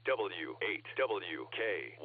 W8WKY.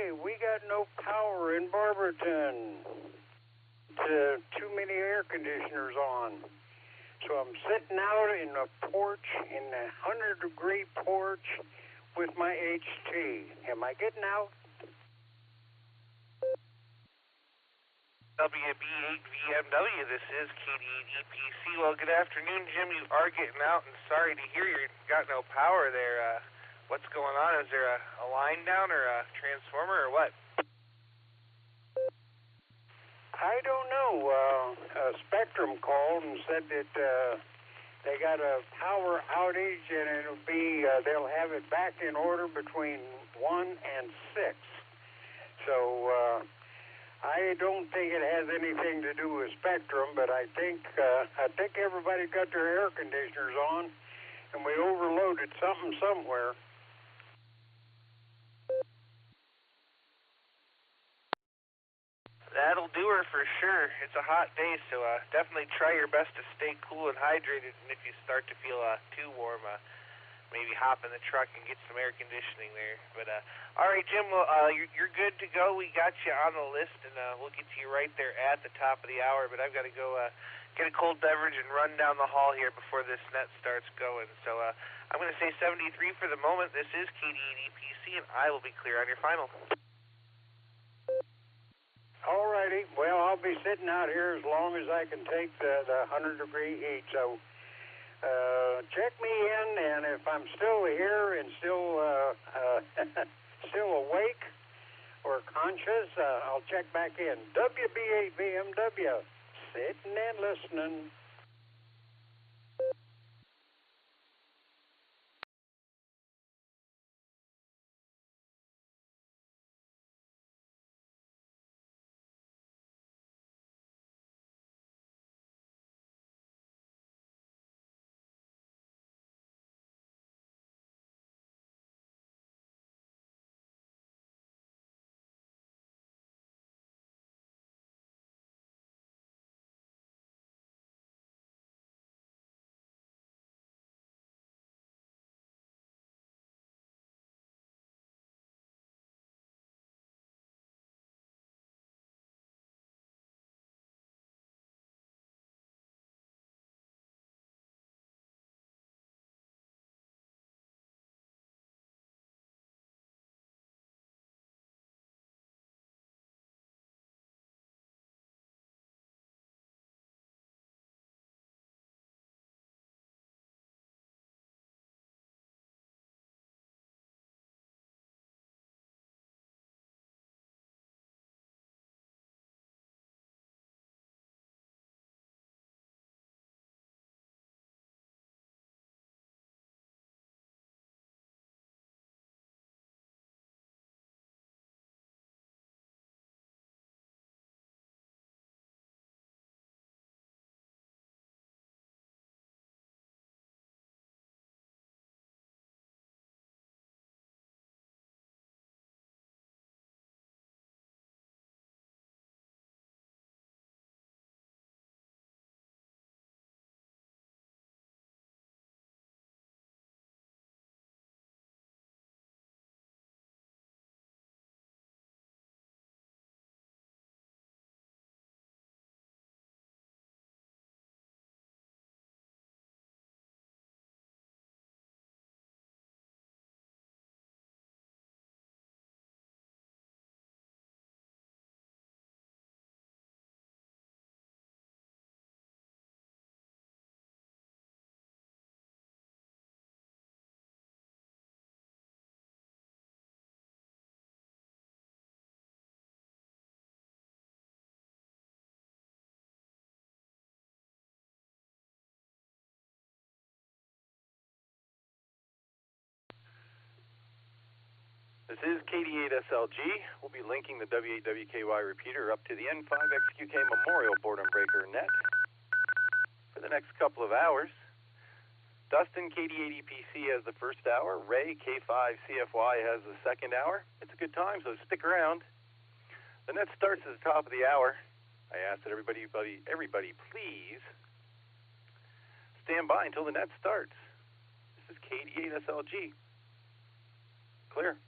Hey, we got no power in Barberton. Too many air conditioners on. So I'm sitting out in a porch, in a 100-degree porch with my HT. Am I getting out? WB8VMW, this is KD8EPC. Well, good afternoon, Jim. You are getting out, and sorry to hear you got no power there. What's going on? Is there a line down or a transformer or what? I don't know. Spectrum called and said that they got a power outage, and it'll be they'll have it back in order between 1 and 6. So I don't think it has anything to do with Spectrum, but I think everybody got their air conditioners on, and we overloaded something somewhere. That'll do her for sure. It's a hot day, so definitely try your best to stay cool and hydrated. And if you start to feel too warm, maybe hop in the truck and get some air conditioning there. But all right, Jim. Well, you're good to go. We got you on the list, and we'll get to you right there at the top of the hour. But I've got to go get a cold beverage and run down the hall here before this net starts going. So I'm going to say 73 for the moment. This is KD8EPC, and I will be clear on your final. All righty. Well, I'll be sitting out here as long as I can take the 100-degree heat. So check me in, and if I'm still here and still awake or conscious, I'll check back in. WB8VMW, sitting and listening. This is KD8SLG. We'll be linking the W8WKY repeater up to the N5XQK Memorial Boredom Breaker net for the next couple of hours. Dustin, KD8EPC, has the first hour. Ray, K5CFY, has the second hour. It's a good time, so stick around. The net starts at the top of the hour. I ask that everybody please stand by until the net starts. This is KD8SLG. Clear.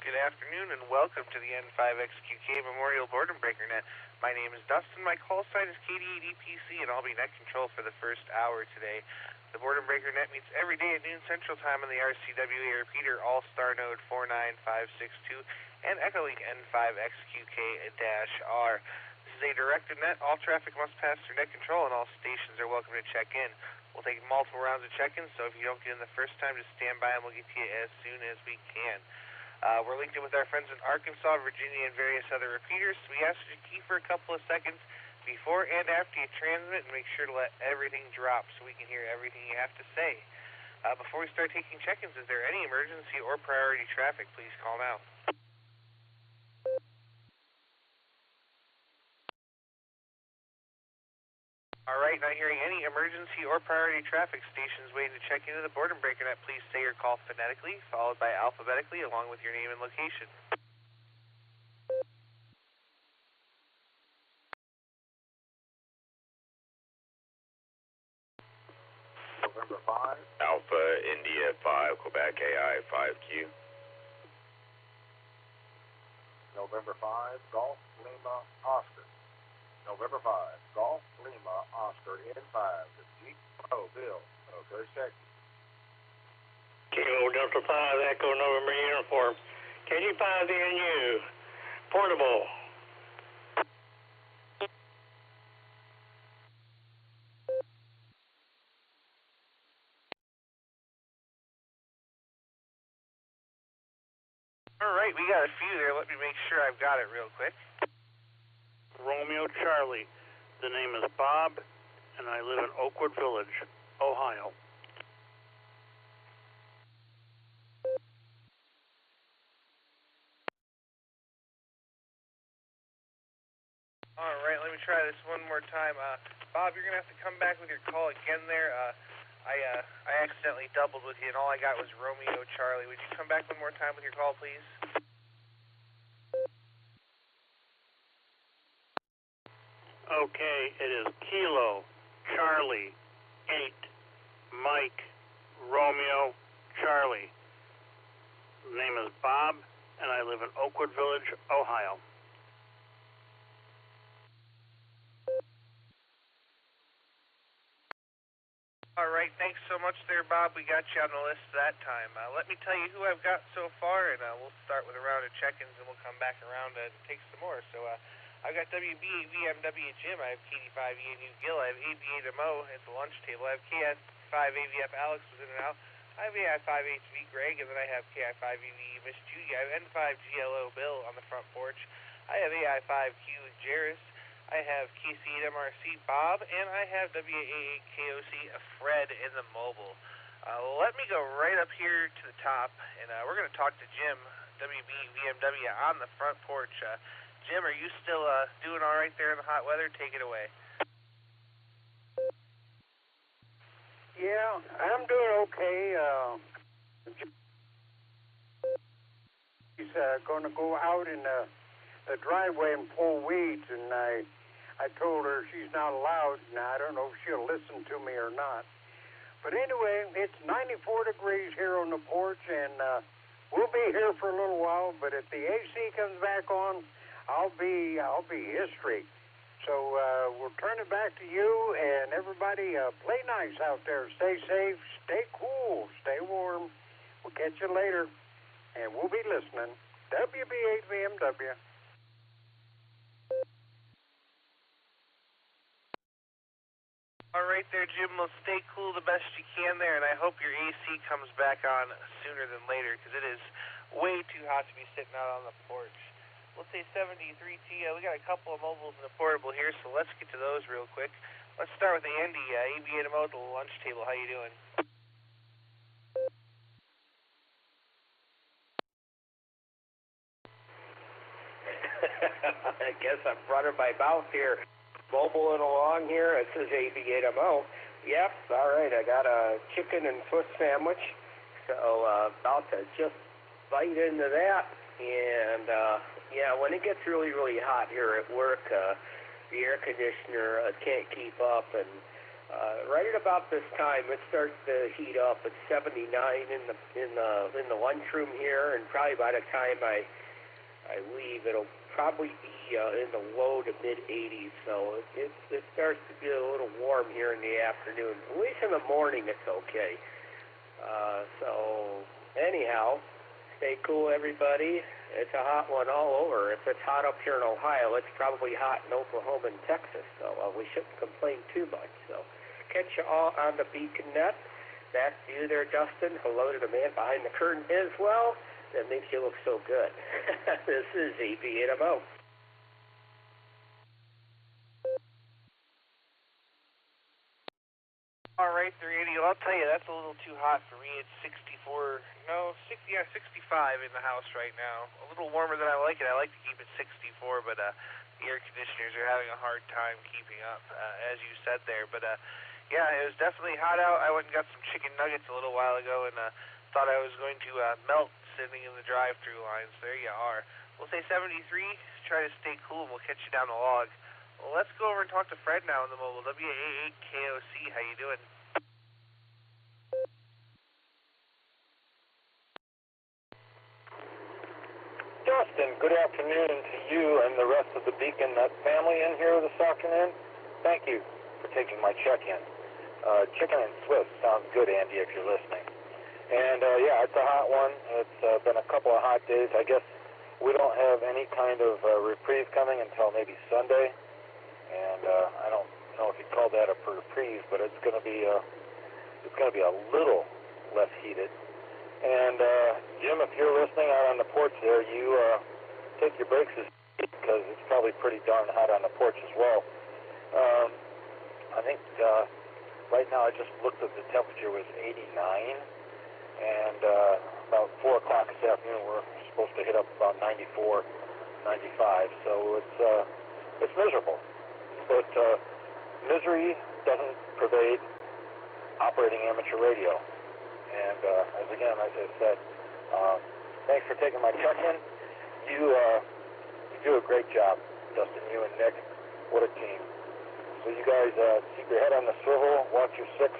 good afternoon, and welcome to the N5XQK Memorial Boredom Breaker Net. My name is Dustin, my call sign is KD8EPC, and I'll be net control for the first hour today. The Boredom Breaker Net meets every day at noon Central Time on the RCWA repeater Allstar node 49562 and Echolink N5XQK-R. This is a directed net. All traffic must pass through net control, and all stations are welcome to check in. We'll take multiple rounds of check-ins, so if you don't get in the first time, just stand by and we'll get to you as soon as we can. We're linked in with our friends in Arkansas, Virginia, and various other repeaters, so we ask you to key for a couple of seconds before and after you transmit, and make sure to let everything drop so we can hear everything you have to say. Before we start taking check-ins, is there any emergency or priority traffic? Please call now. All right, not hearing any emergency or priority traffic. Stations waiting to check into the Boredom Breaker Net. Please say your call phonetically, followed by alphabetically, along with your name and location. November 5. Alpha India 5, Quebec AI 5Q. November 5, Golf Lima Oscar. November 5, Golf Lima Oscar N5. Bill. Okay, second. Kilo Delta 5, Echo November Uniform. KG5NU, portable. All right, we got a few there. Let me make sure I've got it real quick. Romeo Charlie. The name is Bob, and I live in Oakwood Village, Ohio. All right, let me try this one more time. Bob, you're going to have to come back with your call again there. I accidentally doubled with you, and all I got was Romeo Charlie. Would you come back one more time with your call, please? Okay, it is Kilo Charlie 8 Mike Romeo Charlie. The name is Bob, and I live in Oakwood Village, Ohio. All right, thanks so much there, Bob. We got you on the list that time. Let me tell you who I've got so far, and we'll start with a round of check-ins, and we'll come back around and take some more. So I've got WB8VMW Jim. I have KD5ENU Gil. I have AB8MO at the lunch table. I have KI5AVF Alex was in and out. I have AI5HV Greg, and then I have KI5EV Miss Judy. I have N5GLO Bill on the front porch. I have AI5Q Jairus. I have KC8MRC Bob, and I have WA8KOC Fred in the mobile. Let me go right up here to the top, and we're going to talk to Jim, WBVMW, on the front porch. Jim, are you still doing all right there in the hot weather? Take it away. Yeah, I'm doing okay. He's going to go out in the driveway and pull weeds, and I told her she's not allowed. Now, I don't know if she'll listen to me or not. But anyway, it's 94 degrees here on the porch, and we'll be here for a little while. But if the AC comes back on, I'll be history. So we'll turn it back to you, and everybody play nice out there. Stay safe, stay cool, stay warm. We'll catch you later, and we'll be listening. WB8VMW. All right there, Jim. Well, stay cool the best you can there, and I hope your AC comes back on sooner than later, because it is way too hot to be sitting out on the porch. We'll say 73T. We got a couple of mobiles and a portable here, so let's get to those real quick. Let's start with Andy, AB8MO at the lunch table. How you doing? I guess I'm running my mouth here. Mobiling along here, it says AB8MO. Yep, all right, I got a chicken and foot sandwich, so about to just bite into that. And, yeah, when it gets really, really hot here at work, the air conditioner can't keep up, and Right at about this time, it starts to heat up. It's 79 in the lunchroom here, and probably by the time I leave, it'll probably be in the low to mid 80s. So it starts to get a little warm here in the afternoon. At least in the morning, it's okay. So anyhow, stay cool, everybody. It's a hot one all over. If it's hot up here in Ohio, it's probably hot in Oklahoma and Texas. So we shouldn't complain too much. So catch you all on the Beacon Net. Back to you there, Dustin. Hello to the man behind the curtain as well. That makes you look so good. This is AB8MO. All right, the radio. I'll tell you, that's a little too hot for me. It's 65 in the house right now. A little warmer than I like it. I like to keep it 64, but the air conditioners are having a hard time keeping up, as you said there. But yeah, it was definitely hot out. I went and got some chicken nuggets a little while ago and thought I was going to melt sitting in the drive-through lines. There you are. We'll say 73. Try to stay cool, and we'll catch you down the log. Well, let's go over and talk to Fred now on the mobile. WA8KOC, how you doing? Dustin, good afternoon to you and the rest of the Beacon Net family in here this afternoon. Thank you for taking my check-in. Chicken and Swiss sounds good, Andy, if you're listening. And yeah, it's a hot one. It's been a couple of hot days. I guess we don't have any kind of reprieve coming until maybe Sunday. And I don't know if you'd call that a reprieve, but it's going to be a little less heated. And Jim, if you're listening out on the porch there, you take your breaks because it's probably pretty darn hot on the porch as well. I think right now I just looked at the temperature was 89, and about 4 o'clock this afternoon we're supposed to hit up about 94, 95. So it's miserable. But misery doesn't pervade operating amateur radio. And as I said, thanks for taking my check-in. You do a great job, Dustin, you and Nick. What a team. So you guys keep your head on the swivel, watch your six,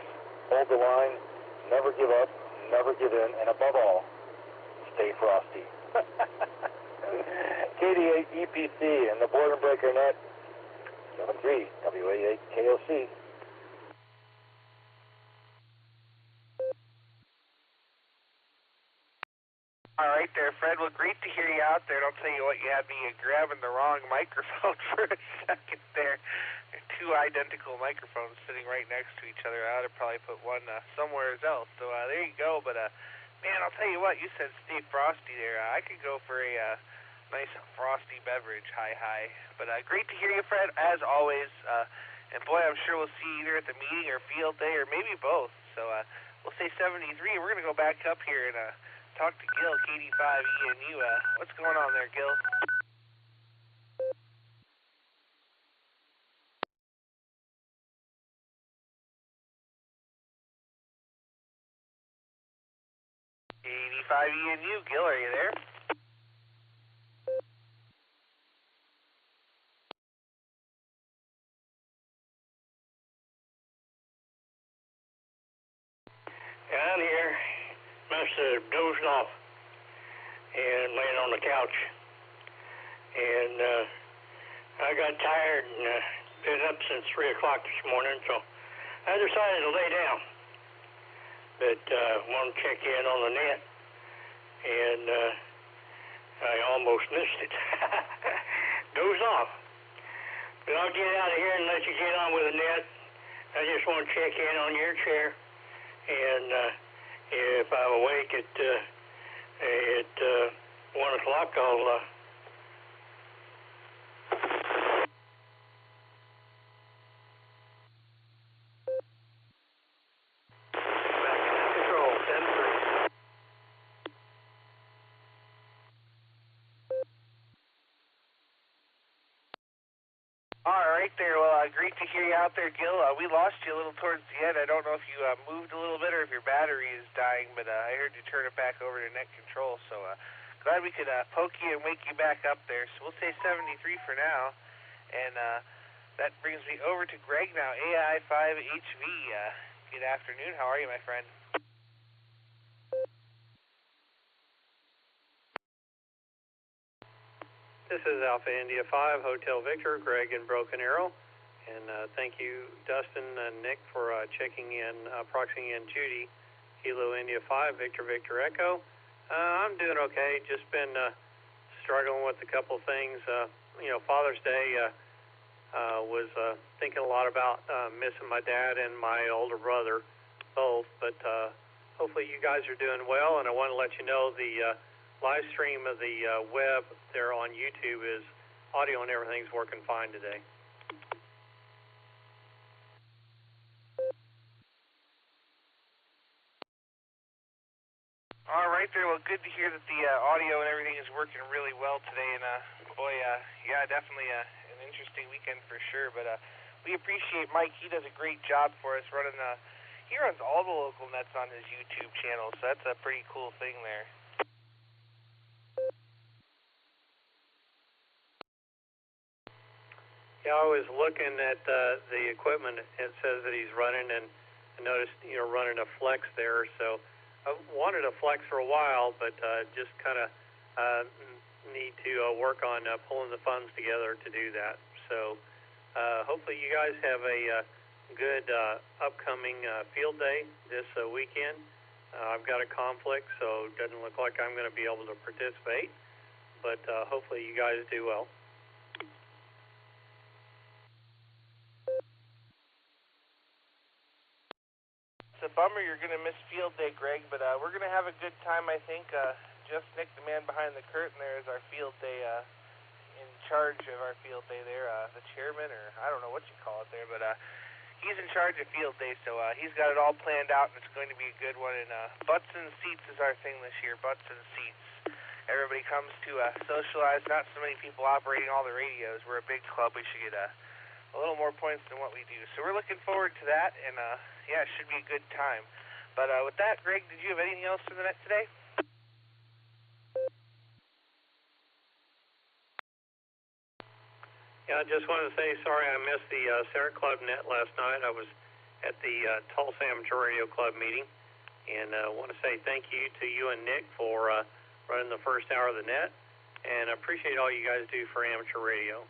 hold the line, never give up, never give in, and above all, stay frosty. KD8 EPC and the Boredom Breaker Net. 73 WA8 KOC. All right there, Fred. Well, great to hear you out there. And I'll tell you what, you had me grabbing the wrong microphone for a second there. Two identical microphones sitting right next to each other. I ought to probably put one somewhere else. So there you go. But man, I'll tell you what, you said stay frosty there. I could go for a nice frosty beverage, hi. But great to hear you, Fred, as always. And boy, I'm sure we'll see you either at the meeting or field day or maybe both. So we'll say 73. We're going to go back up here and talk to Gil, KD5ENU. What's going on there, Gil? KD5ENU, Gil, are you there? I'm here. Must have dozed off and laying on the couch. And I got tired and been up since 3 o'clock this morning, so I decided to lay down. But wanted to check in on the net, and I almost missed it. Dozed off. But I'll get out of here and let you get on with the net. I just want to check in on your chair. And if I'm awake at 1 o'clock, I'll back in control. 10-3. All right there. Well, great to hear you out there, Gil. We lost you a little towards the end. I don't know if you moved a little bit or if your battery is dying, but I heard you turn it back over to net control. So glad we could poke you and wake you back up there. So we'll say 73 for now. And That brings me over to Greg now, AI5HV. Good afternoon. How are you, my friend? This is Alpha India 5, Hotel Victor, Greg in Broken Arrow. And thank you, Dustin and Nick, for checking in, proxying in Judy, Kilo India 5, Victor Victor Echo. I'm doing okay. Just been struggling with a couple things. Father's Day was thinking a lot about missing my dad and my older brother, both. But hopefully you guys are doing well. And I want to let you know the live stream of the web there on YouTube is audio and everything's working fine today. All right there. Well, good to hear that the audio and everything is working really well today. And boy, yeah, definitely an interesting weekend for sure. But we appreciate Mike. He does a great job for us running. He runs all the local nets on his YouTube channel, so that's a pretty cool thing there. Yeah, I was looking at the equipment. It says that he's running, and I noticed running a Flex there. So I wanted a Flex for a while, but just kind of need to work on pulling the funds together to do that. So hopefully you guys have a good upcoming field day this weekend. I've got a conflict, so it doesn't look like I'm going to be able to participate, but hopefully you guys do well. It's a bummer you're going to miss field day, Greg, but we're going to have a good time, I think. Just Nick, the man behind the curtain there, is our field day, in charge of our field day there, the chairman, or I don't know what you call it there, but he's in charge of field day, so he's got it all planned out, and it's going to be a good one. And butts and seats is our thing this year, butts and seats. Everybody comes to socialize. Not so many people operating all the radios. We're a big club. We should get a little more points than what we do. So we're looking forward to that, and yeah, it should be a good time. But with that, Greg, did you have anything else for the net today? Yeah, I just wanted to say sorry I missed the SARA Club net last night. I was at the Tulsa Amateur Radio Club meeting, and I want to say thank you to you and Nick for running the first hour of the net, and I appreciate all you guys do for amateur radio.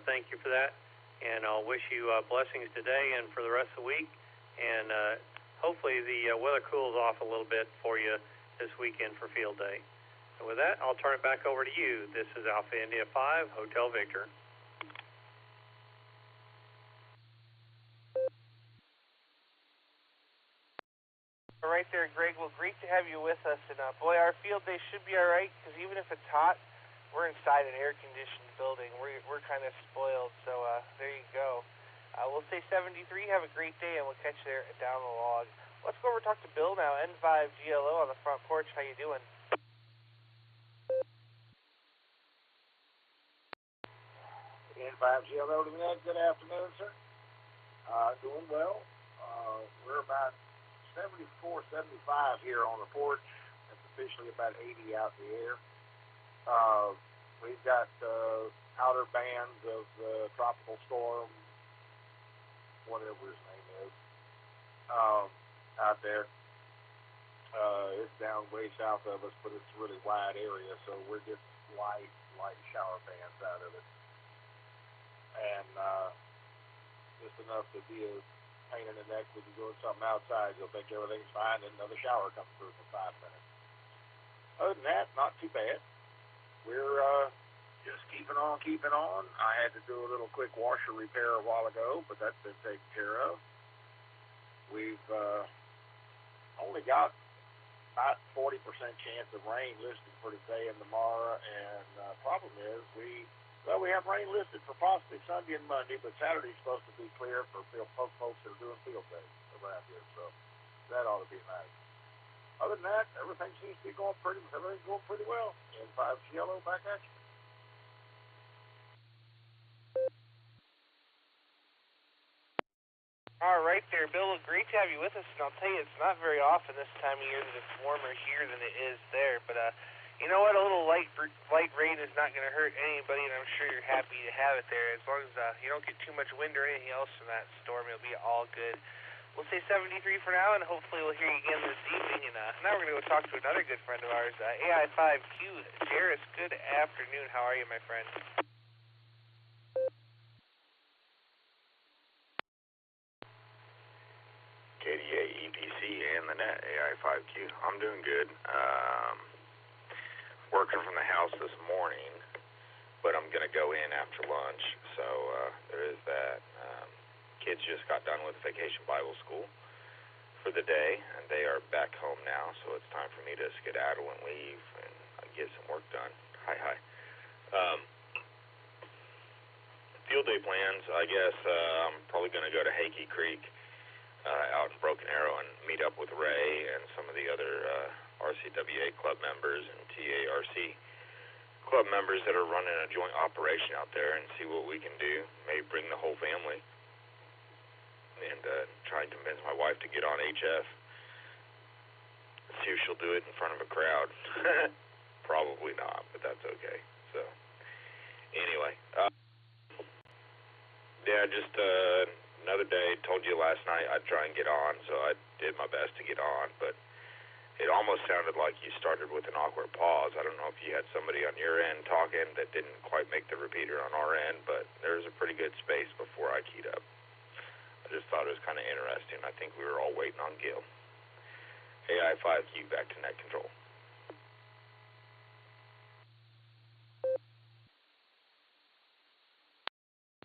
Thank you for that, and I'll wish you blessings today and for the rest of the week, and hopefully the weather cools off a little bit for you this weekend for field day. So with that, I'll turn it back over to you. This is Alpha India 5, Hotel Victor. All right there, Greg. Well, great to have you with us. And boy, our field day should be all right, because even if it's hot, we're inside an air-conditioned building. We're kind of spoiled, so there you go. We'll say 73. Have a great day, and we'll catch you there down the log. Let's go over and talk to Bill now, N5GLO on the front porch. How you doing? N5GLO to the net. Good afternoon, sir. Doing well. We're about 74, 75 here on the porch. It's officially about 80 out in the air. We've got outer bands of the tropical storm, whatever his name is, out there. It's down way south of us, but it's a really wide area, so we're getting light shower bands out of it. And just enough to be a pain in the neck when you're doing something outside. You'll think everything's fine, and another shower comes through for 5 minutes. Other than that, not too bad. We're just keeping on. I had to do a little quick washer repair a while ago, but that's been taken care of. We've only got about 40% chance of rain listed for today and tomorrow, and problem is we have rain listed for possibly Sunday and Monday, but Saturday's supposed to be clear for folks that are doing field day around here, so that ought to be nice. Other than that, everything seems to be going pretty well. And 5GLO back at you. All right there, Bill. Great to have you with us. And I'll tell you, it's not very often this time of year that it's warmer here than it is there. But You know what? A little light rain is not going to hurt anybody, and I'm sure you're happy to have it there. As long as you don't get too much wind or anything else from that storm, it'll be all good. We'll say 73 for now, and hopefully we'll hear you again this evening. And now we're going to go talk to another good friend of ours, AI5Q. Jairus, good afternoon. How are you, my friend? KDA, EPC, and the net, AI5Q. I'm doing good. Working from the house this morning, but I'm going to go in after lunch, so there is that. Kids just got done with Vacation Bible School for the day, and they are back home now, so it's time for me to skedaddle and leave and get some work done. Hi. Field day plans, I guess I'm probably going to go to Hakey Creek out in Broken Arrow and meet up with Ray and some of the other RCWA club members and TARC club members that are running a joint operation out there and see what we can do. Maybe bring the whole family and try and convince my wife to get on HF. See if she'll do it in front of a crowd. Probably not, but that's okay. So, anyway. Just another day. Told you last night I'd try and get on, so I did my best to get on, but it almost sounded like you started with an awkward pause. I don't know if you had somebody on your end talking that didn't quite make the repeater on our end, but there was a pretty good space before I keyed up. I just thought it was kind of interesting. I think we were all waiting on Gil. AI5Q, back to net control.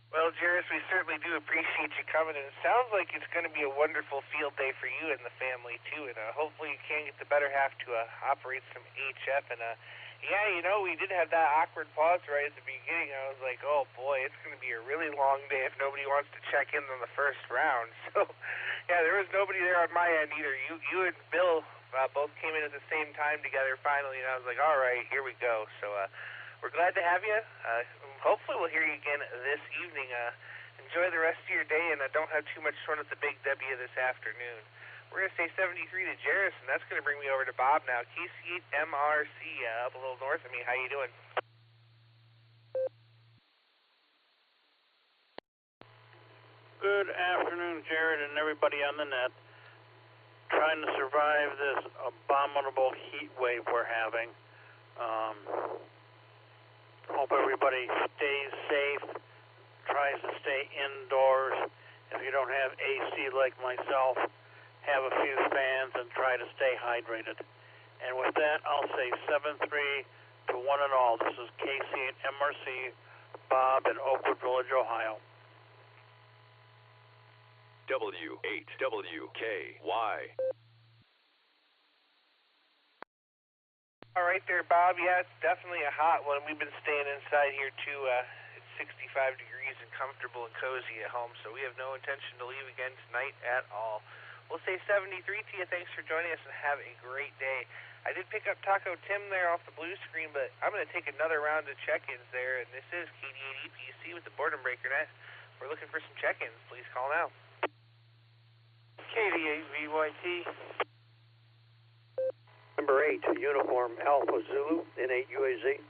Well, Jairus, we certainly do appreciate you coming, and it sounds like it's going to be a wonderful field day for you and the family, too, and hopefully you can get the better half to operate some HF, and we did have that awkward pause right at the beginning. I was like, oh, boy, it's going to be a really long day if nobody wants to check in on the first round. So, yeah, there was nobody there on my end either. You and Bill both came in at the same time together finally, and I was like, all right, here we go. So, we're glad to have you. Hopefully we'll hear you again this evening. Enjoy the rest of your day, and don't have too much fun at the Big W this afternoon. We're going to say 73 to Jairus, and that's going to bring me over to Bob now. KC8MRC up a little north of me. How you doing? Good afternoon, Jared, and everybody on the net. Trying to survive this abominable heat wave we're having. Hope everybody stays safe, tries to stay indoors. If you don't have AC like myself, have a few fans and try to stay hydrated. And with that, I'll say 7-3 to one and all. This is KC8MRC, Bob in Oakwood Village, Ohio. W8WKY. All right there, Bob. Yeah, it's definitely a hot one. We've been staying inside here, too. It's 65 degrees and comfortable and cozy at home, so we have no intention to leave again tonight at all. We'll say 73 to you. Thanks for joining us, and have a great day. I did pick up Taco Tim there off the blue screen, but I'm going to take another round of check-ins there, and this is KD8 EPC with the Boredom Breaker Net. We're looking for some check-ins. Please call now. KD8 VYT. Number 8, Uniform Alpha Zulu, N8 UAZ.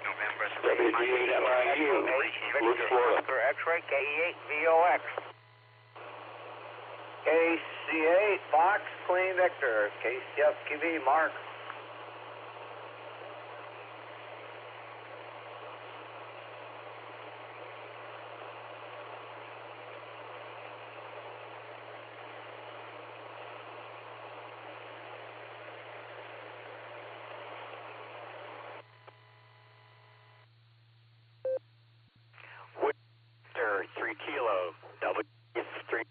November 3, WD8MIU, Luke, Florida. X-ray, KE8 VOX. KC8 Fox, Clean Victor. KCFQV, Mark. Victor, 3 Kilo, W3.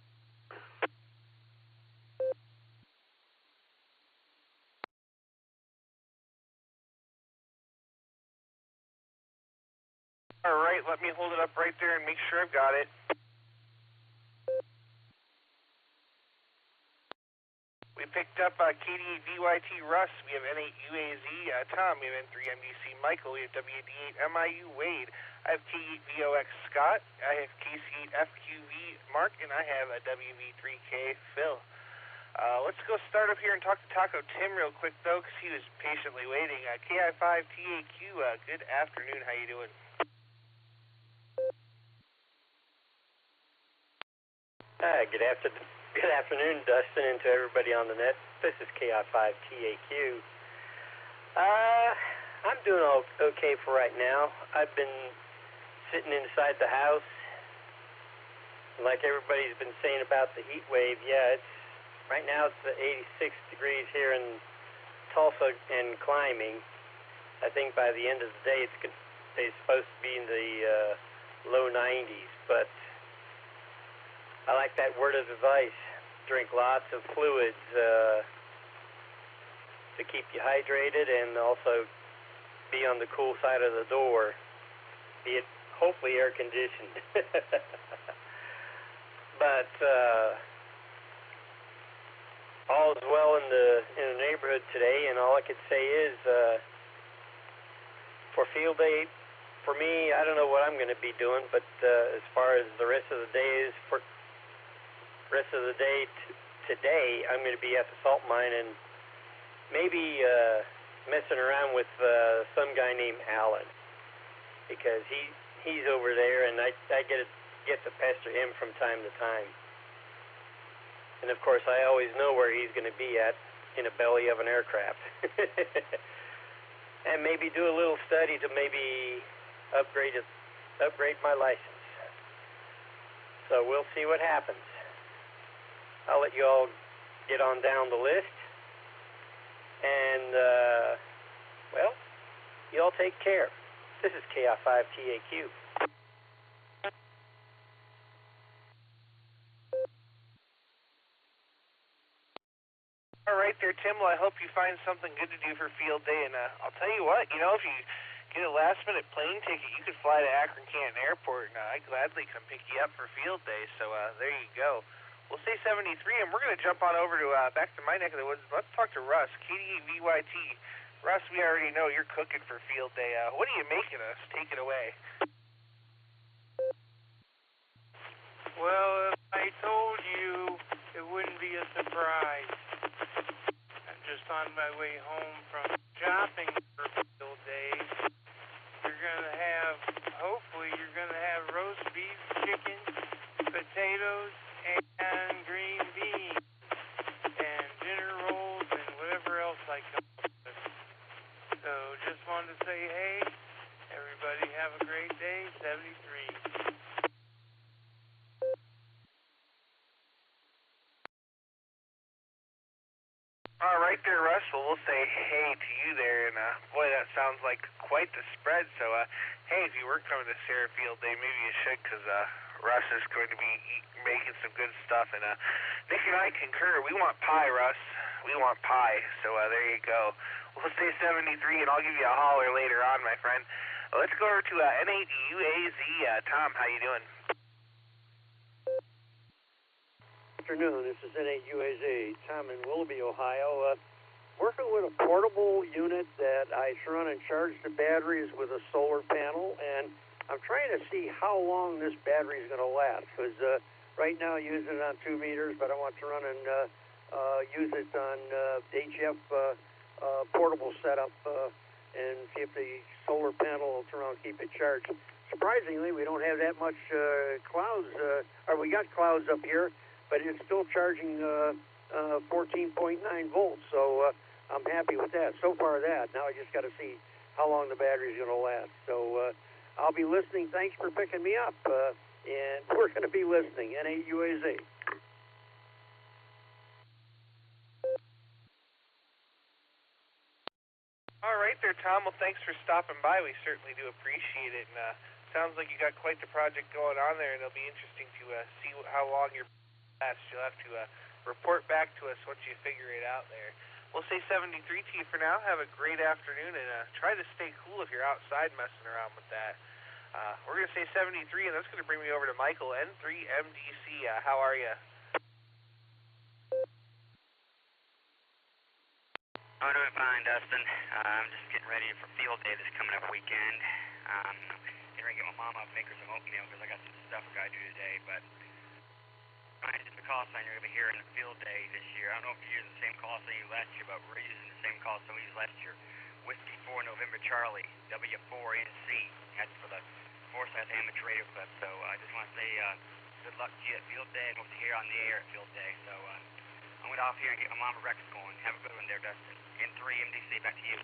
All right, let me hold it up right there and make sure I've got it. We picked up KD8 VYT Russ. We have N8 UAZ Tom. We have N3 MDC Michael. We have WD8 MIU Wade. I have K8 VOX Scott. I have KC8 FQV Mark, and I have a WV3K Phil. Let's go start up here and talk to Taco Tim real quick, though, because he was patiently waiting. KI5TAQ, good afternoon. How you doing? Good afternoon, Dustin, and to everybody on the net. This is KI5TAQ. I'm doing okay for right now. I've been sitting inside the house. Like everybody's been saying about the heat wave, right now it's 86 degrees here in Tulsa and climbing. I think by the end of the day it's supposed to be in the low 90s, but I like that word of advice. Drink lots of fluids to keep you hydrated, and also be on the cool side of the door, be it hopefully air conditioned. But all is well in the neighborhood today, and all I could say is for field day, for me, I don't know what I'm going to be doing, but as far as the rest of the day is, for rest of the day today, I'm going to be at the salt mine and maybe messing around with some guy named Alan, because he's over there, and I get to pester him from time to time. And of course, I always know where he's going to be at, in the belly of an aircraft. And maybe do a little study to maybe upgrade my license. So we'll see what happens. I'll let you all get on down the list. And, well, you all take care. This is KI5TAQ. All right there, Tim. Well, I hope you find something good to do for field day. And I'll tell you what, if you get a last-minute plane ticket, you could fly to Akron Canton Airport, and I'd gladly come pick you up for field day. So there you go. We'll say 73, and we're going to jump on over to back to my neck of the woods. Let's talk to Russ, KD8VYT. Russ, we already know you're cooking for field day. What are you making us? Take it away. Well, if I told you, it wouldn't be a surprise. I'm just on my way home from shopping for field day. Hopefully you're going to have roast beef, chicken, potatoes, and green beans, and dinner rolls, and whatever else I come up with. So just wanted to say, hey, everybody have a great day, 73. All right there, Russ. Well, we'll say hey to you there, and boy, that sounds like quite the spread. So, hey, if you were coming to SARA Field Day, maybe you should, because Russ is going to be making some good stuff, and Nick and I concur. We want pie, Russ. We want pie. So there you go. We'll say 73, and I'll give you a holler later on, my friend. Let's go over to N8UAZ. Tom, how you doing? Afternoon. This is N8UAZ. Tom in Willoughby, Ohio. Working with a portable unit that I run and charge the batteries with a solar panel, and I'm trying to see how long this battery is going to last, because right now I'm using it on 2 meters, but I want to run and use it on HF portable setup and see if the solar panel will turn around and keep it charged. Surprisingly, we don't have that much clouds, or we got clouds up here, but it's still charging 14.9 volts, so I'm happy with that. So far that. Now I just got to see how long the battery's going to last. So I'll be listening. Thanks for picking me up, and we're going to be listening. N8UAZ. All right there, Tom. Well, thanks for stopping by. We certainly do appreciate it, and sounds like you got quite the project going on there, and it'll be interesting to see how long you're. You'll have to report back to us once you figure it out there. We'll say 73 to you for now. Have a great afternoon, and try to stay cool if you're outside messing around with that. We're going to say 73, and that's going to bring me over to Michael, N3MDC. How are you? I'm doing fine, Dustin. I'm just getting ready for field day this coming up weekend. Getting ready to get my mom up, make her some oatmeal, because I got some stuff I got to do today, but Ryan, just a call sign you're going to be here in the field day this year. I don't know if you're using the same call sign you used last year, but we're using the same call sign we used last year. Whiskey 4 November Charlie, W4NC. That's for the Forsyth Amateur Radio Club. So I just want to say good luck to you at field day and hope to hear on the air at field day. So I'm going to off here and get my Mama Rex going. Have a good one there, Dustin. N3 MDC, back to you.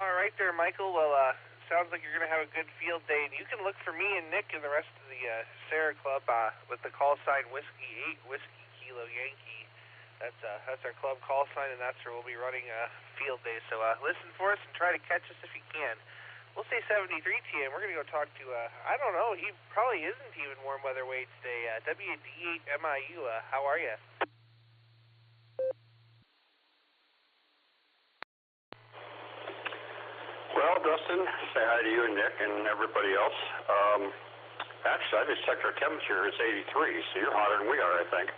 All right there, Michael. Well, sounds like you're going to have a good field day. And you can look for me and Nick and the rest of the SARA Club with the call sign Whiskey 8 Whiskey Kilo Yankee. That's our club call sign, and that's where we'll be running field day. So listen for us and try to catch us if you can. We'll say 73 to you, and we're going to go talk to, I don't know, he probably isn't even warm weather Wade today. WD8MIU, how are you? Well, Dustin, say hi to you and Nick and everybody else. Actually, I just checked our temperature. It's 83, so you're hotter than we are, I think.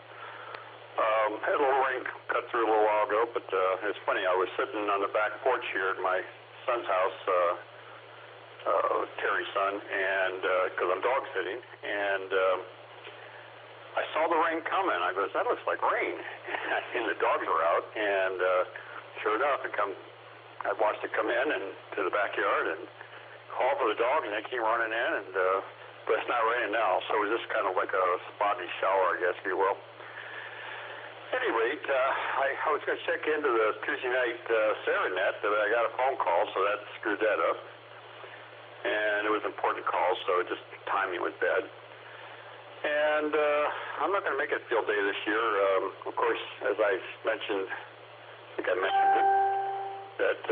Had a little rain cut through a little while ago, but it's funny. I was sitting on the back porch here at my son's house, Terry's son, and because I'm dog sitting, and I saw the rain coming. I goes, that looks like rain. And the dogs were out, and sure enough, I watched it come in and to the backyard and call for the dogs, and they came running in, and but it's not raining now, so it was just kind of like a spotty shower, I guess, if you will. At any rate, I was going to check into the Tuesday night SARA net, but I got a phone call, so that screwed that up. And it was an important call, so just timing was bad. And I'm not going to make it field day this year. Of course, as I mentioned, I think I mentioned it, that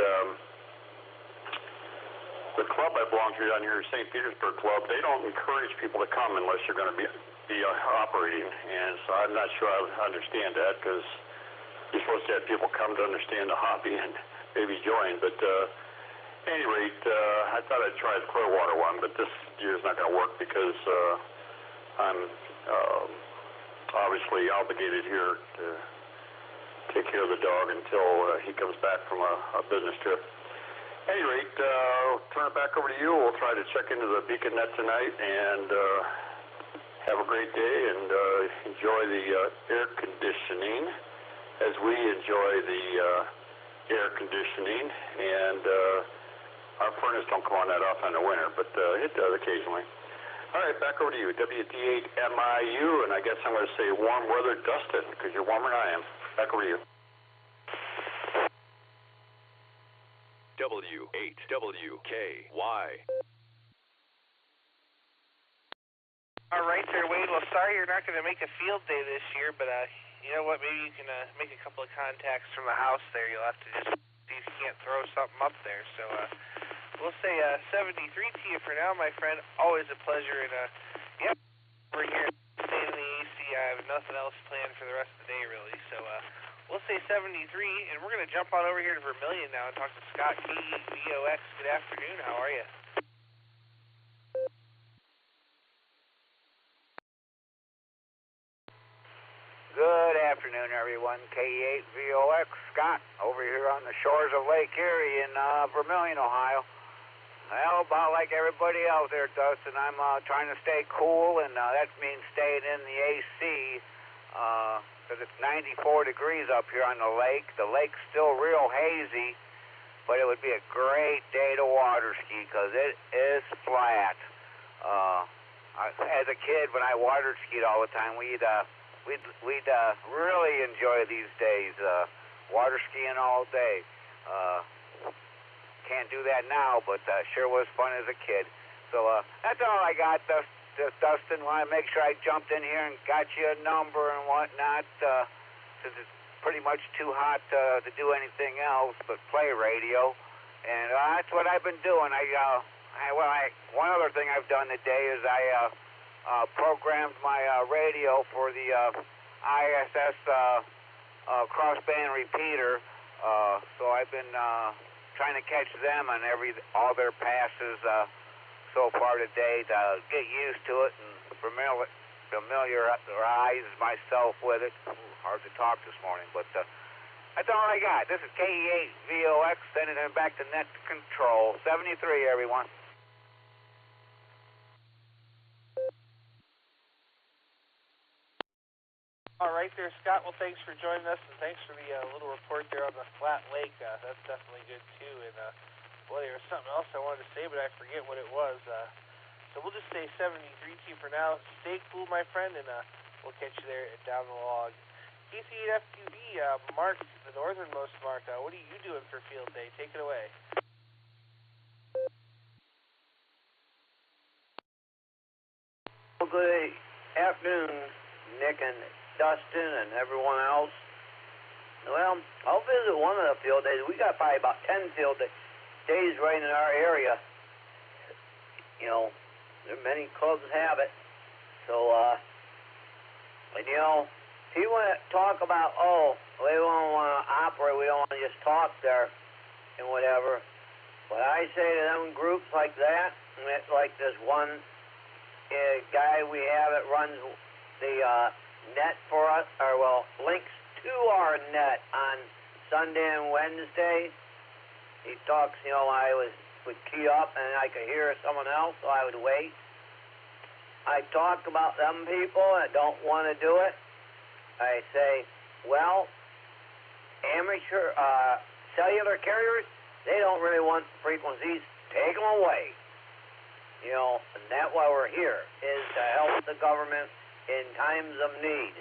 the club I belong to down here, St. Petersburg Club, they don't encourage people to come unless you're going to be operating. And so I'm not sure I understand that, because you're supposed to have people come to understand the hobby and maybe join. But at any rate, I thought I'd try the Clearwater one, but this year's not going to work because I'm obviously obligated here to take care of the dog until he comes back from a business trip. At any rate, I'll turn it back over to you. We'll try to check into the Beacon Net tonight and have a great day and enjoy the air conditioning as we enjoy the air conditioning. And our furnace don't come on that often in the winter, but it does occasionally. All right, back over to you, WD8MIU, and I guess I'm going to say warm weather Dustin, because you're warmer than I am. Back over to you. W8WKY. All right there, Wade. Well, sorry you're not going to make a field day this year, but you know what? Maybe you can make a couple of contacts from the house there. You'll have to just see if you can't throw something up there. So we'll say 73 to you for now, my friend. Always a pleasure. And yep, we're here staying in the AC. I have nothing else planned for the rest of the day, really. So we'll say 73, and we're going to jump on over here to Vermilion now and talk to Scott, KVOX. Good afternoon. How are you? Good afternoon, everyone. K8VOX, Scott, over here on the shores of Lake Erie in Vermilion, Ohio. Well, about like everybody out there, Dustin, I'm trying to stay cool, and that means staying in the AC, because it's 94 degrees up here on the lake. The lake's still real hazy, but it would be a great day to water ski, because it is flat. As a kid, when I water skied all the time, we'd really enjoy these days, water skiing all day. Can't do that now, but sure was fun as a kid. So that's all I got, Dustin. Want to make sure I jumped in here and got you a number and whatnot, since it's pretty much too hot to do anything else but play radio. And that's what I've been doing. One other thing I've done today is I programmed my radio for the ISS crossband repeater, so I've been trying to catch them on all their passes so far today to get used to it and familiarize myself with it. Hard to talk this morning, but that's all I got. This is KE8VOX, sending it back to net control. 73, everyone. All right there, Scott. Well, thanks for joining us, and thanks for the little report there on the flat lake. That's definitely good, too. And, boy, there was something else I wanted to say, but I forget what it was. So we'll just say 73T for now. Stay cool, my friend, and we'll catch you there down the log. PC8FQB, Mark, the northernmost Mark, what are you doing for field day? Take it away. Well, good afternoon, Nick and Dustin and everyone else. Well, I'll visit one of the field days. We got probably about 10 field days right in our area. You know, many clubs have it. So, and you know, people want to talk about, oh, we don't want to operate, we don't want to just talk there and whatever. But I say to them groups like that, like this one guy we have that runs the net for us, or well, links to our net on Sunday and Wednesday. He talks, you know, I would key up and I could hear someone else, so I would wait. I talk about them people that don't want to do it. I say, well, amateur cellular carriers, they don't really want frequencies. Take them away. You know, and that's why we're here, is to help the government in times of need.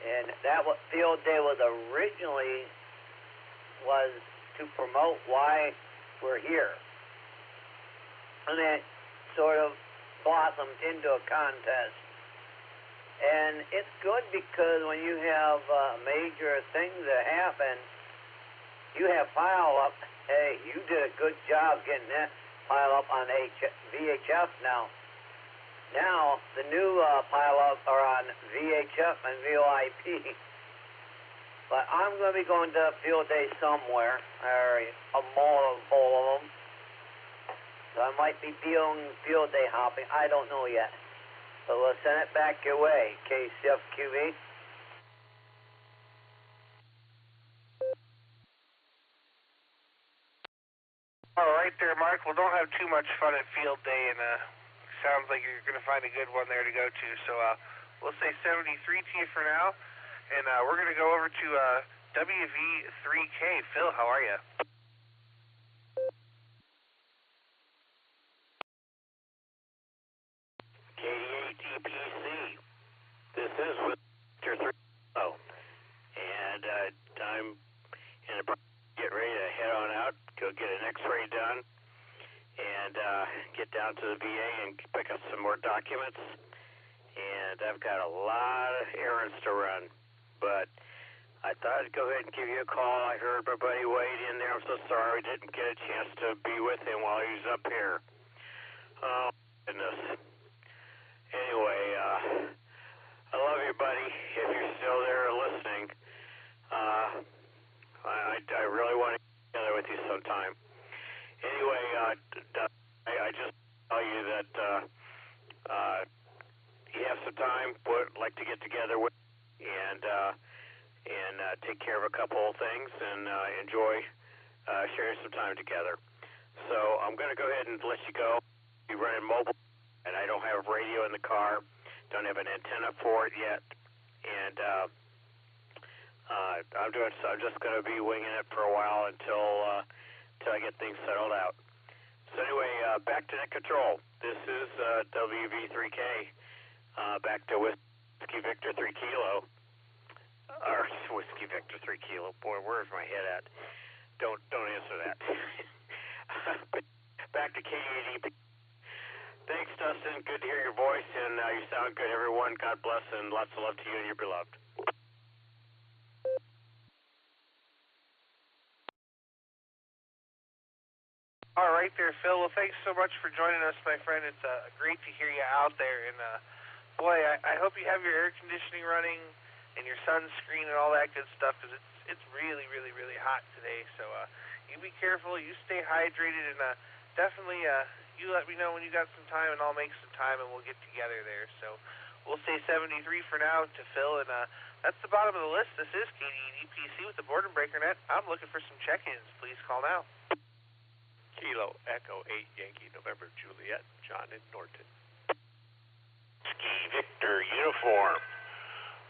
And that what field day was originally was to promote why we're here. And it sort of blossomed into a contest. And it's good because when you have major things that happen, you have pile-up. Hey, you did a good job getting that pile-up on VHF now. Now, the new pile-up are on VHF and VoIP. But I'm going to be going to a field day somewhere, or a multiple of them. So I might be field day hopping. I don't know yet. So we'll send it back your way, KCFQV. All right there, Mark. Well, don't have too much fun at field day, and sounds like you're going to find a good one there to go to. So we'll say 73T for now, and we're going to go over to WV3K. Phil, how are you? KDATPC. This is with Victor 3. And I'm in the process of getting ready to head on out, go get an X-ray done, and get down to the VA and pick up some more documents. And I've got a lot of errands to run, but I thought I'd go ahead and give you a call. I heard my buddy Wade in there. I'm so sorry we didn't get a chance to be with him while he was up here. Oh, goodness. Anyway, I love you, buddy. If you're still there listening, I really want to get together with you sometime. Anyway, I just tell you that you have some time, would like to get together with, and take care of a couple of things and enjoy sharing some time together. So I'm going to go ahead and let you go. Be running mobile, and I don't have radio in the car. Don't have an antenna for it yet, and I'm just going to be winging it for a while until I get things settled out. So anyway, back to net control. This is WV3K. Back to Whiskey Victor 3 Kilo. Or Whiskey Victor 3 Kilo. Boy, where's my head at? Don't answer that. Back to KDATP. Thanks, Dustin. Good to hear your voice, and you sound good, everyone. God bless, and lots of love to you and your beloved. All right there, Phil. Well, thanks so much for joining us, my friend. It's great to hear you out there. And, boy, I hope you have your air conditioning running and your sunscreen and all that good stuff, because it's really, really, really hot today. So you be careful. You stay hydrated, and definitely you let me know when you got some time, and I'll make some time, and we'll get together there. So we'll say 73 for now to Phil, and that's the bottom of the list. This is KDATPC with the Boredom Breaker Net. I'm looking for some check-ins. Please call now. Kilo Echo 8 Yankee November Juliet, John in Norton. Ski Victor Uniform.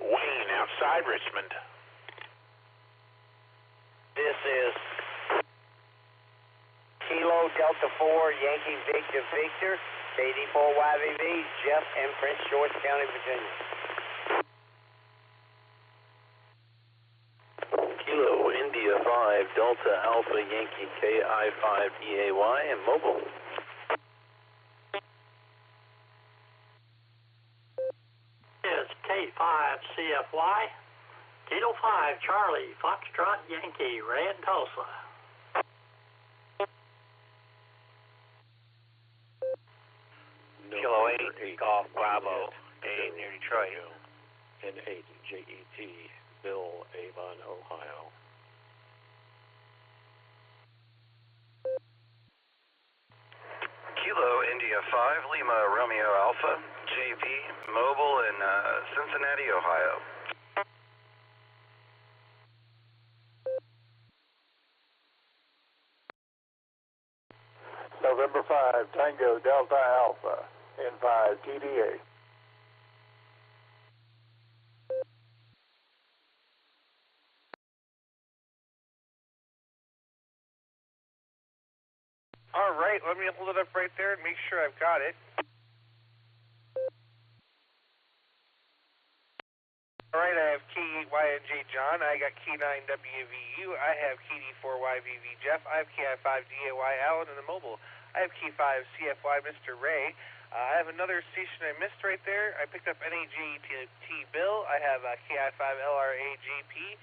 Wayne, outside Richmond. This is Kilo Delta 4 Yankee Victor Victor, KD4YVV, Jeff in Prince George County, Virginia. Kilo India 5 Delta Alpha Yankee KI5EAY and mobile. Is K5CFY, Kilo 5 Charlie Foxtrot Yankee Red Tulsa. Kilo 8 Golf Bravo, A near Detroit. N8 JET, Bill, Avon, Ohio. Kilo India 5 Lima Romeo Alpha, JV, mobile in Cincinnati, Ohio. November 5 Tango Delta Alpha, N5 TDA. All right, let me hold it up right there and make sure I've got it. All right, I have K8YNJ John. I got K9WVU. I have KD4YVV Jeff. I have KI5DAY Alan in the mobile. I have K5CFY Mr. Ray. I have another station I missed right there. I picked up NAJET Bill. I have KI5LRAJP.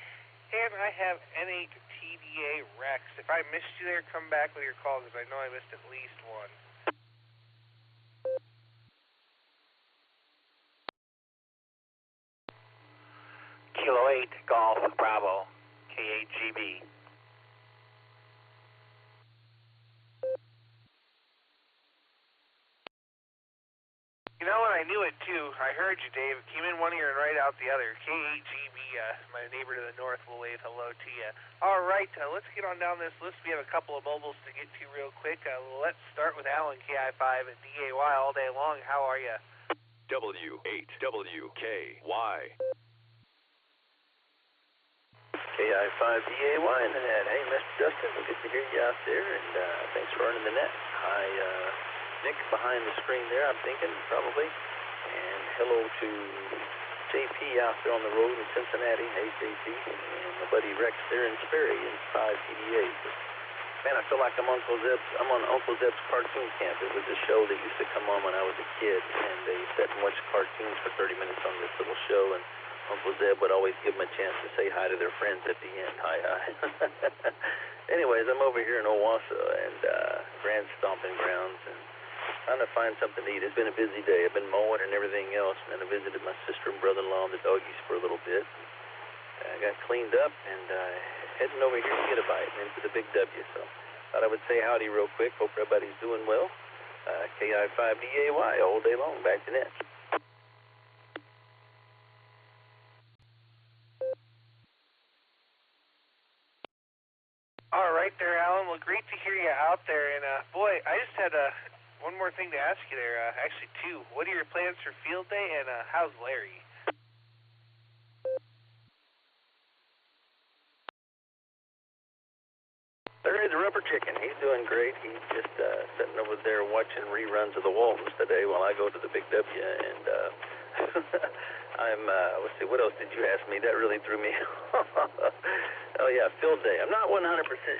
And I have N8TDA Rex. If I missed you there, come back with your call because I know I missed at least one. Kilo 8 Golf Bravo, K8GB. You know what? I knew it too. I heard you, Dave. It came in one ear and right out the other. K8GB, my neighbor to the north, will wave hello to you. All right, let's get on down this list. We have a couple of mobiles to get to real quick. Let's start with Alan, KI5 at DAY all day long. How are you? W8WKY. KI5DAY in the net. Hey, Mr. Dustin, good to hear you out there, and thanks for earning the net. Hi, Nick behind the screen there, I'm thinking, probably. And hello to JP out there on the road in Cincinnati. Hey, JP. And my buddy Rex there in Sperry in 5DDA. Man, I feel like I'm on Uncle Zeb's cartoon camp. It was a show that used to come on when I was a kid, and they sat and watched cartoons for 30 minutes on this little show, and Uncle Zeb would always give them a chance to say hi to their friends at the end. Hi, hi. Anyways, I'm over here in Owasso and Grand Stomping Grounds and trying to find something to eat. It's been a busy day. I've been mowing and everything else, and then I visited my sister and brother-in-law and the doggies for a little bit. I got cleaned up and heading over here to get a bite and into the Big W. So thought I would say howdy real quick. Hope everybody's doing well. KI5DAY all day long. Back to net. All right there, Alan. Well, great to hear you out there. And, boy, I just had one more thing to ask you there. Actually, two. What are your plans for field day, and how's Larry? Larry's a rubber chicken. He's doing great. He's just sitting over there watching reruns of the Waltons today while I go to the Big W. And let's see, what else did you ask me? That really threw me Oh, yeah, field day. I'm not 100%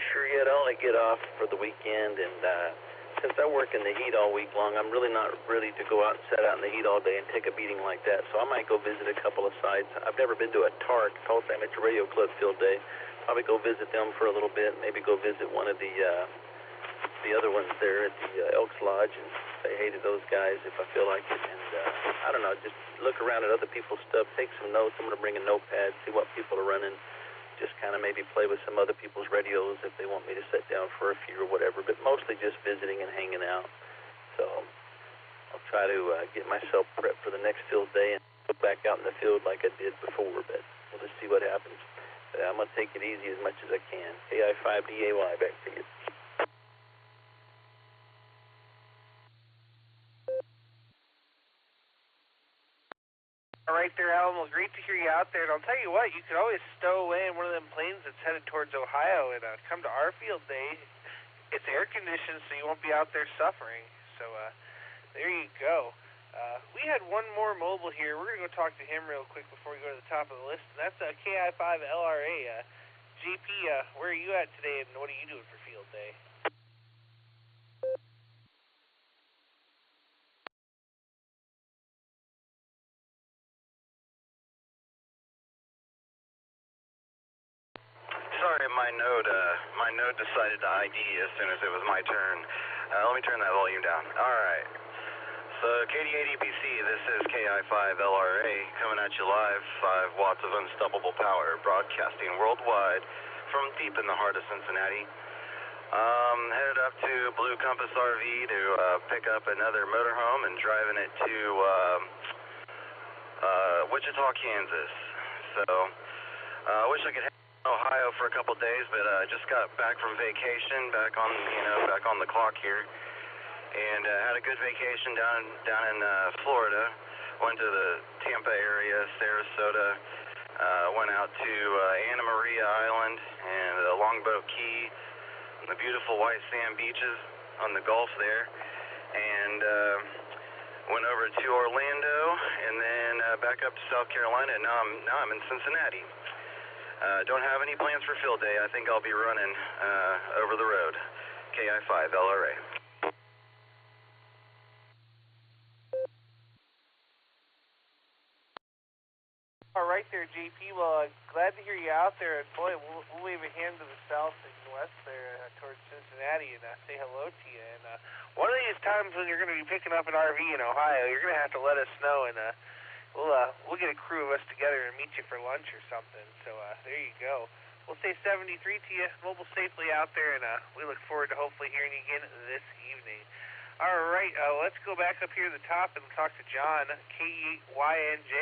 sure yet. I only get off for the weekend, and since I work in the heat all week long, I'm really not ready to go out and sit out in the heat all day and take a beating like that. So I might go visit a couple of sites. I've never been to a TARC, Tulsa Amateur Radio Club field day. Probably go visit them for a little bit, maybe go visit one of the other ones there at the Elks Lodge and say hey to those guys if I feel like it. And I don't know, just look around at other people's stuff, take some notes. I'm going to bring a notepad, see what people are running, just kind of maybe play with some other people's radios if they want me to sit down for a few or whatever, but mostly just visiting and hanging out. So I'll try to get myself prepped for the next field day and go back out in the field like I did before, but we'll just see what happens. I'm going to take it easy as much as I can. KI5DAY, back to you. All right, right there, Alan. Well, great to hear you out there. And I'll tell you what, you could always stow away in one of them planes that's headed towards Ohio and come to our field day. It's air conditioned, so you won't be out there suffering. So there you go. We had one more mobile here. We're going to go talk to him real quick before we go to the top of the list. And that's KI5LRA. JP, where are you at today, and what are you doing for field day? Sorry, my node decided to ID as soon as it was my turn. Let me turn that volume down. All right. So KD8EBC, this is KI5LRA coming at you live, 5 watts of unstoppable power, broadcasting worldwide from deep in the heart of Cincinnati. Headed up to Blue Compass RV to pick up another motorhome and driving it to Wichita, Kansas. So I wish I could head to Ohio for a couple days, but I just got back from vacation, back on the clock here. And had a good vacation down in Florida. Went to the Tampa area, Sarasota. Went out to Anna Maria Island and Longboat Key, and the beautiful white sand beaches on the Gulf there. And went over to Orlando, and then back up to South Carolina. And now I'm in Cincinnati. Don't have any plans for field day. I think I'll be running over the road. KI5LRA. All right there, JP. Well, glad to hear you out there. And boy, we'll wave a hand to the south and west there towards Cincinnati and say hello to you. And one of these times when you're going to be picking up an RV in Ohio, you're going to have to let us know, and we'll get a crew of us together and meet you for lunch or something. So there you go. We'll say 73 to you. Mobile safely out there, and we look forward to hopefully hearing you again this evening. All right, let's go back up here to the top and talk to John, KYNJ.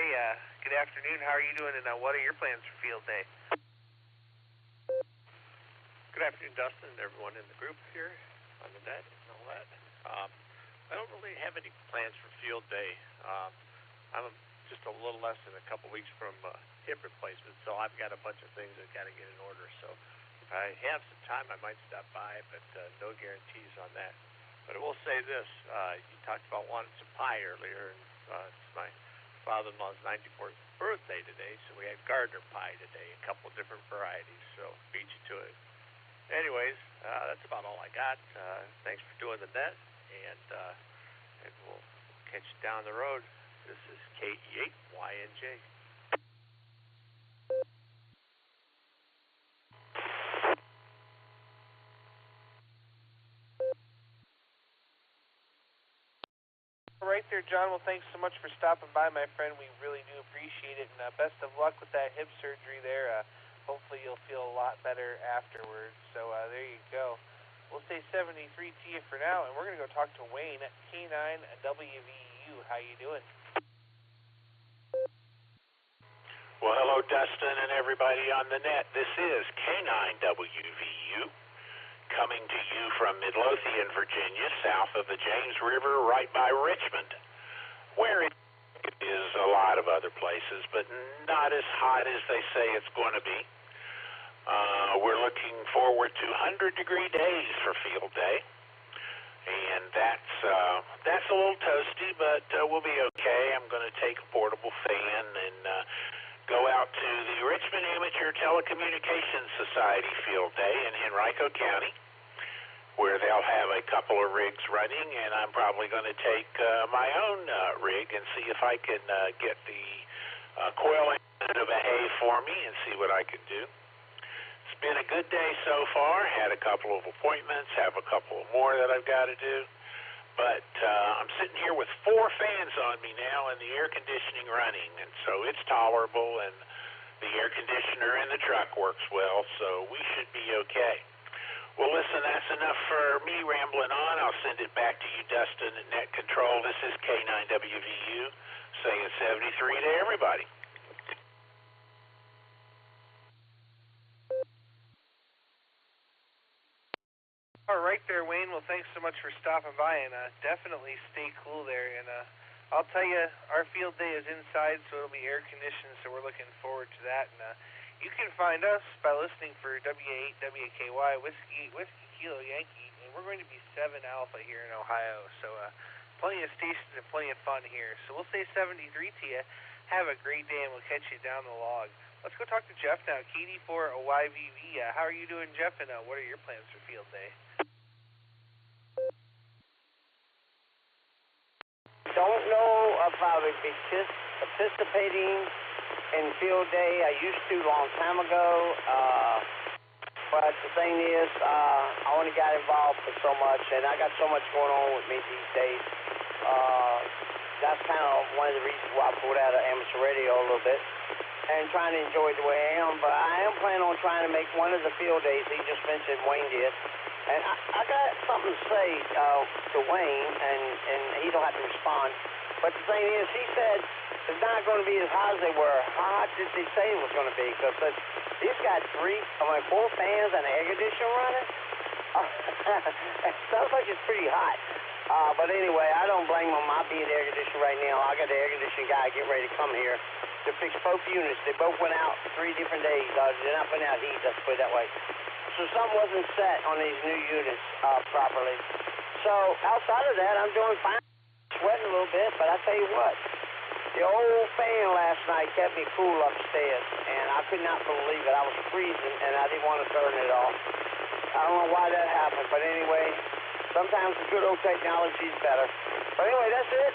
Good afternoon. How are you doing, and what are your plans for field day? Good afternoon, Dustin, and everyone in the group here on the net and all that. I don't really have any plans for field day. I'm just a little less than a couple weeks from hip replacement, so I've got a bunch of things I've got to get in order. So if I have some time, I might stop by, but no guarantees on that. But I will say this, you talked about wanting some pie earlier, and it's my father-in-law's 94th birthday today, so we had Gardner pie today, a couple of different varieties, so beat you to it. Anyways, that's about all I got. Thanks for doing the net, and we'll catch you down the road. This is KE8YNJ. Right there, John. Well, thanks so much for stopping by, my friend. We really do appreciate it, and best of luck with that hip surgery there. Hopefully you'll feel a lot better afterwards. So there you go. We'll say 73 to you for now, and we're going to go talk to Wayne at K9WVU. How you doing? Well, hello, Dustin, and everybody on the net. This is K9WVU. Coming to you from Midlothian, Virginia, south of the James River, right by Richmond, where it is a lot of other places, but not as hot as they say it's going to be. We're looking forward to 100-degree days for field day, and that's a little toasty, but we'll be okay. I'm going to take a portable fan and go out to the Richmond Amateur Telecommunications Society field day in Henrico County, where they'll have a couple of rigs running, and I'm probably going to take my own rig and see if I can get the coil to behave for me and see what I can do. It's been a good day so far. Had a couple of appointments, have a couple more that I've got to do. But I'm sitting here with 4 fans on me now and the air conditioning running, and so it's tolerable, and the air conditioner in the truck works well, so we should be okay. Well, listen, that's enough for me rambling on. I'll send it back to you, Dustin, at Net Control. This is K9WVU saying 73 to everybody. All right there, Wayne. Well, thanks so much for stopping by, and definitely stay cool there. And I'll tell you, our field day is inside, so it'll be air conditioned, so we're looking forward to that. And you can find us by listening for WA8 WKY Whiskey Kilo Yankee, and we're going to be 7 Alpha here in Ohio. So plenty of stations and plenty of fun here. So we'll say 73 to you. Have a great day, and we'll catch you down the log. Let's go talk to Jeff now. KD4 OYVV. How are you doing, Jeff? And what are your plans for field day? Don't know if I would be participating in field day. I used to a long time ago, but the thing is, I only got involved for so much, and I got so much going on with me these days. That's kind of one of the reasons why I pulled out of amateur radio a little bit and trying to enjoy it the way I am. But I am planning on trying to make one of the field days. He just mentioned Wayne did. And I got something to say to Wayne, and he don't have to respond. But the thing is, he said it's not going to be as hot as they were. How hot did they say it was going to be? Because he's got 4 fans and an air conditioner running. It sounds like it's pretty hot. But anyway, I don't blame him. I'll be in air conditioner right now. I got the air conditioning guy getting ready to come here to fix both units. They both went out 3 different days. They're not putting out heat, let's put it that way. So something wasn't set on these new units properly. So outside of that, I'm doing fine. Sweating a little bit, but I tell you what, the old fan last night kept me cool upstairs, and I could not believe it. I was freezing, and I didn't want to turn it off. I don't know why that happened, but anyway, sometimes the good old technology is better. But anyway, that's it.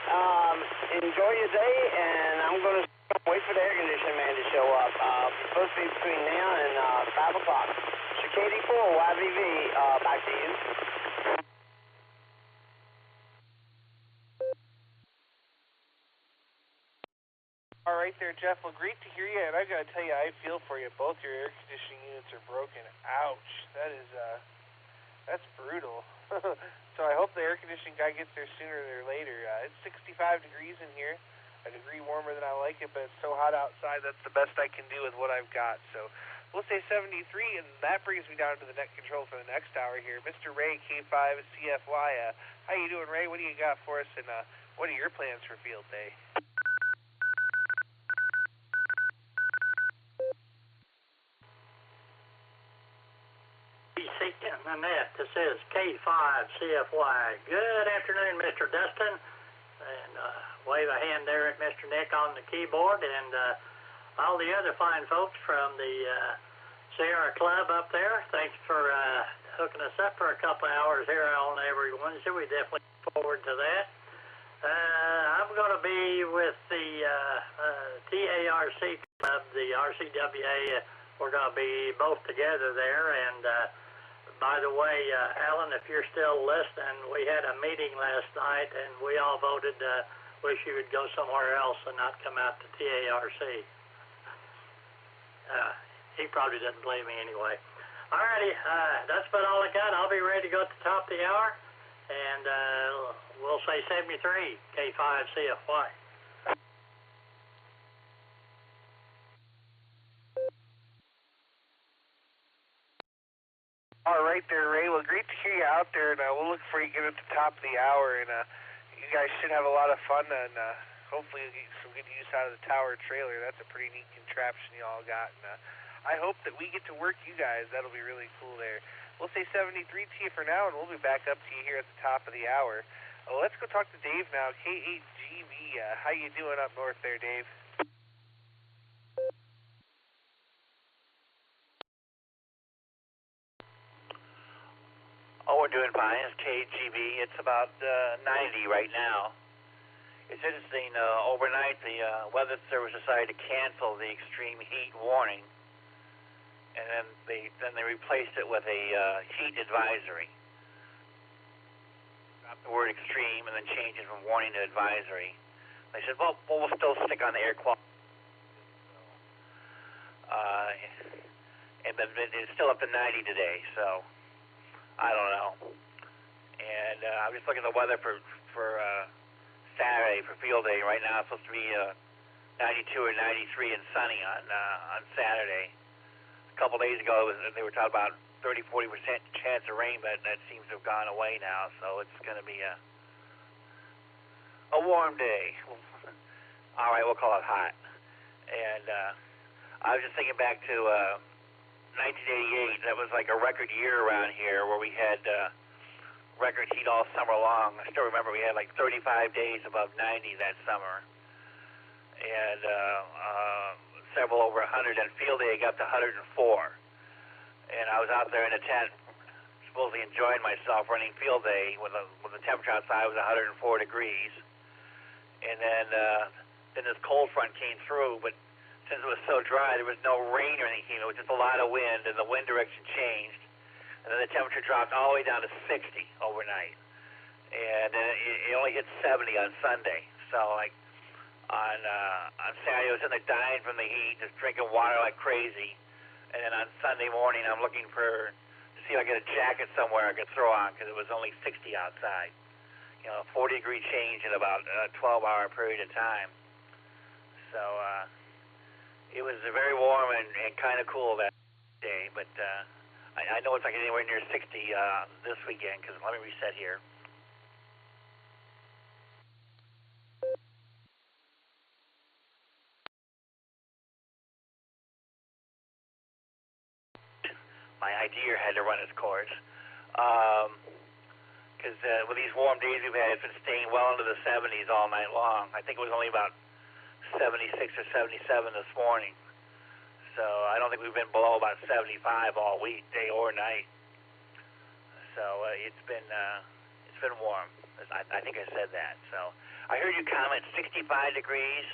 Enjoy your day, and I'm going to wait for the air conditioning man to show up. It's supposed to be between now and 5 o'clock. So KD4, YVV, back to you. All right there, Jeff. Well, great to hear you, and I got to tell you, I feel for you. Both your air conditioning units are broken. Ouch. That's brutal. So I hope the air conditioning guy gets there sooner or later. It's 65 degrees in here, a degree warmer than I like it, but it's so hot outside, that's the best I can do with what I've got. So we'll say 73, and that brings me down to the net control for the next hour here. Mr. Ray, K5 CFY. How you doing, Ray? What do you got for us, and what are your plans for field day? Seeking the net. This is K5 CFY. Good afternoon, Mr. Dustin, and wave a hand there at Mr. Nick on the keyboard, and all the other fine folks from the SARA Club up there. Thanks for hooking us up for a couple of hours here on every Wednesday. We definitely look forward to that. I'm going to be with the TARC Club, the RCWA. We're going to be both together there, and by the way, Alan, if you're still listening, we had a meeting last night, and we all voted wish you would go somewhere else and not come out to TARC. He probably doesn't blame me anyway. All righty, that's about all I got. I'll be ready to go at the top of the hour, and we'll say 73, K5 CFY. All right there, Ray. Well, great to hear you out there, and we'll look for you again at the top of the hour, and you guys should have a lot of fun, and hopefully you'll get some good use out of the tower trailer. That's a pretty neat contraption you all got, and I hope that we get to work you guys. That'll be really cool there. We'll say 73 to you for now, and we'll be back up to you here at the top of the hour. Let's go talk to Dave now, K8GB. How you doing up north there, Dave? Oh, we're doing fine. It's KGB. It's about 90 right now. It's interesting. Overnight, the Weather Service decided to cancel the extreme heat warning, and then they replaced it with a heat advisory. Dropped the word extreme and then changed it from warning to advisory. They said, well, we'll still stick on the air quality. And then it's still up to 90 today, so I don't know. And I'm just looking at the weather for Saturday, for field day. Right now it's supposed to be 92 or 93 and sunny on Saturday. A couple days ago they were talking about 30-40% chance of rain, but that seems to have gone away now. So it's going to be a warm day. All right, we'll call it hot. And I was just thinking back to 1988. That was like a record year around here where we had record heat all summer long. I still remember we had like 35 days above 90 that summer. And several over 100, and field day got to 104. And I was out there in a tent, supposedly enjoying myself, running field day when the temperature outside was 104 degrees. And then this cold front came through, but since it was so dry, there was no rain or anything. It was just a lot of wind, and the wind direction changed. And then the temperature dropped all the way down to 60 overnight. And then it only hit 70 on Sunday. So, like, on Saturday, I was in there dying from the heat, just drinking water like crazy. And then on Sunday morning, I'm looking to see if I get a jacket somewhere I could throw on because it was only 60 outside. 40-degree change in about a 12-hour period of time. So it was very warm and kind of cool that day. But I know it's like anywhere near 60 this weekend because let me reset here. My idea had to run its course. Because with these warm days we've had, it's been staying well into the 70s all night long. I think it was only about 76 or 77 this morning. So I don't think we've been below about 75 all week, day or night. So it's been warm. I think I said that. So I heard you comment 65 degrees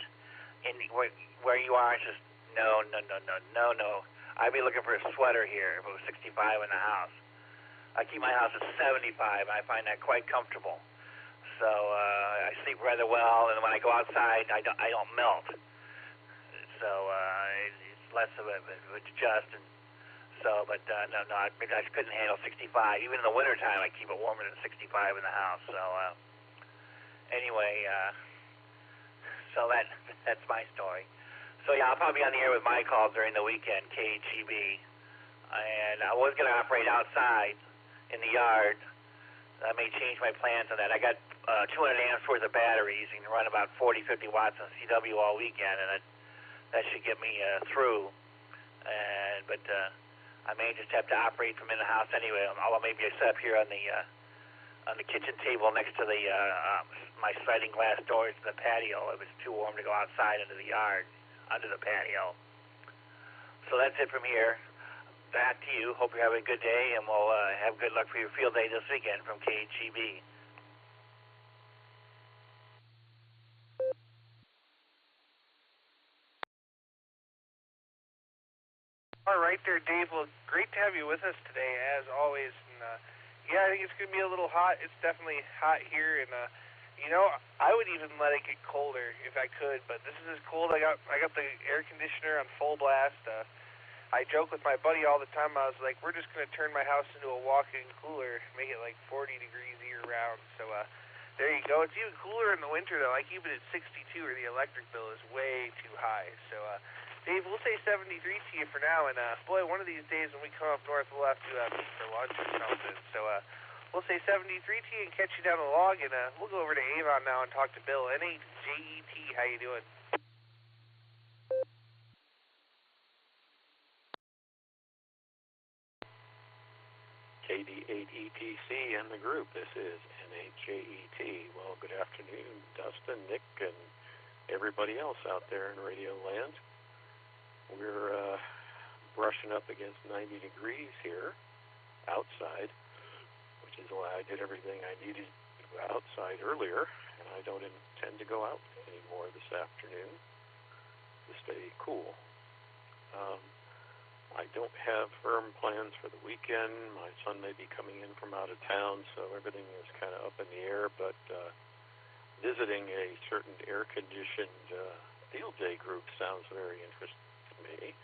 in where you are. It's just no. I'd be looking for a sweater here if it was 65 in the house. I keep my house at 75, and I find that quite comfortable. So I sleep rather well, and when I go outside, I don't melt. So it's less of a adjust. And so, but no, I just couldn't handle 65. Even in the wintertime, I keep it warmer than 65 in the house. So anyway, so that's my story. So yeah, I'll probably be on the air with my call during the weekend, KHEB. And I was going to operate outside in the yard. I may change my plans on that. I got 200 amps worth of batteries and run about 40, 50 watts on CW all weekend, and that should get me through. But I may just have to operate from in the house anyway. Although maybe I set up here on the kitchen table next to my sliding glass doors to the patio. It was too warm to go outside into the yard, under the patio. So that's it from here. Back to you. Hope you're having a good day, and we'll have good luck for your field day this weekend from KHEB. All right there, Dave. Well, great to have you with us today, as always. And yeah, I think it's going to be a little hot. It's definitely hot here, and I would even let it get colder if I could. But this is as cold. I got the air conditioner on full blast. I joke with my buddy all the time. I was like, we're just going to turn my house into a walk-in cooler, make it like 40 degrees year-round. So there you go. It's even cooler in the winter, though. I keep it at 62, or the electric bill is way too high. So, Dave, we'll say 73 to you for now. And, boy, one of these days when we come up north, we'll have to meet for lunch or something. So we'll say 73 to you and catch you down the log. And we'll go over to Avon now and talk to Bill. N8JET, how you doing? KD8EPC and the group. This is NHJET. Well, good afternoon, Dustin, Nick, and everybody else out there in radio land. We're brushing up against 90 degrees here outside, which is why I did everything I needed to go outside earlier, and I don't intend to go out anymore this afternoon to stay cool. I don't have firm plans for the weekend. My son may be coming in from out of town, so everything is kind of up in the air, but visiting a certain air-conditioned field day group sounds very interesting to me.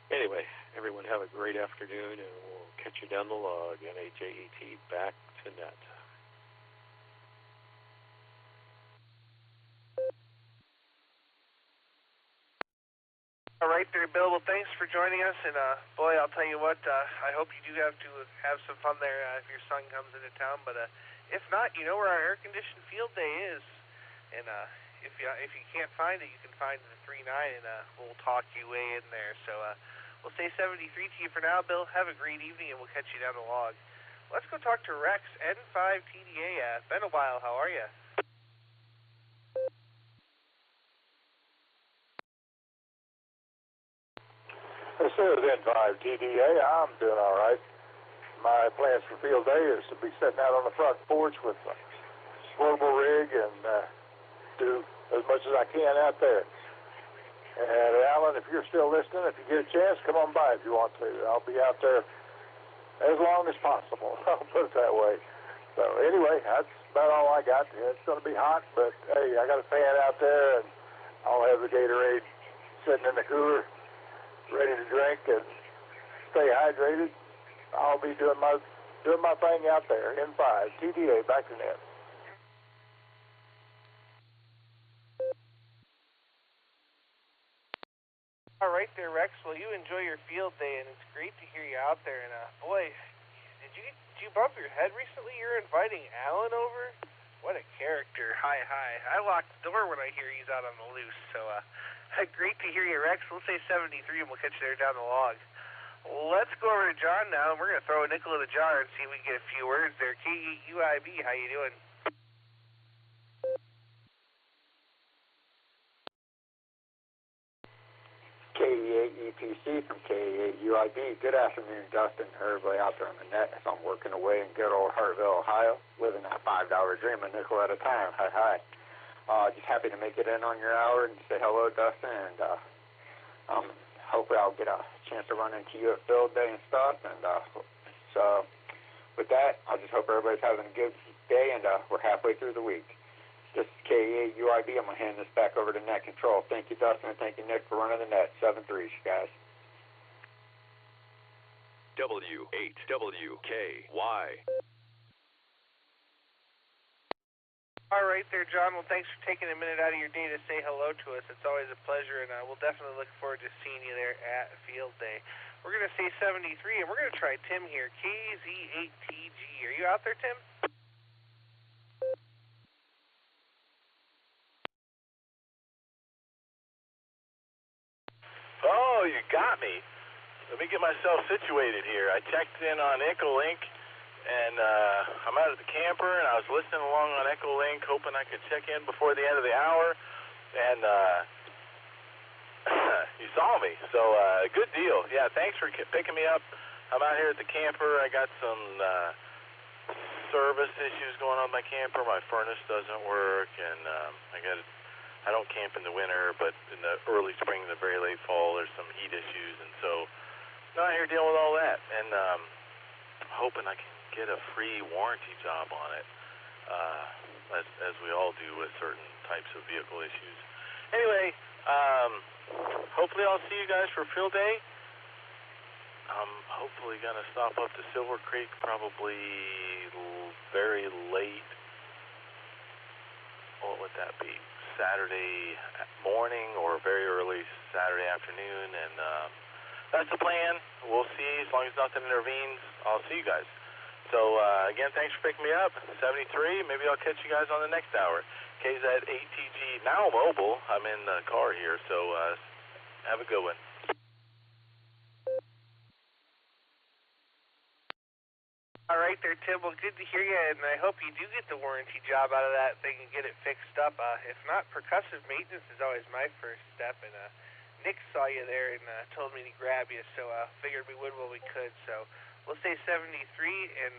Anyway, everyone have a great afternoon, and we'll catch you down the log. NHJET back to net. All right there, Bill. Well, thanks for joining us, and boy, I'll tell you what, I hope you do have to have some fun there if your son comes into town, but if not, you know where our air-conditioned field day is, and if you can't find it, you can find the 3-9, and we'll talk you way in there. So we'll say 73 to you for now, Bill. Have a great evening, and we'll catch you down the log. Let's go talk to Rex, N5TDA. Been a while. How are you? This is N5TDA. I'm doing all right. My plans for field day is to be sitting out on the front porch with a portable rig and do as much as I can out there. And Alan, if you're still listening, if you get a chance, come on by if you want to. I'll be out there as long as possible. I'll put it that way. So anyway, that's about all I got. It's going to be hot, but hey, I got a fan out there, and I'll have the Gatorade sitting in the cooler, ready to drink and stay hydrated. I'll be doing my thing out there. N5 TDA, back to net. All right there, Rex. Well, you enjoy your field day, and it's great to hear you out there. And boy, did you bump your head recently? You're inviting Alan over? What a character! Hi. I lock the door when I hear he's out on the loose. So great to hear you, Rex. We'll say 73, and we'll catch you there down the log. Let's go over to John now, and we're going to throw a nickel in the jar and see if we can get a few words there. KUIB, how you doing? KE8EPC from KE8UIB. Good afternoon, Dustin, everybody out there on the net. I'm working away in good old Hartville, Ohio, living that $5 dream, a nickel at a time. Hi. Just happy to make it in on your hour and say hello, Dustin, and hopefully I'll get a chance to run into you at field day and stuff. And so with that, I just hope everybody's having a good day, and we're halfway through the week. This is KE8UIB. I'm going to hand this back over to Net Control. Thank you, Dustin, and thank you, Nick, for running the net. 7-3, guys. W8WKY. All right there, John. Well, thanks for taking a minute out of your day to say hello to us. It's always a pleasure, and we'll definitely look forward to seeing you there at Field Day. We're going to say 73, and we're going to try Tim here, KZ8TG. Are you out there, Tim? Oh, you got me. Let me get myself situated here. I checked in on Echolink, and I'm out at the camper, and I was listening along on Echolink, hoping I could check in before the end of the hour, and you saw me, so good deal. Yeah, thanks for picking me up. I'm out here at the camper. I got some service issues going on with my camper. My furnace doesn't work, and I don't camp in the winter, but in the early spring and the very late fall, there's some heat issues, and so I'm out here dealing with all that, and hoping I can get a free warranty job on it, as we all do with certain types of vehicle issues. Anyway, hopefully I'll see you guys for Field Day. I'm hopefully going to stop up to Silver Creek probably very late. What would that be? Saturday morning or very early Saturday afternoon, and that's the plan. We'll see. As long as nothing intervenes, I'll see you guys. So again, thanks for picking me up. 73. Maybe I'll catch you guys on the next hour. KZ8TG, now mobile. I'm in the car here, so have a good one. All right there, Tim. Well, good to hear you, and I hope you do get the warranty job out of that thing and get it fixed up. If not, percussive maintenance is always my first step, and Nick saw you there and told me to grab you, so figured we would when we could. So we'll say 73, and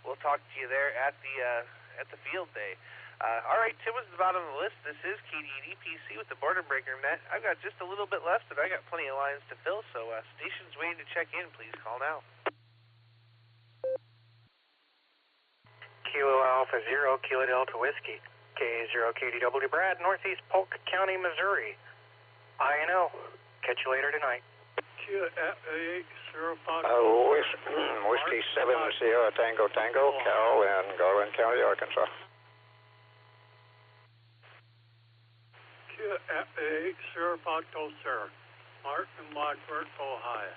we'll talk to you there at the Field Day. All right, Tim was at the bottom of the list. This is KD8EPC with the Boredom Breaker Net. I've got just a little bit left, and I got plenty of lines to fill, so stations waiting to check in. Please call now. Kilo Alpha 0, Kilo Delta Whiskey, K0 KDW Brad, Northeast Polk County, Missouri. INO. Catch you later tonight. Whiskey 7 Sierra Tango Tango, Cal in Garland County, Arkansas. QFA Sierra Foxtrot Sir, Mark in Wadsworth, Ohio.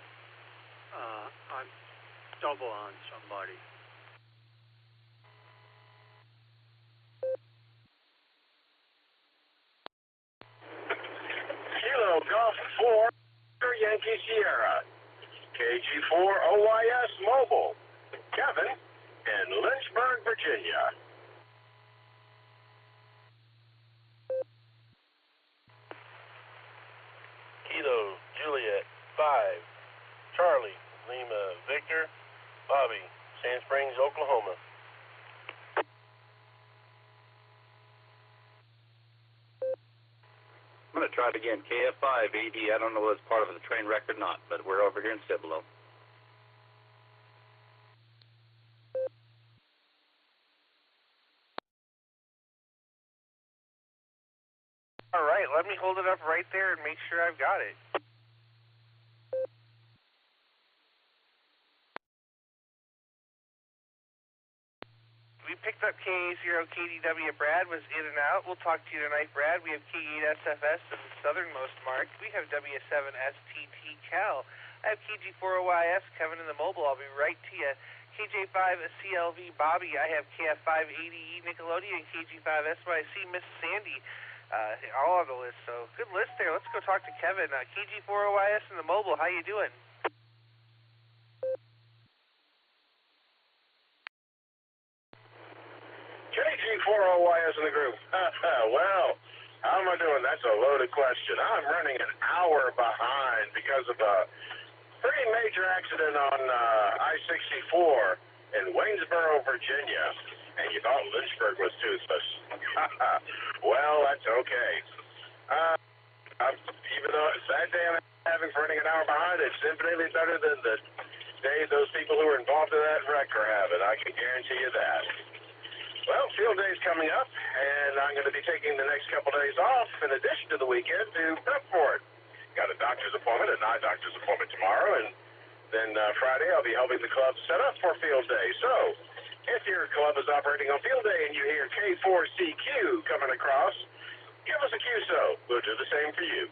I'm double on somebody. Kilo Golf 4, Yankee Sierra. KG4 OYS Mobile. Kevin in Lynchburg, Virginia. Kilo Juliet 5, Charlie Lima Victor, Bobby, Sand Springs, Oklahoma. I'm going to try it again. KF5 AD. I don't know whether it's part of the train wreck or not, but we're over here in Cibolo. All right, let me hold it up right there and make sure I've got it. We picked up KA0KDW. Brad was in and out. We'll talk to you tonight, Brad. We have K8SFS in the southernmost mark. We have W7STT Cal. I have KG4OYS, Kevin in the mobile. I'll be right to you. KJ5CLV Bobby. I have KF5ADE Nickelodeon, KG5SYC Miss Sandy. All on the list, so good list there. Let's go talk to Kevin. KG4OYS in the mobile. How you doing? KG4OYS in the group. Well, how am I doing? That's a loaded question. I'm running an hour behind because of a pretty major accident on I-64 in Waynesboro, Virginia. And you thought Lynchburg was toothless. Well, that's okay. Even though it's that day I'm having for running an hour behind, it's infinitely better than the day those people who were involved in that wreck are having. I can guarantee you that. Well, field day's coming up, and I'm going to be taking the next couple days off in addition to the weekend to prep for it. Got a doctor's appointment, an eye doctor's appointment tomorrow, and then Friday I'll be helping the club set up for field day. So, if your club is operating on field day and you hear K4CQ coming across, give us a QSO. We'll do the same for you.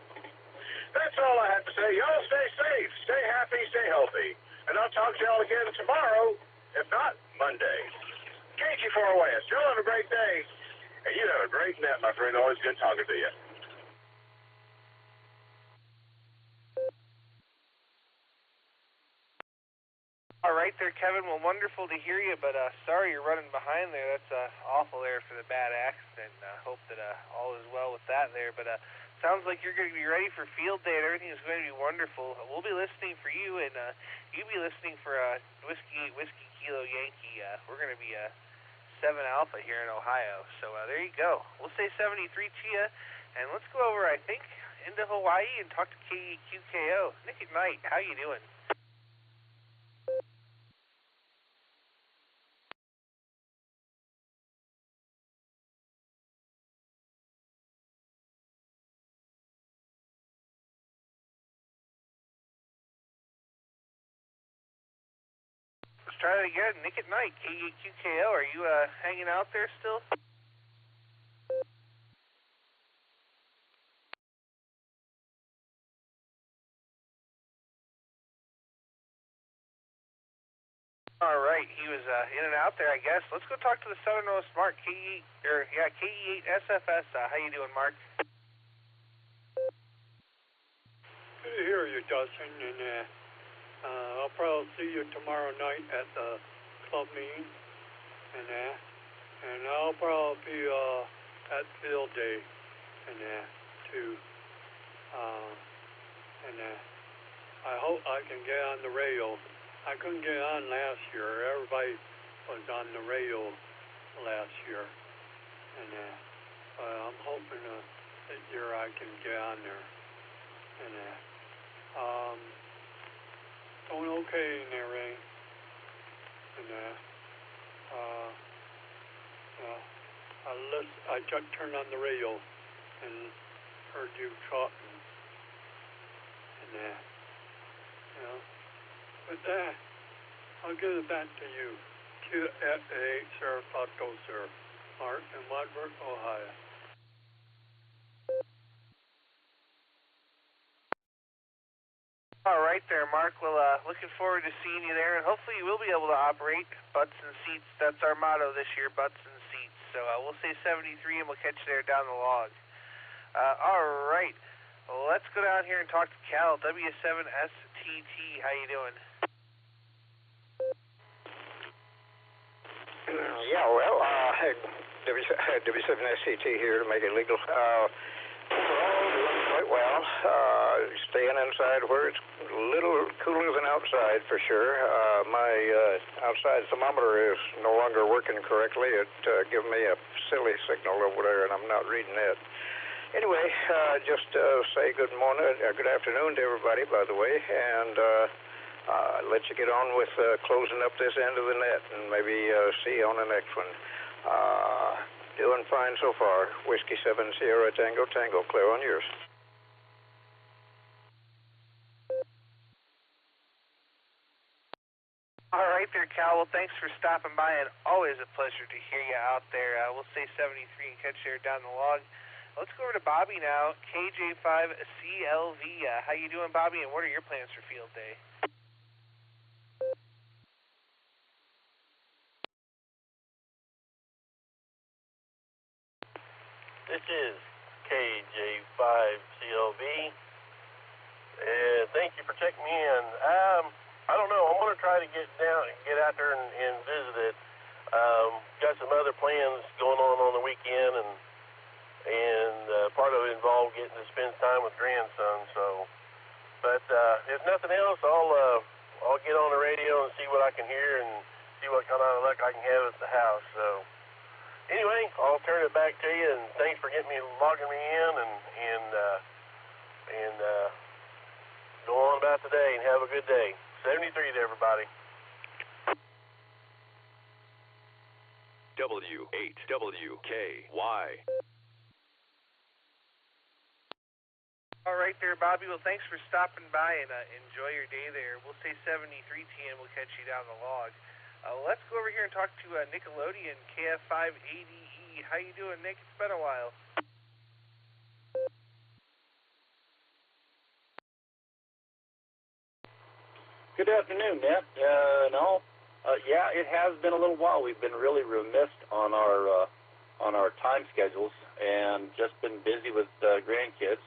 That's all I have to say. Y'all stay safe, stay happy, stay healthy. And I'll talk to y'all again tomorrow, if not Monday. KG4OS, y'all have a great day. And you have a great net, my friend. Always good talking to you. All right there, Kevin. Well, wonderful to hear you, but sorry you're running behind there. That's awful there for the bad accident. Hope that all is well with that there. But sounds like you're going to be ready for field day and everything is going to be wonderful. We'll be listening for you, and you'll be listening for Whiskey Kilo Yankee. We're going to be 7 Alpha here in Ohio. So there you go. We'll say 73 to you, and let's go over, I think, into Hawaii and talk to KQKO. Nick at Night, how you doing? Let's try that again. Nick at Night, KQKO. Are you hanging out there still? All right, he was in and out there, I guess. Let's go talk to the southernmost Mark, KE8SFS. How you doing, Mark? Good to hear you, Dustin, and I'll probably see you tomorrow night at the club meeting, and I'll probably be at field day, too. I hope I can get on the radio. I couldn't get on last year. Everybody was on the radio last year, and I'm hoping this year I can get on there. And doing okay in there, Ray. And I just turned on the radio and heard you talking, and with that, I'll give it back to you. QFA, Sir Foto, Sir. Mark in Wadsworth, Ohio. All right there, Mark. Well, looking forward to seeing you there, and hopefully you will be able to operate butts and seats. That's our motto this year, butts and seats. So we'll say 73, and we'll catch you there down the log. All right. Well, let's go down here and talk to Cal, W7STT. How you doing? Yeah, well, W7SCT here to make it legal. Overall, doing quite well. Staying inside where it's a little cooler than outside for sure. My outside thermometer is no longer working correctly. It gave me a silly signal over there, and I'm not reading it. Anyway, just say good morning, good afternoon to everybody, by the way, and let you get on with closing up this end of the net, and maybe see you on the next one. Doing fine so far. Whiskey 7 Sierra Tango Tango, clear on yours. All right there, Cal. Well, thanks for stopping by, and always a pleasure to hear you out there. We'll say 73 and catch you there down the log. Let's go over to Bobby now, KJ5CLV. How you doing, Bobby, and what are your plans for field day? This is KJ5CLV, and thank you for checking me in. I don't know. I'm going to try to get out there and visit it. Got some other plans going on the weekend, and part of it involved getting to spend time with grandson. So, but if nothing else, I'll get on the radio and see what I can hear and see what kind of luck I can have at the house. So, anyway, I'll turn it back to you, and thanks for logging me in, and go on about today, and have a good day. 73 to everybody. W8WKY. All right there, Bobby. Well, thanks for stopping by, and enjoy your day there. We'll say 73 TN. We'll catch you down the log. Let's go over here and talk to Nickelodeon, KF5ADE. How you doing, Nick? It's been a while. Good afternoon, Net. Yeah, it has been a little while. We've been really remiss on our time schedules, and just been busy with grandkids.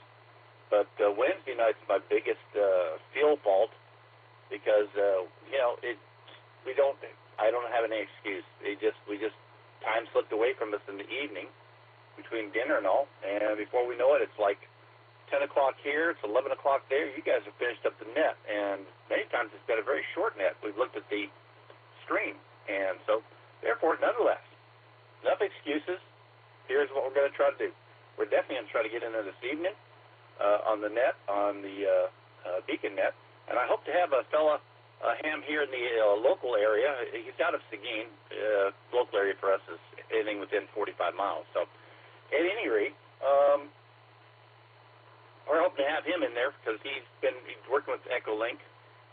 But Wednesday night's my biggest field fault because I don't have any excuse. We just time slipped away from us in the evening between dinner and all, and before we know it, it's like 10 o'clock here, it's 11 o'clock there. You guys have finished up the net, and many times it's been a very short net. We've looked at the stream, and so therefore, nonetheless, enough excuses. Here's what we're going to try to do. We're definitely going to try to get in there this evening on the net, on the Beacon net, and I hope to have a fella ham here in the local area. He's out of Seguin. Local area for us is anything within 45 miles. So, at any rate, we're hoping to have him in there because he's working with Echolink,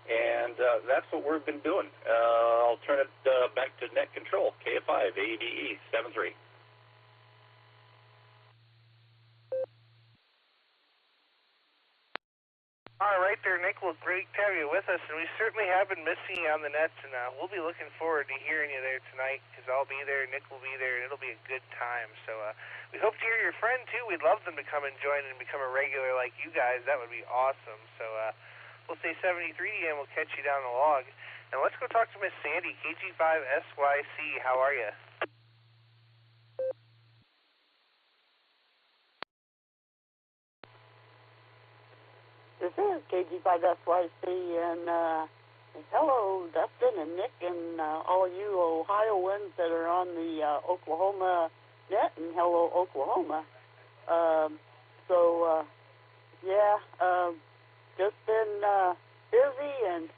and that's what we've been doing. I'll turn it back to net control, KF5 ADE 73. All right there, Nick. Well, great to have you with us, and we certainly have been missing you on the nets, and we'll be looking forward to hearing you there tonight because I'll be there, Nick will be there, and it'll be a good time. So we hope to hear your friend, too. We'd love them to come and join and become a regular like you guys. That would be awesome. So we'll say 73 and we'll catch you down the log. Now let's go talk to Miss Sandy, KG5SYC. How are you? This is KG5SYC, and hello, Dustin and Nick and all you Ohioans that are on the Oklahoma net, and hello, Oklahoma. Just been busy and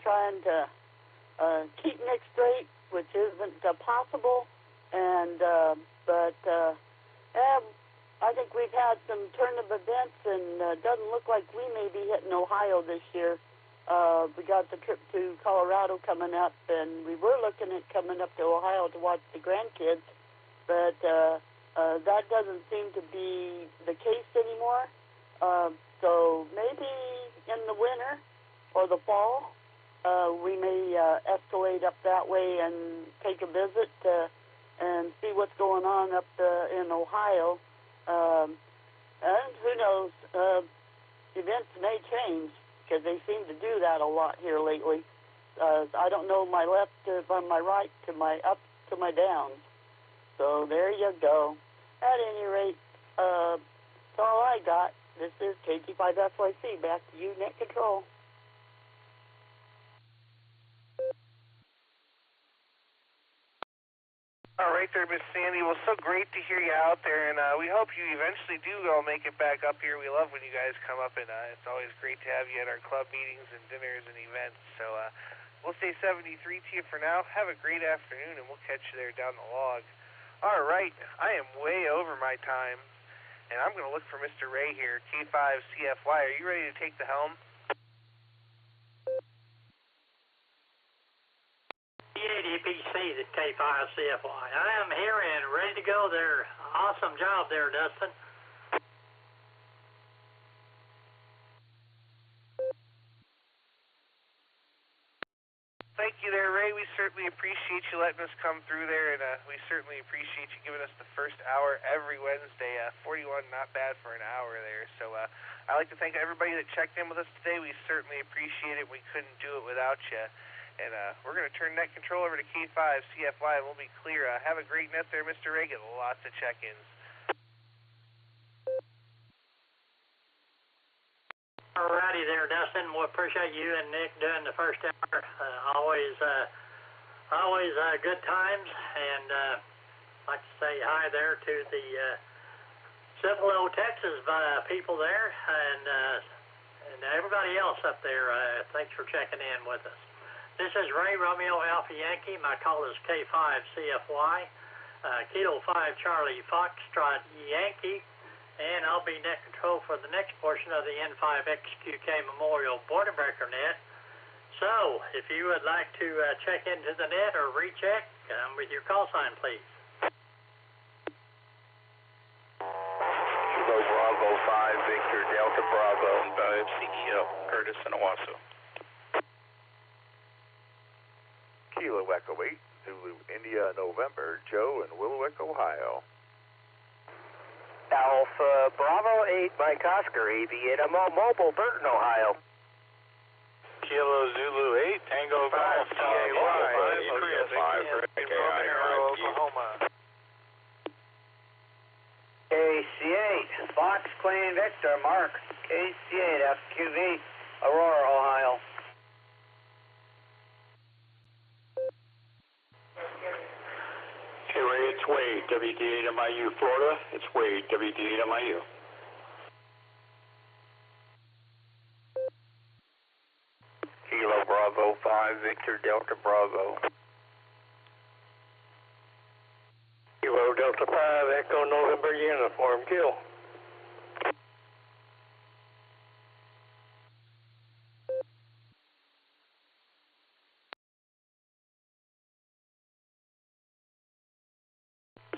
trying to keep Nick straight, which isn't possible, but I think we've had some turn of events, and doesn't look like we may be hitting Ohio this year. We got the trip to Colorado coming up, and we were looking at coming up to Ohio to watch the grandkids, but that doesn't seem to be the case anymore. So maybe in the winter or the fall, we may escalate up that way and take a visit and see what's going on up in Ohio. And who knows, events may change because they seem to do that a lot here lately. I don't know my left from my right to my up to my downs. So there you go. At any rate, that's all I got. This is KT5FYC. Back to you, Net Control. All right there, Miss Sandy. Well, so great to hear you out there, and we hope you eventually do all make it back up here. We love when you guys come up, and it's always great to have you at our club meetings and dinners and events. So we'll say 73 to you for now. Have a great afternoon, and we'll catch you there down the log. All right, I am way over my time, and I'm going to look for Mr. Ray here, K5CFY. Are you ready to take the helm? EPC, the K5CFY. I am here and ready to go there. Awesome job there, Dustin. Thank you there, Ray. We certainly appreciate you letting us come through there, and we certainly appreciate you giving us the first hour every Wednesday. 41, not bad for an hour there. So I'd like to thank everybody that checked in with us today. We certainly appreciate it. We couldn't do it without you. And we're going to turn net control over to K5CFY, and we'll be clear. Have a great net there, Mr. Ray. Get lots of check-ins. Alrighty there, Dustin. We appreciate you and Nick doing the first hour. Always good times. And I'd like to say hi there to the Cipolo, Texas people there, and everybody else up there. Thanks for checking in with us. This is Ray Romeo Alpha Yankee. My call is K5CFY, Kilo 5 Charlie Foxtrot Yankee, and I'll be net control for the next portion of the N5XQK Memorial Border Breaker net. So, if you would like to check into the net or recheck, with your call sign, please. Kilo Bravo 5, Victor Delta Bravo, 5 CEO, Curtis and Owasso. Kilo Echo 8, Zulu India November, Joe in Willowick, Ohio. Alpha Bravo 8, Mike Oscar, Aviator Mobile, Burton, Ohio. Kilo Zulu 8, Tango Golf, CAY, Korea 5, Oklahoma. KC8, Fox Clan Victor, Mark, KC8, FQV, Aurora, Ohio. Hey Ray, it's Wade, WD8MIU, Florida. It's Wade, WD8MIU. Kilo Bravo 5, Victor Delta Bravo. Kilo Delta 5, Echo November Uniform, kill.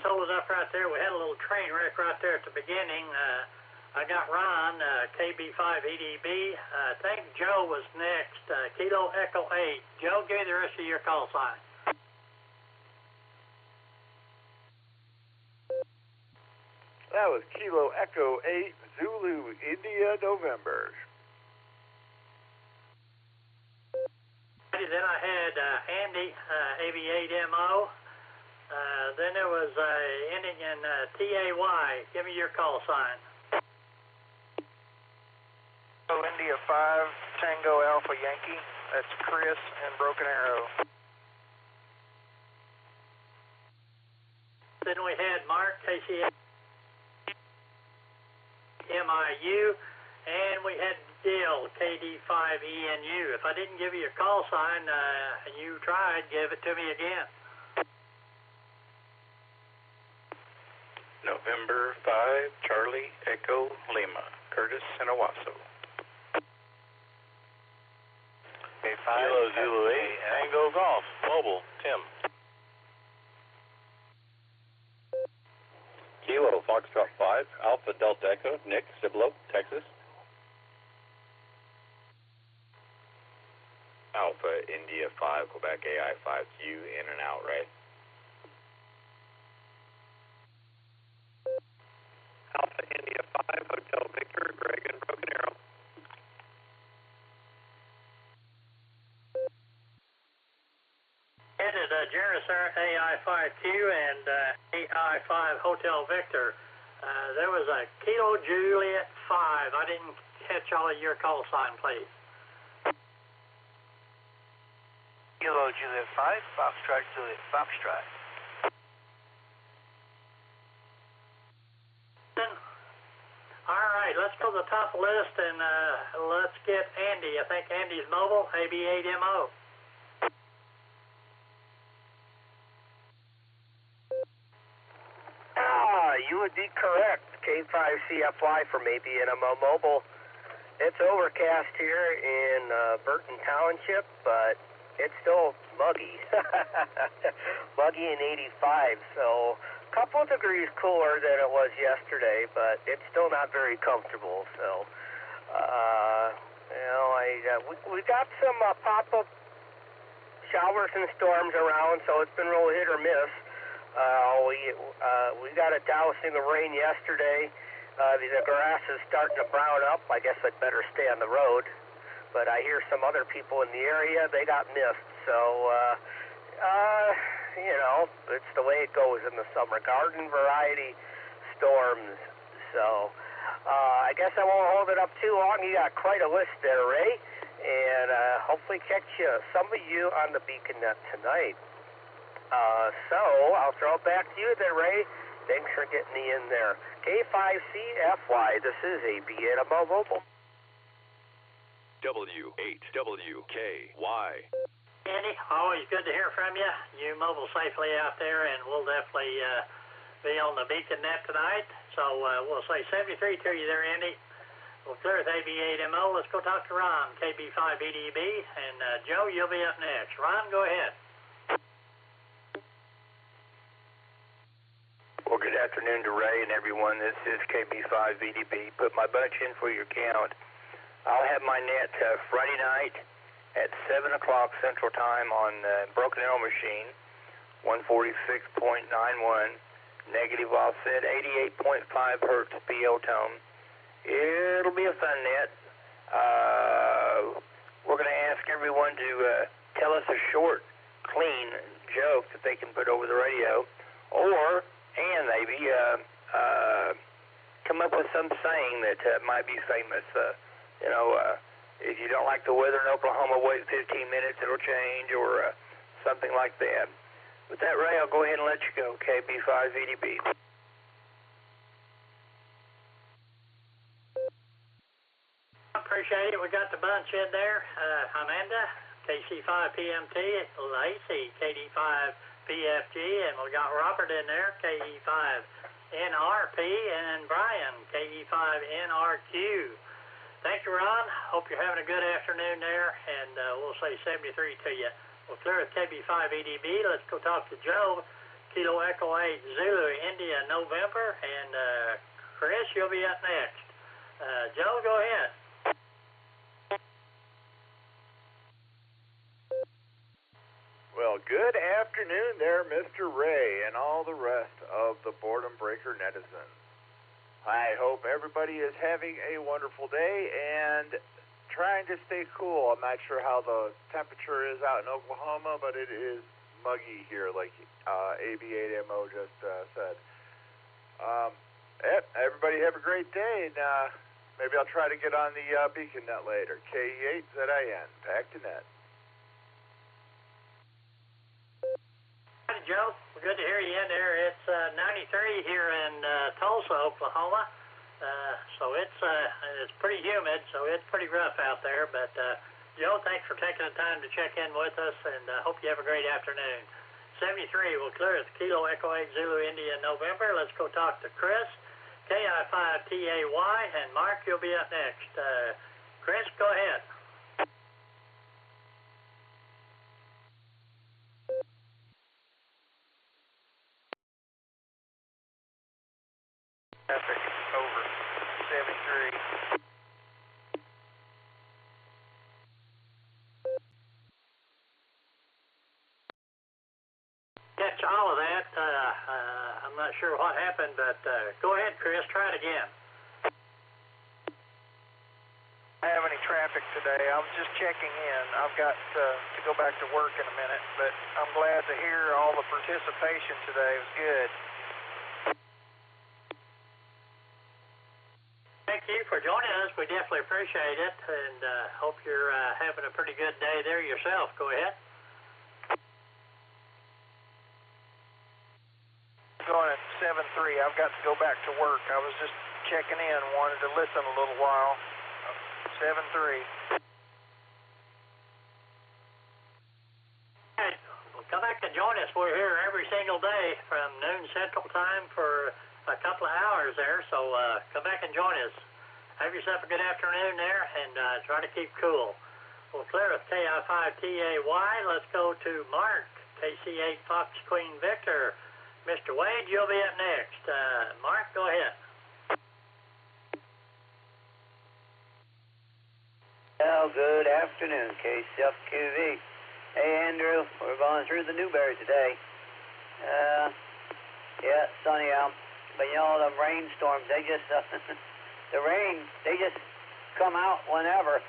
Told us up right there, we had a little train wreck right there at the beginning. I got Ron, KB5EDB. I think Joe was next, Kilo Echo 8. Joe, give me the rest of your call sign. That was Kilo Echo 8, Zulu India November. Then I had Andy, AV8MO. Then there was ending in TAY. Give me your call sign. India 5, Tango Alpha Yankee. That's Chris and Broken Arrow. Then we had Mark, KC MIU, and we had Dill, KD5ENU. If I didn't give you your call sign and you tried, give it to me again. November 5, Charlie Echo Lima, Curtis and Owasso. Kilo Zulu 8, Tango Golf, Mobile, Tim. Kilo Foxtrot 5, Alpha Delta Echo, Nick, Cibolo, Texas. 5, Quebec AI 5Q, in and out, Ray. Alpha India 5, Hotel Victor, Greg and Broken Arrow. Headed Jerry AI 5Q and AI 5 Hotel Victor. There was a Kilo Juliet 5. I didn't catch all of your call sign, please. Kilo Juliet 5, Foxtrot Juliet Foxtrot. All right, let's go to the top of the list and let's get Andy. I think Andy's mobile, AB8MO. You would be correct. K5CFY from ABNMO Mobile. It's overcast here in Burton Township, but it's still muggy. Muggy and 85, so a couple of degrees cooler than it was yesterday, but it's still not very comfortable. So, we got some pop-up showers and storms around, so it's been real hit or miss. We got a dousing of rain yesterday. The grass is starting to brown up. I guess I'd better stay on the road. But I hear some other people in the area, they got missed. So, it's the way it goes in the summer. Garden variety storms. So, I guess I won't hold it up too long. You got quite a list there, Ray. And hopefully catch some of you on the Beacon Net tonight. So I'll throw it back to you there, Ray. Thanks for getting me in there. K5CFY, this is ABNMO Mobile. W8WKY. Andy, always good to hear from you. You mobile safely out there, and we'll definitely be on the Beacon Net tonight. So we'll say 73 to you there, Andy. We'll clear with AB8MO. Let's go talk to Ron, KB5EDB. And Joe, you'll be up next. Ron, go ahead. Well, good afternoon to Ray and everyone. This is KB5VDB. Put my bunch in for your count. I'll have my net Friday night at 7 o'clock Central Time on Broken Arrow machine, 146.91, negative offset, 88.5 hertz PO tone. It'll be a fun net. We're going to ask everyone to tell us a short, clean joke that they can put over the radio, and maybe come up with some saying that might be famous. If you don't like the weather in Oklahoma, wait 15 minutes, it'll change, or something like that. With that, Ray, I'll go ahead and let you go. KB5VDB. Appreciate it. We got the bunch in there. Amanda, KC5PMT, Lacey, KD5PFG, and we got Robert in there, KE5NRP, and Brian, KE5NRQ. Thank you, Ron. Hope you're having a good afternoon there, and we'll say 73 to you. We'll clear with KB5EDB. Let's go talk to Joe, Kilo Echo 8, Zulu, India, November, and Chris, you'll be up next. Joe, go ahead. Well, good afternoon there, Mr. Ray, and all the rest of the Boredom Breaker netizens. I hope everybody is having a wonderful day and trying to stay cool. I'm not sure how the temperature is out in Oklahoma, but it is muggy here, like AB8MO just said. Everybody have a great day, and maybe I'll try to get on the Beacon Net later. KE8ZIN, back to net. Hi, Joe. Good to hear you in there. It's 93 here in Tulsa, Oklahoma. So it's pretty humid, so it's pretty rough out there. But, Joe, thanks for taking the time to check in with us, and hope you have a great afternoon. 73, we'll clear it. Kilo Echo 8 Zulu India November. Let's go talk to Chris, KI5TAY, and Mark, you'll be up next. Chris, go ahead. Traffic over 73. catch all of that. I'm not sure what happened, but go ahead, Chris. Try it again. I have any traffic today. I was just checking in. I've got to go back to work in a minute, but I'm glad to hear all the participation today. It was good. Thank you for joining us. We definitely appreciate it, and hope you're having a pretty good day there yourself. Go ahead. Going at 7:03. I've got to go back to work. I was just checking in. Wanted to listen a little while. 7:03. Hey, well, come back and join us. We're here every single day from noon Central Time for a couple of hours there, so come back and join us. Have yourself a good afternoon there, and try to keep cool. We'll clear with KI5TAY. Let's go to Mark, KC8 Fox Queen Victor. Mr. Wade, you'll be up next. Mark, go ahead. Well, good afternoon, KCFQV. Hey, Andrew, we're going through the Newberry today. Yeah, it's sunny out. But, you know, the rainstorms, they just, the rain, they just come out whenever.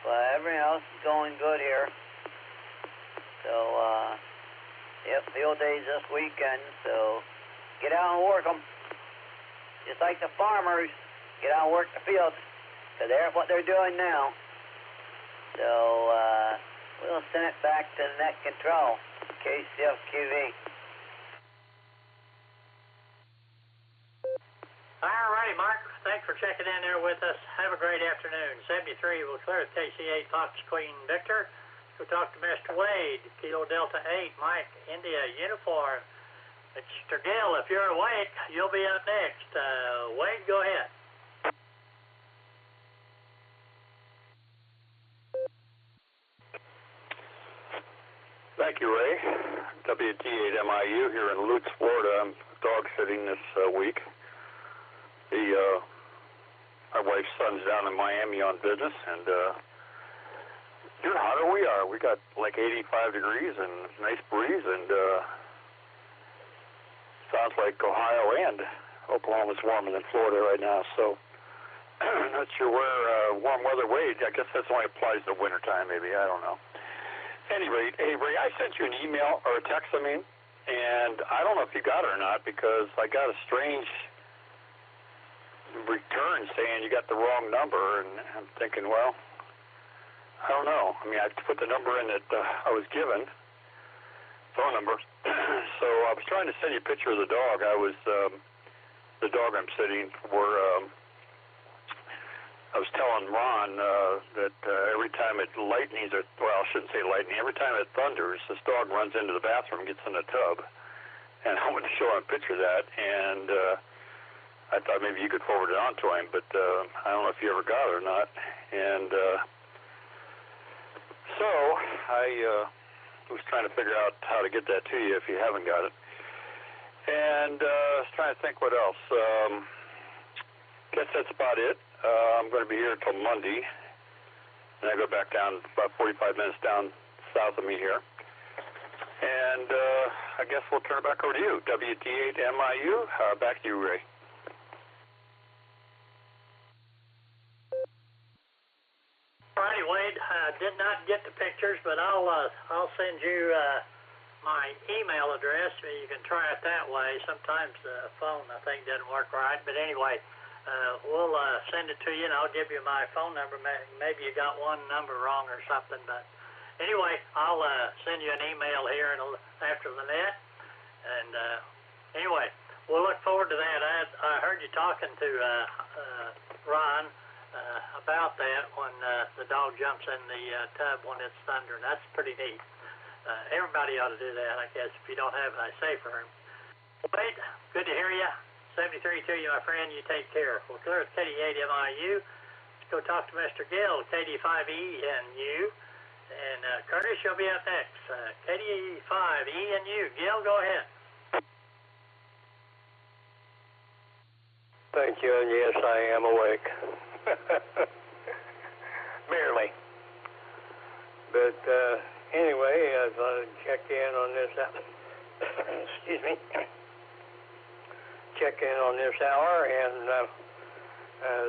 But everything else is going good here. So, yep, field days this weekend, so get out and work them. Just like the farmers, get out and work the fields. So they're what they're doing now. So we'll send it back to net control, KCFQV. All righty, Mark. Thanks for checking in there with us. Have a great afternoon. 73, we'll clear at KC8 Fox Queen Victor. We'll talk to Mr. Wade, Kilo Delta 8, Mike, India, Uniform. Mr. Gill, if you're awake, you'll be up next. Wade, go ahead. Thank you, Ray. WT8MIU here in Lutz, Florida. I'm dog sitting this week. My wife's son's down in Miami on business, and you're hotter than we are. We got like 85 degrees and nice breeze, and sounds like Ohio and Oklahoma's warmer than Florida right now. So I'm not sure where warm weather Wade. I guess that only applies to wintertime, maybe. I don't know. Anyway, hey, Ray, I sent you an email or a text, and I don't know if you got it or not, because I got a strange return saying you got the wrong number, and I'm thinking, well, I don't know. I mean, I put the number in that I was given, phone number. So I was trying to send you a picture of the dog. The dog I'm sitting for, I was telling Ron that every time it lightnings, or, well, I shouldn't say lightning, every time it thunders, this dog runs into the bathroom and gets in the tub. And I wanted to show him a picture of that, and I thought maybe you could forward it on to him, but I don't know if you ever got it or not. And so I was trying to figure out how to get that to you if you haven't got it. And I was trying to think what else. Guess that's about it. I'm going to be here until Monday, and I go back down about 45 minutes down south of me here. And I guess we'll turn it back over to you. WT8MIU, back to you, Ray. All righty, Wade. I did not get the pictures, but I'll send you my email address. You can try it that way. Sometimes the phone, I think, doesn't work right. But anyway, we'll send it to you, and I'll give you my phone number. Maybe you got one number wrong or something. But anyway, I'll send you an email here after the net. And anyway, we'll look forward to that. I heard you talking to Ron about that when the dog jumps in the tub when it's thundering. That's pretty neat. Everybody ought to do that, I guess, if you don't have it, I say for him. Wade, good to hear you. 73 to you, my friend. You take care. We'll clear at KD8MIU. Let's go talk to Mr. Gill, KD5ENU. And Curtis, you'll be up next. KD5ENU. Gill, go ahead. Thank you, and yes, I am awake. Barely. But anyway, I thought I'd check in on this excuse me. Check in on this hour and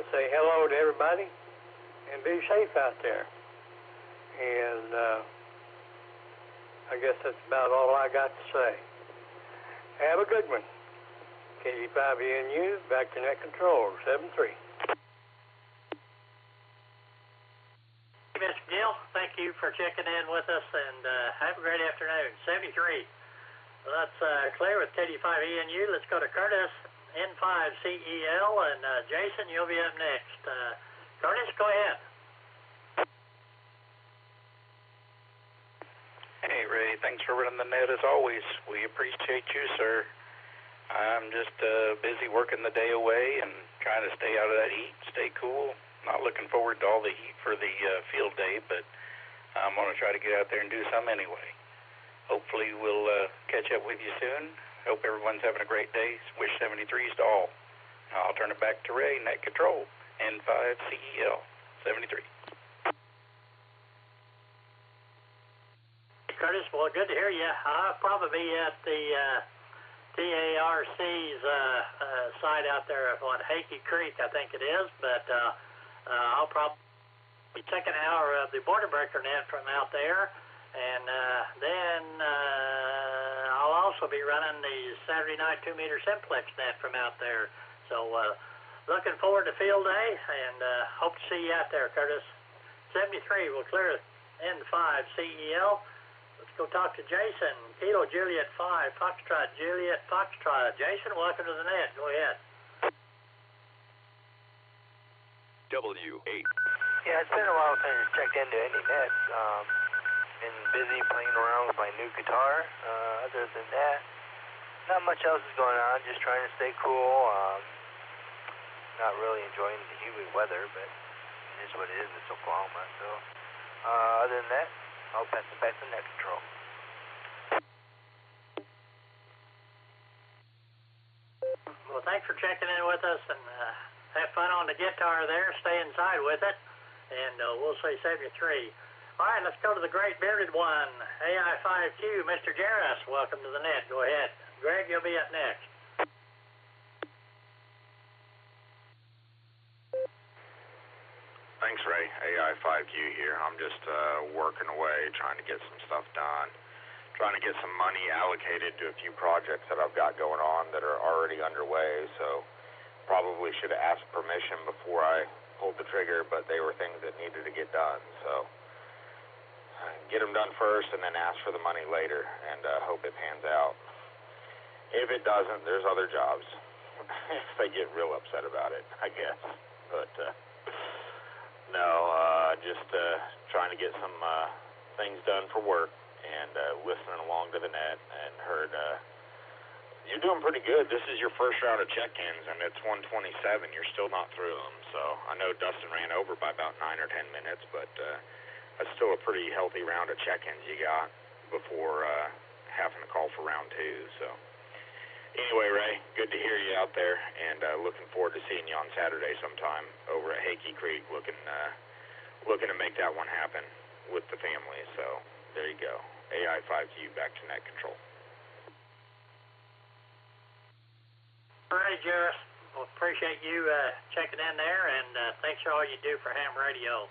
say hello to everybody and be safe out there. And I guess that's about all I got to say. Have a good one. KD5ENU, back to net control, 73. Mr. Gill, thank you for checking in with us, and have a great afternoon. 73. Let's clear with KD5ENU. Let's go to Curtis, N5CEL, and Jason, you'll be up next. Curtis, go ahead. Hey, Ray, thanks for running the net as always. We appreciate you, sir. I'm just busy working the day away and trying to stay out of that heat, stay cool. Not looking forward to all the heat for the field day, but I'm going to try to get out there and do some anyway. Hopefully we'll catch up with you soon. Hope everyone's having a great day. Wish 73s to all. I'll turn it back to Ray, Net Control, N5CEL, 73. Curtis, well, good to hear you. I'll probably be at the TARC's site out there on Hakey Creek, I think it is, but I'll probably be taking an hour of the border breaker net from out there, and then I'll also be running the Saturday night 2-meter simplex net from out there. So looking forward to field day, and hope to see you out there, Curtis. 73, we'll clear N5CEL. Let's go talk to Jason. Kilo Juliet 5, Foxtrot Juliet Foxtrot. Jason, welcome to the net. Go ahead. W8. Yeah, it's been a while since I checked into any nets. Been busy playing around with my new guitar. Other than that, not much else is going on. Just trying to stay cool. Not really enjoying the humid weather, but it is what it is. It's Oklahoma. So, other than that, I'll pass it back to net control. Well, thanks for checking in with us, and have fun on the guitar there. Stay inside with it, and we'll say 73. All right, let's go to the great bearded one, AI5Q, Mr. Jarris. Welcome to the net. Go ahead. Greg, you'll be up next. Thanks, Ray. AI5Q here. I'm just working away, trying to get some stuff done, trying to get some money allocated to a few projects that I've got going on that are already underway, so probably should have asked permission before I pulled the trigger, but they were things that needed to get done, so get them done first and then ask for the money later, and hope it pans out. If it doesn't, there's other jobs. If they get real upset about it, I guess, but no, just trying to get some things done for work and listening along to the net, and heard you're doing pretty good. This is your first round of check-ins, and it's 127. You're still not through them, so I know Dustin ran over by about 9 or 10 minutes, but that's still a pretty healthy round of check-ins you got before having to call for round 2, so anyway, Ray, good to hear you out there, and looking forward to seeing you on Saturday sometime over at Hakey Creek, looking to make that one happen with the family. So there you go. AI5Q, back to net control. All right, Jarris. Well, appreciate you checking in there, and thanks for all you do for ham radio.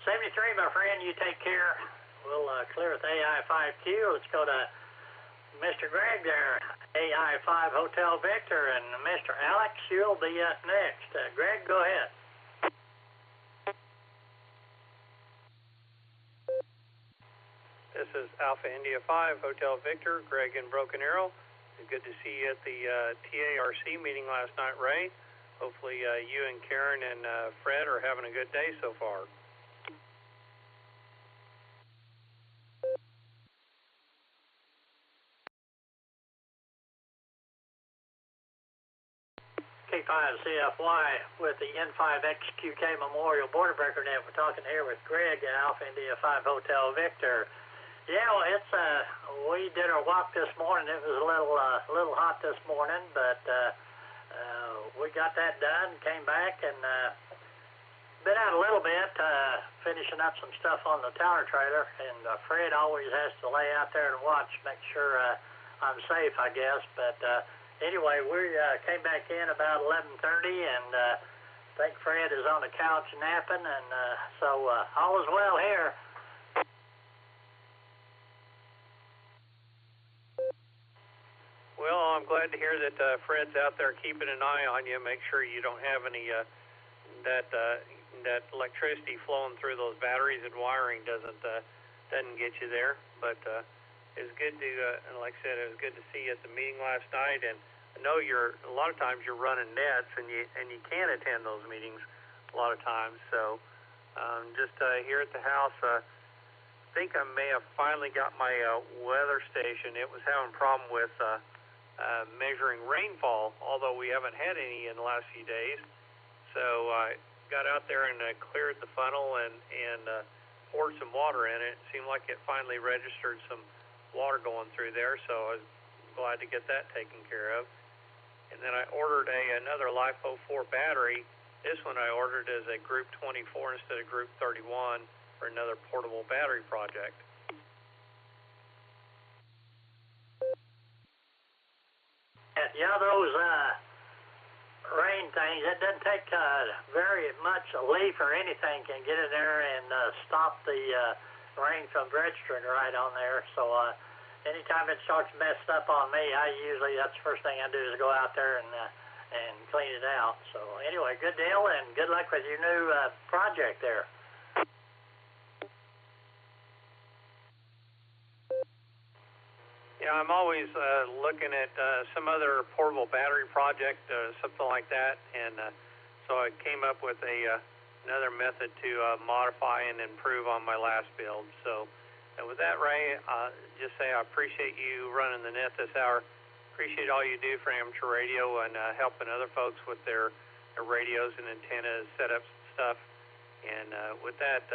73, my friend, you take care. We'll clear with AI5Q. Let's go to Mr. Greg there, AI5 Hotel Victor, and Mr. Alex, you'll be up next. Greg, go ahead. This is Alpha India 5 Hotel Victor, Greg in Broken Arrow. It's good to see you at the TARC meeting last night, Ray. Hopefully you and Karen and Fred are having a good day so far. K5CFY with the N5XQK Memorial Border Breaker Net. We're talking here with Greg at Alpha India 5 Hotel Victor. Yeah, well, it's we did our walk this morning. It was a little hot this morning, but we got that done. Came back and been out a little bit, finishing up some stuff on the tower trailer, and Fred always has to lay out there and watch, make sure I'm safe, I guess. But anyway, we came back in about 11:30, and I think Fred is on the couch napping, and so all is well here. Well, I'm glad to hear that Fred's out there keeping an eye on you. Make sure you don't have any that electricity flowing through those batteries and wiring doesn't get you there. But it's good to, like I said, it was good to see you at the meeting last night. And I know a lot of times you're running nets, and you can't attend those meetings a lot of times. So just here at the house, I think I may have finally got my weather station. It was having a problem with measuring rainfall, although we haven't had any in the last few days. So I got out there and cleared the funnel and poured some water in it. It seemed like it finally registered some water going through there, so I was glad to get that taken care of. And then I ordered another LiFo 4 battery. This one I ordered as a Group 24 instead of Group 31 for another portable battery project. Yeah, those rain things, it doesn't take very much a leaf or anything can get in there and stop the rain from registering right on there. So anytime it starts messing up on me, that's the first thing I do is go out there and clean it out. So anyway, good deal, and good luck with your new project there. Yeah, I'm always looking at some other portable battery project, something like that, and so I came up with another method to modify and improve on my last build. So with that, Ray, just say I appreciate you running the net this hour. Appreciate all you do for amateur radio and helping other folks with their radios and antennas, setups and stuff. And with that,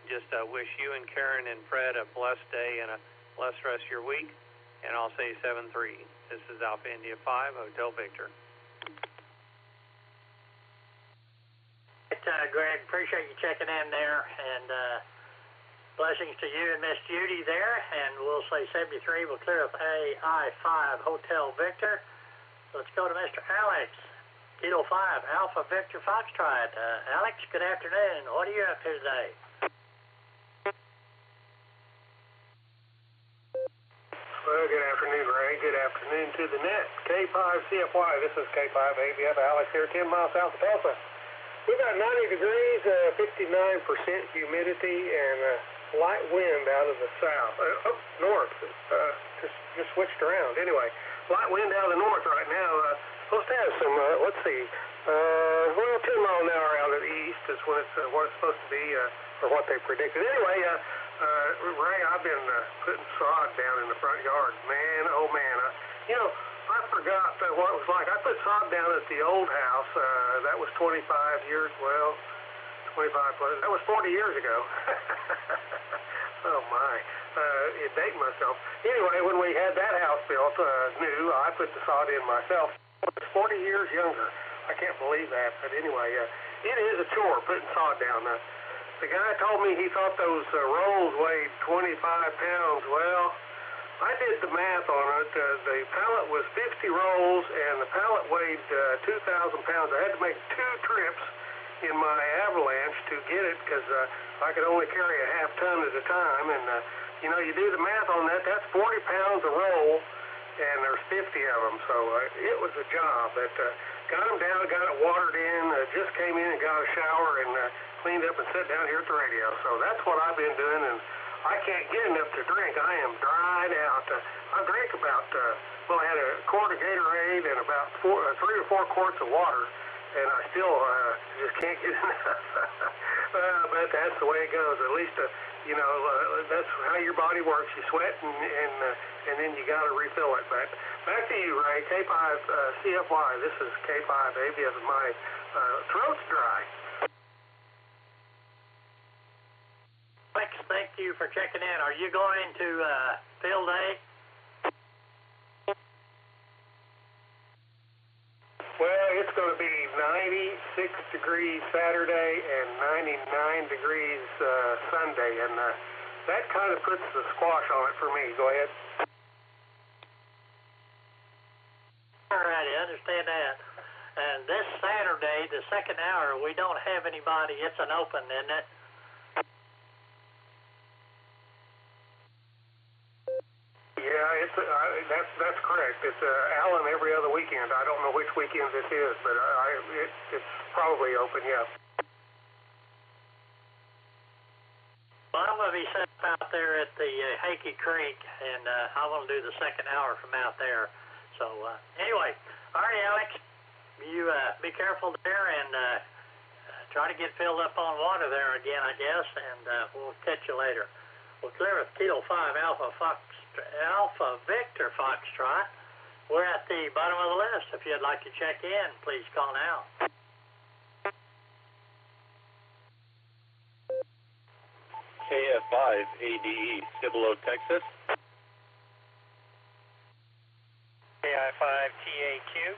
just wish you and Karen and Fred a blessed day and a blessed rest of your week. And I'll say 7-3. This is Alpha India 5, Hotel Victor. Greg, appreciate you checking in there, and blessings to you and Miss Judy there. And we'll say 73. We'll clear up AI5 Hotel Victor. Let's go to Mr. Alex, Kilo 5 Alpha Victor Foxtrot. Alex, good afternoon. What are you up to today? Well, good afternoon, Ray. Good afternoon to the net. K5CFY. This is K5ABF. Alex here, 10 miles south of Tulsa. We've got 90 degrees, 59% humidity, and light wind out of the south. North. Just switched around. Anyway, light wind out of the north right now. Supposed to have some, let's see, 10 miles an hour out of the east is what it's supposed to be, or what they predicted. Anyway, Ray, I've been putting sod down in the front yard. Man, oh man. I forgot what it was like. I put sod down at the old house. That was 25 years, well, 25 plus. That was 40 years ago. Oh my. Dating myself. Anyway, when we had that house built new, I put the sod in myself. I was 40 years younger. I can't believe that. But anyway, it is a chore putting sod down. The guy told me he thought those rolls weighed 25 pounds. Well, I did the math on it. The pallet was 50 rolls, and the pallet weighed 2,000 pounds. I had to make 2 trips in my avalanche to get it because I could only carry a half ton at a time. And, you do the math on that. That's 40 pounds a roll, and there's 50 of them. So it was a job. But got them down, got it watered in, just came in and got a shower and cleaned up and sat down here at the radio. So that's what I've been doing, and I can't get enough to drink. I am dried out. I drank about, I had a quart of Gatorade and about 3 or 4 quarts of water, and I still just can't get enough. But that's the way it goes. At least, that's how your body works. You sweat, and then you got to refill it. But back to you, Ray. K5CFY. This is K5ABF. My throat's dry. Thank you for checking in. Are you going to field day? Well, it's going to be 96 degrees Saturday and 99 degrees Sunday, and that kind of puts the squash on it for me. Go ahead. All right, I understand that. And this Saturday, the second hour, we don't have anybody. It's an open, isn't it? Yeah, that's correct. It's Allen every other weekend. I don't know which weekend this is, but it's probably open, yeah. Well, I'm going to be set up out there at the Hakey Creek, and I want to do the second hour from out there. So, anyway, all right, Alex, you be careful there and try to get filled up on water there again, I guess, and we'll catch you later. Well, clear with Kilo 5 Alpha Victor Foxtrot. We're at the bottom of the list. If you'd like to check in, please call now. KF5 ADE, Cibolo, Texas. KI5 TAQ.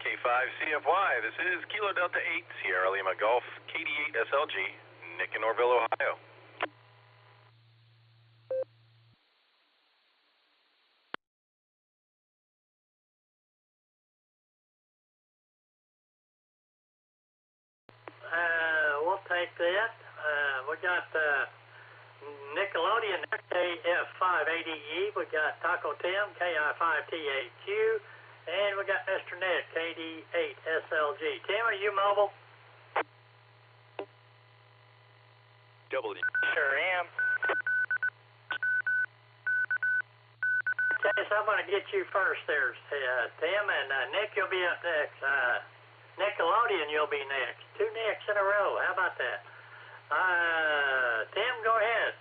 K5 CFY, this is Kilo Delta 8, Sierra Lima Golf, KD8 SLG, Nick in Orville, Ohio. We'll take that. We got Nickelodeon KF5ADE. We got Taco Tim KI5TAQ. And we got Mr. Nick, KD8SLG. Tim, are you mobile? W. Sure am. Okay, so I'm going to get you first there, Tim, and Nick, you'll be up next. Nickelodeon, you'll be next. 2 Nicks in a row. How about that? Tim, go ahead.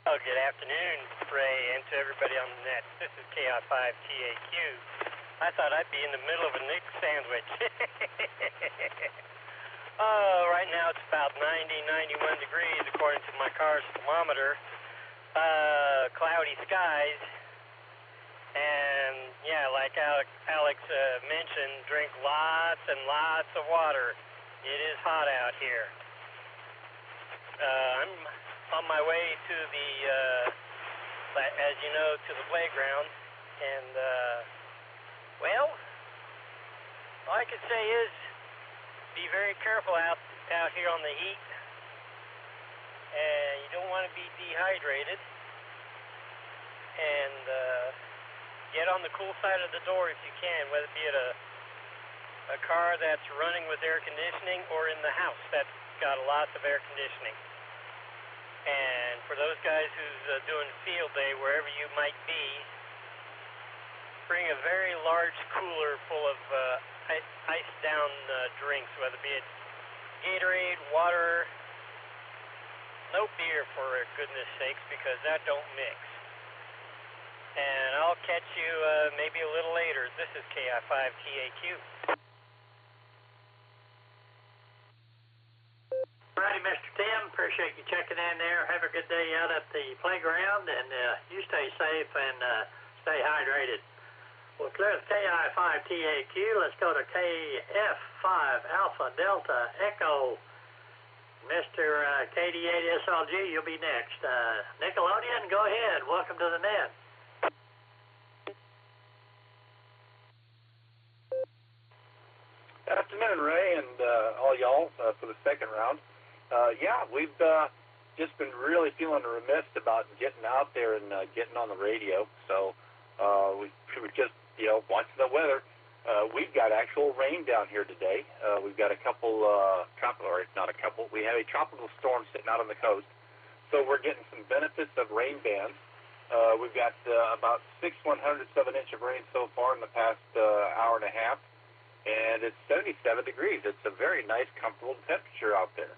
Oh, good afternoon, Ray, and to everybody on the net. This is KI5TAQ. I thought I'd be in the middle of a Nick sandwich. Oh, right now it's about 90, 91 degrees according to my car's thermometer. Cloudy skies. And, yeah, like Alex mentioned, drink lots and lots of water. It is hot out here. I'm on my way to the, as you know, to the playground. And, well, all I can say is be very careful out here on the heat. And you don't want to be dehydrated. And get on the cool side of the door if you can, whether it be at a car that's running with air conditioning or in the house that's got lots of air conditioning. And for those guys who's doing field day, wherever you might be, bring a very large cooler full of iced down drinks, whether it be it Gatorade, water, no beer for goodness sakes, because that don't mix. And I'll catch you maybe a little later. This is KI5TAQ. Alrighty, Mr. Tim, appreciate you checking in there. Have a good day out at the playground, and you stay safe and stay hydrated. We'll clear the KI5TAQ. Let's go to KF5 Alpha Delta Echo. Mr. KD8SLG, you'll be next. Nickelodeon, go ahead. Welcome to the net. Afternoon, Ray, and all y'all for the second round. Yeah, we've just been really feeling remiss about getting out there and getting on the radio. So we were just, watching the weather. We've got actual rain down here today. We've got a couple we have a tropical storm sitting out on the coast. So we're getting some benefits of rain bands. We've got about 6/100ths of an inch of rain so far in the past hour and a half. And it's 77 degrees. It's a very nice, comfortable temperature out there.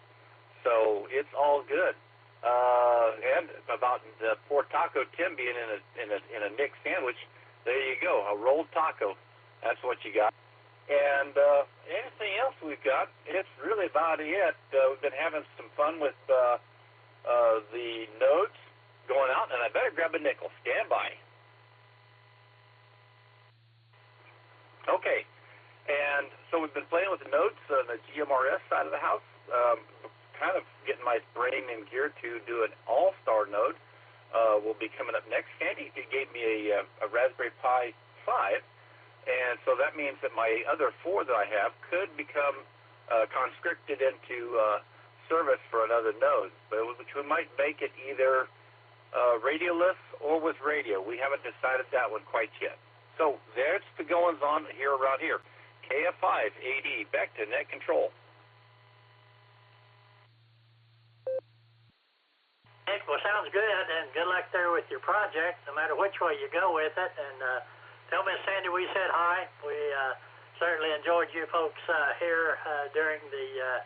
So it's all good. And about poor Taco Tim being in a Nick sandwich, there you go, a rolled taco. That's what you got. And anything else we've got, it's really about it. We've been having some fun with the nodes going out, and I better grab a nickel. Stand by. Okay, and so we've been playing with the nodes on the GMRS side of the house, kind of getting my brain in gear to do an all-star node. Will be coming up next. Sandy gave me a Raspberry Pi 5, and so that means that my other 4 that I have could become conscripted into service for another node, but we might make it either radioless or with radio. We haven't decided that one quite yet. So there's the goings on here around here. KF5 AD, back to net control. Well, sounds good, and good luck there with your project, no matter which way you go with it. And tell Miss Sandy we said hi. We certainly enjoyed you folks here during the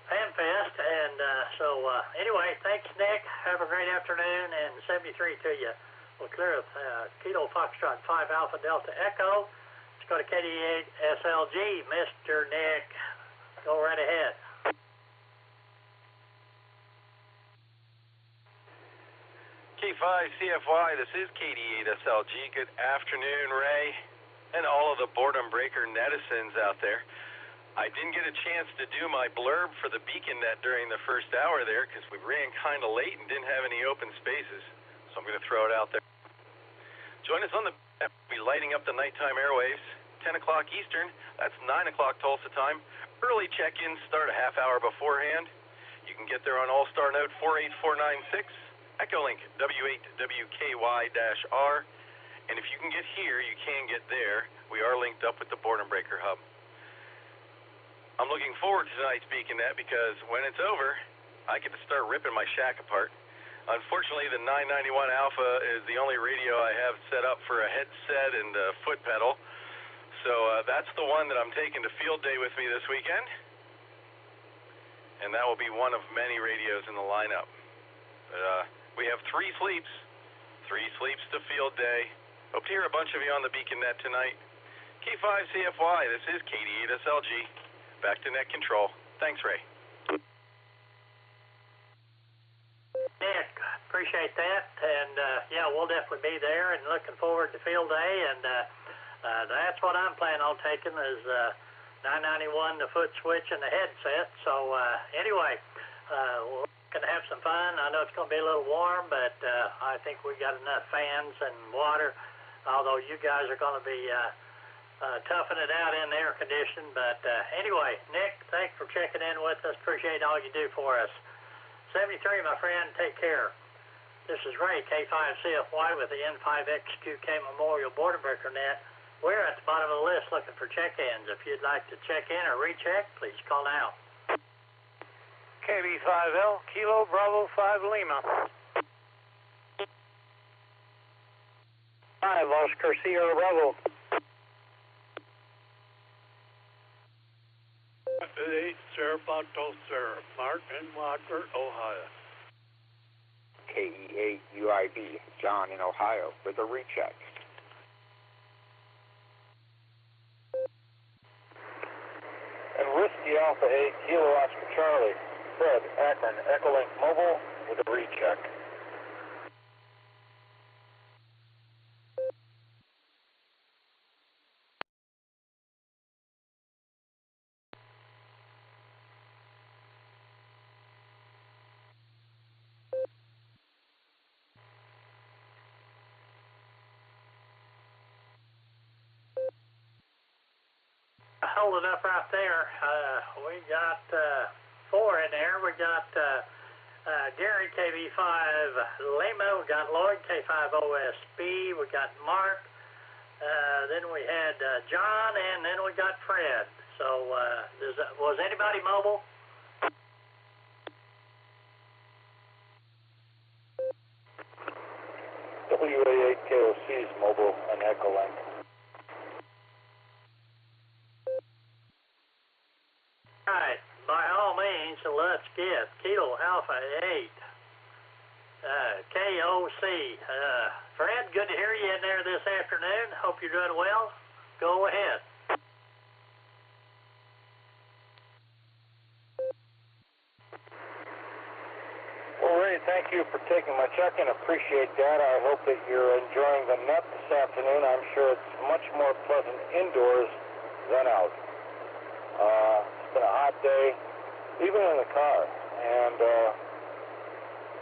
FanFest. And so anyway, thanks, Nick. Have a great afternoon, and 73 to you. We'll clear with Kilo Foxtrot 5 Alpha Delta Echo. Let's go to KD8 SLG. Mr. Nick, go right ahead. K5 CFY, this is KD8SLG. Good afternoon, Ray, and all of the Boredom Breaker netizens out there. I didn't get a chance to do my blurb for the beacon net during the first hour there because we ran kind of late and didn't have any open spaces, so I'm going to throw it out there. Join us on the we'll be lighting up the nighttime airwaves, 10 o'clock Eastern. That's 9 o'clock Tulsa time. Early check-ins start a half hour beforehand. You can get there on Allstar node 48496. Echolink W8WKY-R, and if you can get here, you can get there. We are linked up with the Boredom Breaker Hub. I'm looking forward to tonight's beaconnet because when it's over, I get to start ripping my shack apart. Unfortunately, the 991 Alpha is the only radio I have set up for a headset and a foot pedal, so that's the one that I'm taking to field day with me this weekend, and that will be one of many radios in the lineup. But, we have 3 sleeps to field day. Hope to hear a bunch of you on the beaconnet tonight. K5 CFY, this is KD8SLG. Back to net control. Thanks, Ray. Nick, appreciate that. And, yeah, we'll definitely be there and looking forward to field day. And that's what I'm planning on taking is 991, the foot switch, and the headset. So, anyway, we'll going to have some fun. I know it's going to be a little warm, but I think we got enough fans and water, although you guys are going to be toughing it out in the air conditioning. But anyway, Nick, thanks for checking in with us. Appreciate all you do for us. 73, my friend, take care. This is Ray, K5CFY with the N5XQK Memorial Boredom Breaker Net. We're at the bottom of the list looking for check-ins. If you'd like to check in or recheck, please call now. KB5L, Kilo Bravo 5 Lima. 5 Oscar Sierra Bravo. 8 Sierra Foxtrot Sierra, Martin Walker, Ohio. KE8 UIB, John in Ohio, with a recheck. And Whiskey Alpha 8, Kilo Oscar Charlie, Fred, Akron, Echolink Mobile, with a recheck. Hold it up right there. We got 4 in there. We got Gary, KB5 Lima. We got Lloyd, K5OSB. We got Mark. Then we had John, and then we got Fred. So was anybody mobile? WA8KOC is mobile and Echolink. All right, by all means, let's get Kilo Alpha 8, KOC. Fred, good to hear you in there this afternoon. Hope you're doing well. Go ahead. thank you for taking my check-in. Appreciate that. I hope that you're enjoying the net this afternoon. I'm sure it's much more pleasant indoors than out. It's been a hot day, even in the car, and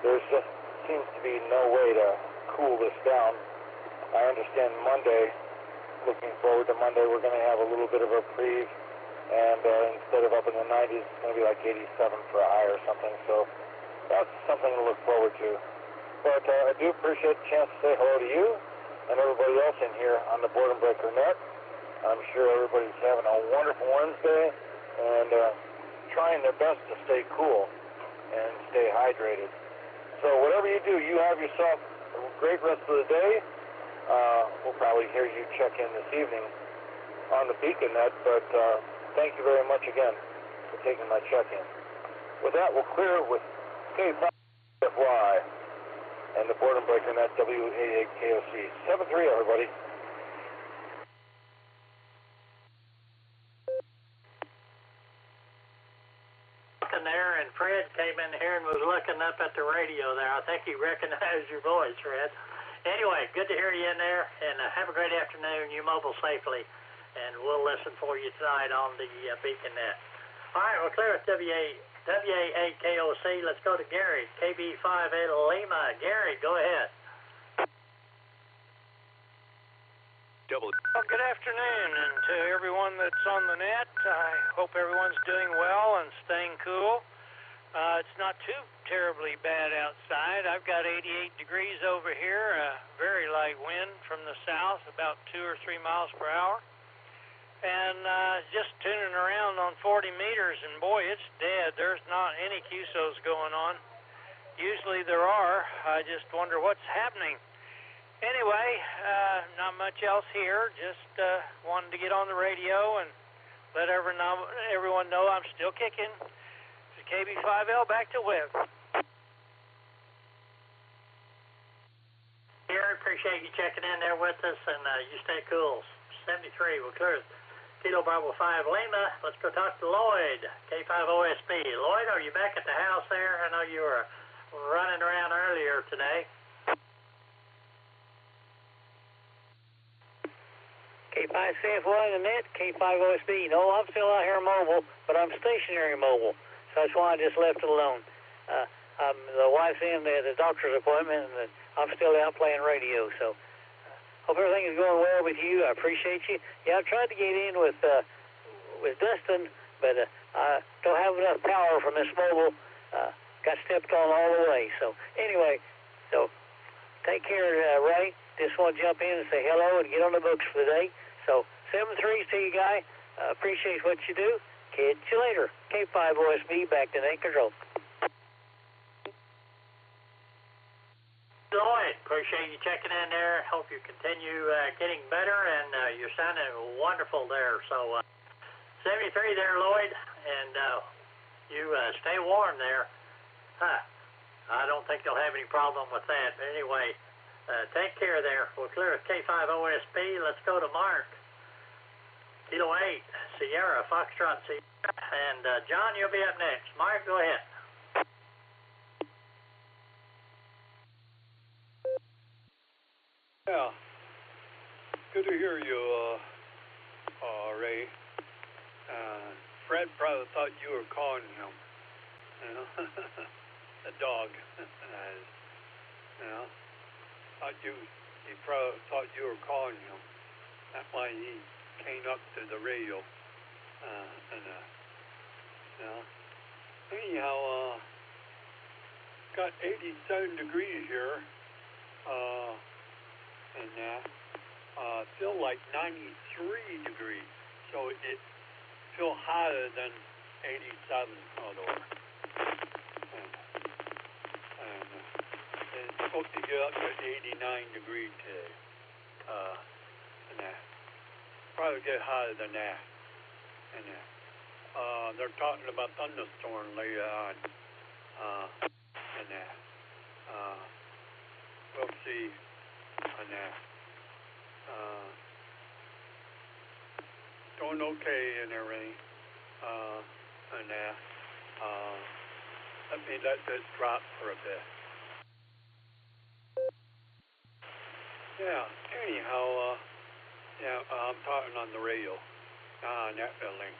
there's just seems to be no way to cool this down. I understand Monday, looking forward to Monday, we're going to have a little bit of a reprieve, and instead of up in the 90s, it's going to be like 87 for a high or something, so that's something to look forward to. But I do appreciate the chance to say hello to you and everybody else in here on the Boredom Breaker Net. I'm sure everybody's having a wonderful Wednesday and trying their best to stay cool and stay hydrated. So whatever you do, you have yourself a great rest of the day. We'll probably hear you check in this evening on the Beacon Net, but thank you very much again for taking my check-in. With that, we'll clear with K5FY and the Boredom Breaker Net WA8KOC. 7-3, everybody. There, and Fred came in here and was looking up at the radio there. I think he recognized your voice, Fred. Anyway, good to hear you in there, and have a great afternoon. You mobile safely, and we'll listen for you tonight on the Beacon Net. All right, we're clear at WA8KOC. Let's go to Gary, KB5 Lima. Gary, go ahead. Well, good afternoon, and to everyone that's on the net, I hope everyone's doing well and staying cool. It's not too terribly bad outside. I've got 88 degrees over here, very light wind from the south, about 2 or 3 miles per hour. And just tuning around on 40 meters, and boy, it's dead. There's not any QSOs going on. Usually there are. I just wonder what's happening. Anyway, not much else here. Just wanted to get on the radio and let everyone know I'm still kicking. It's KB5L, back to Web. Gary, appreciate you checking in there with us, and you stay cool. 73, we're clear. Kilo Bravo 5 Lima. Let's go talk to Lloyd, K5OSB. Lloyd, are you back at the house there? I know you were running around earlier today. K5CFY in the net, K5OSB. No, I'm still out here mobile, but I'm stationary mobile, so that's why I just left it alone. The wife's in the doctor's appointment, and I'm still out playing radio, so hope everything is going well with you. I appreciate you. Yeah, I tried to get in with Dustin, but I don't have enough power from this mobile. Got stepped on all the way. So anyway, so take care, Ray. Just want to jump in and say hello and get on the books for the day. So 7-3 to you, guy. Appreciate what you do. Catch you later. K5OSB back to net control. Lloyd, appreciate you checking in there. Hope you continue getting better, and you're sounding wonderful there. So 73 there, Lloyd, and you stay warm there. I don't think they'll have any problem with that. But anyway, take care there. We're clear at K5OSB. Let's go to Mark. Kilo 8, Sierra, Foxtrot Sierra, and John, you'll be up next. Mark, go ahead. Yeah, good to hear you, Ray. Fred probably thought you were calling him, you know, the dog. You know, he probably thought you were calling him. That's why he came up to the radio. Anyhow, got 87 degrees here. And feel like 93 degrees, so it feel hotter than 87 although. And it's supposed to get up to 89 degrees today. Probably get hotter than that. And they're talking about thunderstorm later on. We'll see. Doing okay and everything. Let me let this drop for a bit. Yeah. Anyhow, I'm talking on the radio. Netlogger.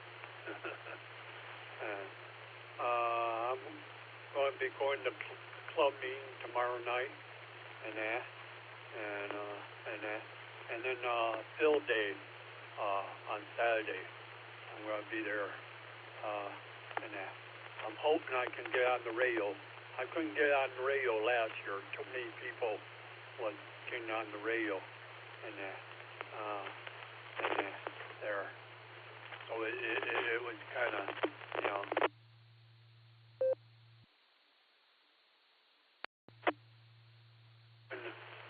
I'm going to be going to club meeting tomorrow night, and then field day on Saturday. I'm going to be there, and I'm hoping I can get on the radio. I couldn't get on the radio last year. Too many people was getting on the radio, and there. So it was kind of,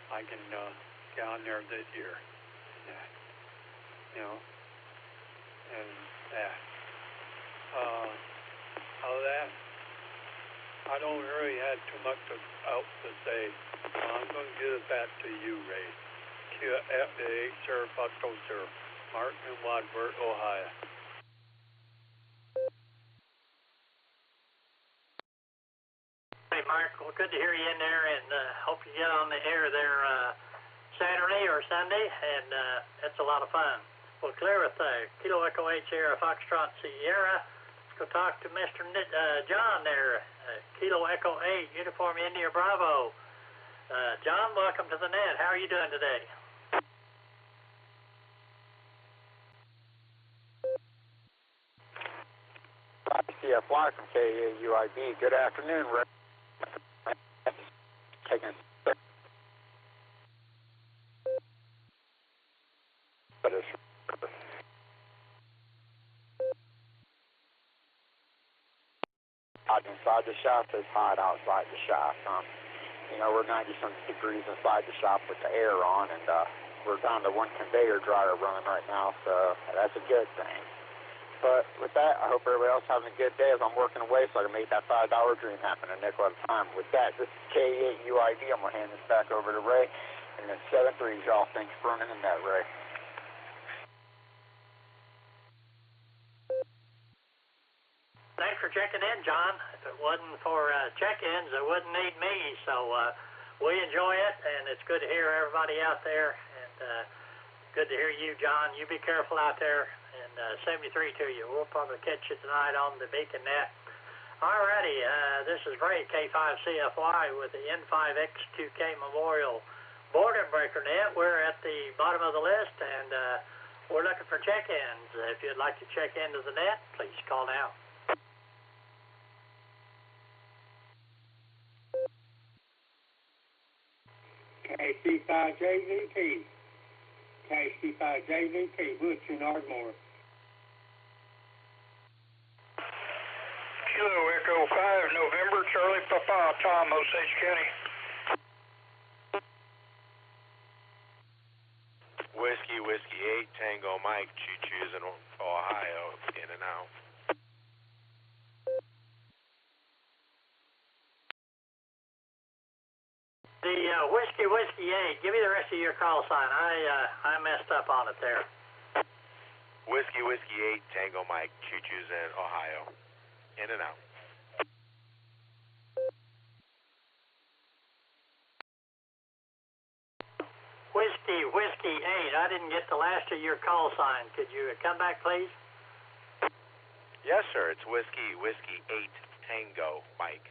I can get on there this year, and other than that, I don't really have too much else to say. I'm going to give it back to you, Ray. QFA, Sir, Bucko, Sir. Martin, Wadford, Ohio. Hey, Mark. Well, good to hear you in there, and hope you get on the air there Saturday or Sunday, and it's a lot of fun. Well, clear with Kilo Echo 8 Sierra Foxtrot Sierra. Let's go talk to Mr. John there. Kilo Echo 8 Uniform India Bravo. John, welcome to the net. How are you doing today? CFY from KAUIB. Good afternoon, Rick. Taking hot inside the shop is hot outside the shop. We're 90-some degrees inside the shop with the air on, and we're down to one conveyor dryer running right now, so that's a good thing. But with that, I hope everybody else having a good day as I'm working away so I can make that $5 dream happen a nickel at a time. With that, this is K8UID. I'm going to hand this back over to Ray. And then 7-3, y'all. Thanks for running in that, Ray. Thanks for checking in, John. If it wasn't for check-ins, it wouldn't need me. So we enjoy it, and it's good to hear everybody out there. And good to hear you, John. You be careful out there. And 73 to you. We'll probably catch you tonight on the Beacon Net. Alrighty, this is Ray, K5CFY with the N5X2K Memorial Boredom Breaker Net. We're at the bottom of the list, and we're looking for check-ins. If you'd like to check into the net, please call now. KC5JVT. KC5JVT, Butch in Ardmore. Kilo Echo 5, November, Charlie Papa, Tom, Osage County. Whiskey 8, Tango Mike, Choo-Choo's in Ohio, in and out. The Whiskey 8, give me the rest of your call sign. I messed up on it there. Whiskey 8, Tango Mike, Choo-Choo's in Ohio. In and out. Whiskey 8, I didn't get the last of your call sign. Could you come back, please? Yes, sir. It's Whiskey 8, Tango Mike.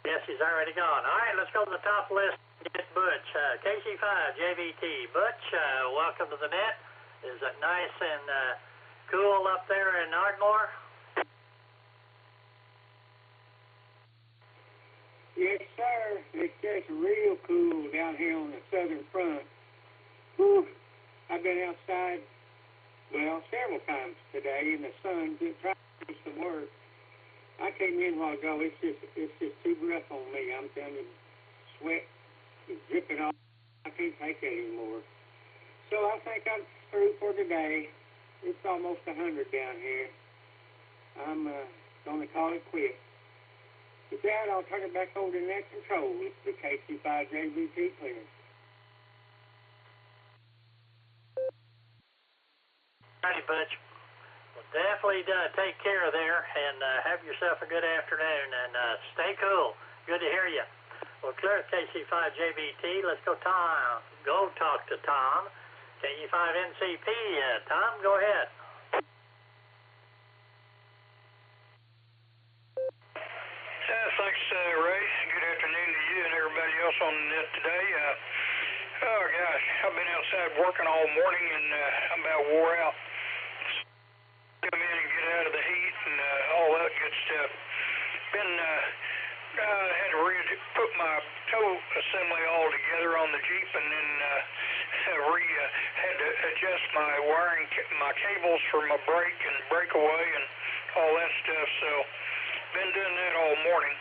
Yes, he's already gone. All right, let's go to the top list and get Butch. KC5JVT. Butch, welcome to the net. Is it nice and cool up there in Ardmore? Yes, sir. It's just real cool down here on the southern front. Whew. I've been outside, several times today in the sun just trying to do some work. I came in a while ago. It's just too rough on me. I'm telling you, sweat is dripping off. I can't take it anymore. So I think I'm through for today. It's almost 100 down here. I'm going to call it quits. With that, I'll turn it back over to net control. It's the KC5JVT clear. Righty, Butch. Well, definitely take care there, and have yourself a good afternoon, and stay cool. Good to hear you. Well, clear KC5JBT. Let's go, Tom. Go talk to Tom. KU5NCP. Tom, go ahead. Thanks, Ray. Good afternoon to you and everybody else on the net today. Oh, gosh, I've been outside working all morning, and I'm about wore out. Come in and get out of the heat and all that good stuff. Had to put my tow assembly all together on the Jeep, and then had to adjust my wiring, my cables for my brake and breakaway and all that stuff. So been doing that all morning,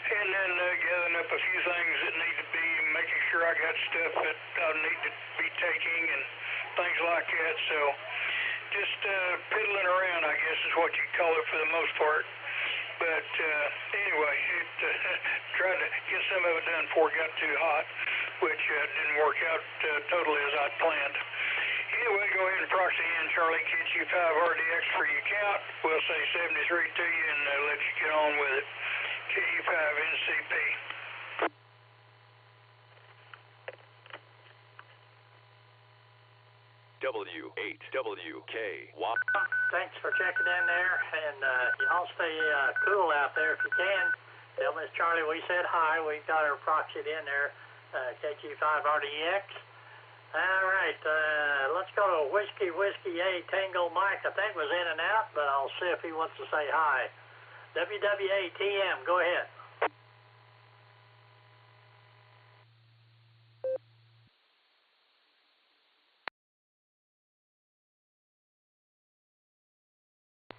and then gathering up a few things that need to be, making sure I got stuff that I need to be taking and things like that. So just piddling around, I guess is what you'd call it for the most part. But anyway, tried to get some of it done before it got too hot, which didn't work out totally as I'd planned. Anyway, go ahead and proxy in Charlie KU5RDX for your count. We'll say 73 to you and let you get on with it. KU5NCP. W8WK1. Thanks for checking in there, and y'all stay cool out there if you can. Tell Miss Charlie we said hi. We got her proxied in there, KQ5RDX. All right, let's go to Whiskey 8 Tango Mike. I think was in and out, but I'll see if he wants to say hi. WW8TM, go ahead.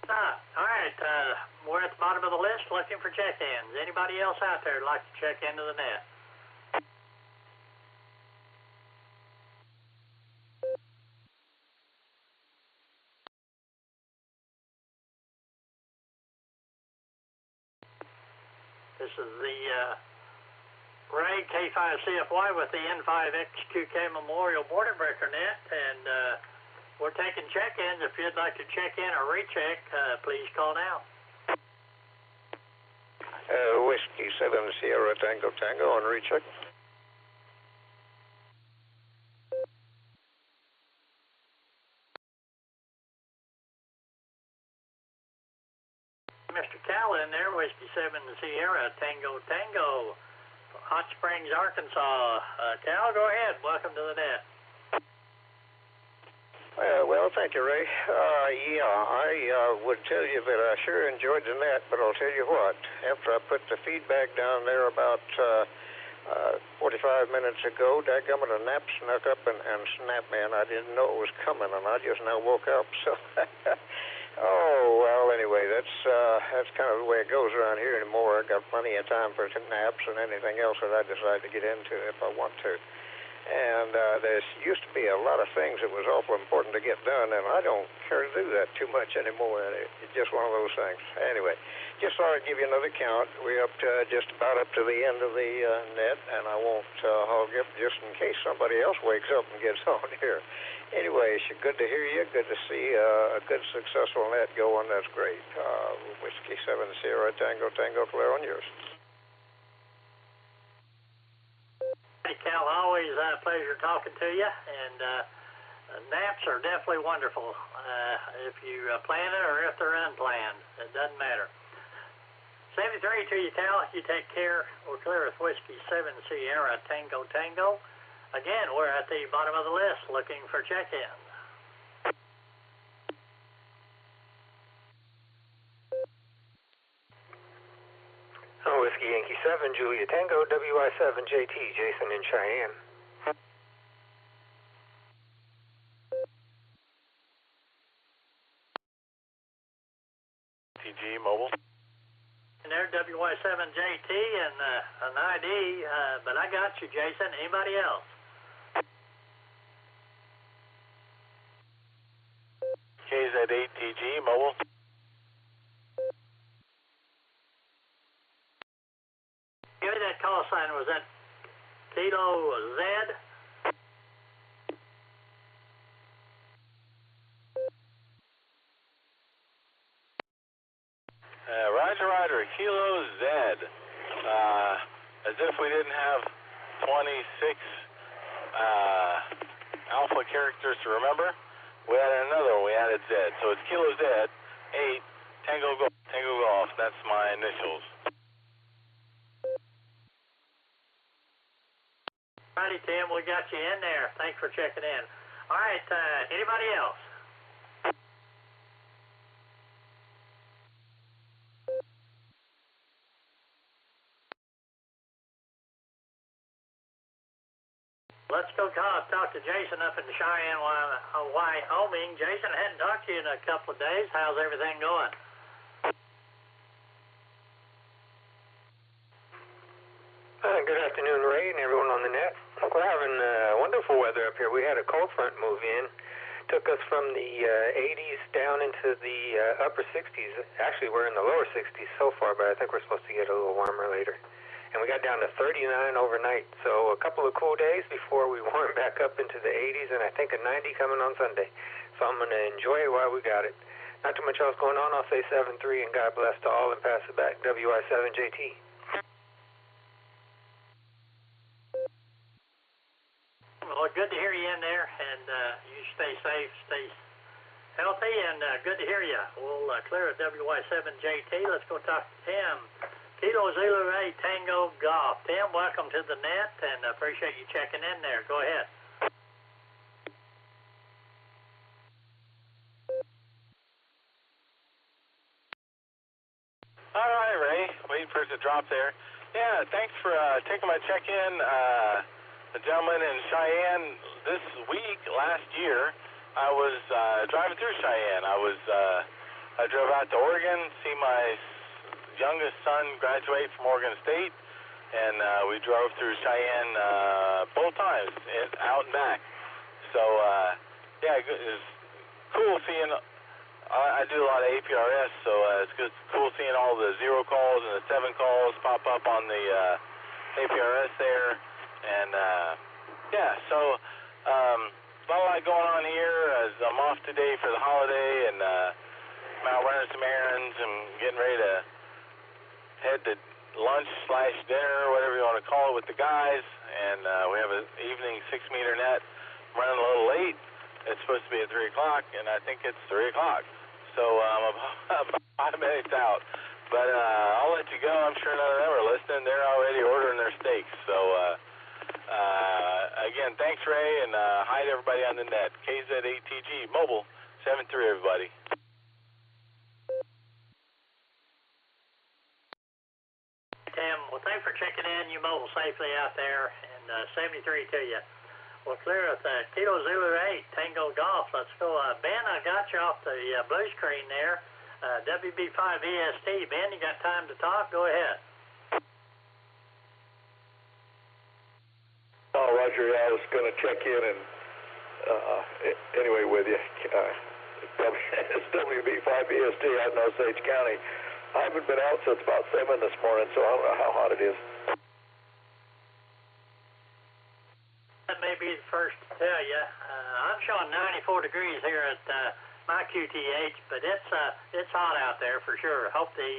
All right, we're at the bottom of the list looking for check-ins. Anybody else out there like to check into the net? This is the Ray K5CFY with the N5XQK Memorial Border Breaker net, and we're taking check-ins. If you'd like to check in or recheck, please call now. Whiskey 7 Sierra Tango on recheck. Mr. Cal in there, Whiskey 7 Sierra Tango, Hot Springs, Arkansas. Cal, go ahead. Welcome to the net. Well, thank you, Ray. Yeah, I would tell you that I sure enjoyed the net, but I'll tell you what, after I put the feedback down there about 45 minutes ago, dadgummit, a nap snuck up and snapped me, and I didn't know it was coming, and I just now woke up, so... Oh, well, anyway, that's kind of the way it goes around here anymore. I got plenty of time for naps and anything else that I decide to get into if I want to. And there used to be a lot of things that was awful important to get done, and I don't care to do that too much anymore. It's just one of those things. Anyway, just thought I'd give you another count. We're up to just about up to the end of the net, and I won't hog up just in case somebody else wakes up and gets on here. Anyway, it's good to hear you. Good to see a good, successful net going. That's great. Whiskey 7 Sierra Tango, clear on yours. Hey, Cal, always a pleasure talking to you. And naps are definitely wonderful if you plan it or if they're unplanned. It doesn't matter. 73 to you, Cal. You take care. We're clear with Whiskey 7 Sierra Tango. Again, we're at the bottom of the list looking for check-ins. Whiskey Yankee 7, Julia Tango, WI7JT, Jason in Cheyenne. TG Mobile. And there, WI7JT and an ID, but I got you, Jason. Anybody else? KZ8TG Mobile. Give me that call sign. Was that Kilo Z? Z. As if we didn't have 26 alpha characters to remember, we added another one. We added Z. So it's Kilo Z, 8, Tango Golf. That's my initials. Righty, Tim, we got you in there. Thanks for checking in. All right, anybody else? Let's go talk to Jason up in Cheyenne, Wyoming. Jason, I hadn't talked to you in a couple of days. How's everything going? Good afternoon, Ray, and everyone on the net. We're having wonderful weather up here. We had a cold front move in. Took us from the 80s down into the upper 60s. Actually, we're in the lower 60s so far, but I think we're supposed to get a little warmer later. And we got down to 39 overnight, so a couple of cool days before we warm back up into the 80s, and I think a 90 coming on Sunday. So I'm going to enjoy it while we got it. Not too much else going on. I'll say 7-3, and God bless to all, and pass it back. WI7JT. Well, good to hear you in there, and you stay safe, stay healthy, and good to hear you. We'll clear at WI7JT. Let's go talk to Tim. Kilo Zulu 8 Tango Golf. Tim, welcome to the net, and appreciate you checking in there. Go ahead. All right, Ray. Waiting for it to drop there. Yeah, thanks for taking my check-in. The gentleman in Cheyenne, this week, last year, I was driving through Cheyenne. I drove out to Oregon, see my youngest son graduate from Oregon State, and we drove through Cheyenne both times, out and back. So, yeah, it was cool seeing, I do a lot of APRS, so it's cool seeing all the 0 calls and the 7 calls pop up on the APRS there. And, yeah, so not a lot going on here as I'm off today for the holiday, and I'm out running some errands and getting ready to head to lunch/dinner, whatever you want to call it, with the guys, and we have an evening 6-meter net. I'm running a little late. It's supposed to be at 3 o'clock, and I think it's 3 o'clock. So I'm about 5 minutes out. But I'll let you go. I'm sure none of them are listening. They're already ordering their steaks. So, again, thanks, Ray, and hi to everybody on the net. KZ8TG Mobile 73, everybody. Tim, well, thanks for checking in. You mobile safely out there, and 73 to you. We'll clear with Kilo Zulu 8 Tango Golf. Let's go. Ben, I got you off the blue screen there. WB5EST. Ben, you got time to talk? Go ahead. Oh, Roger, yeah, I was going to check in and anyway with you. It's WB5EST out in Osage County. I haven't been out since about 7 this morning, so I don't know how hot it is. That may be the first to tell you. I'm showing 94 degrees here at my QTH, but it's hot out there for sure. Hope the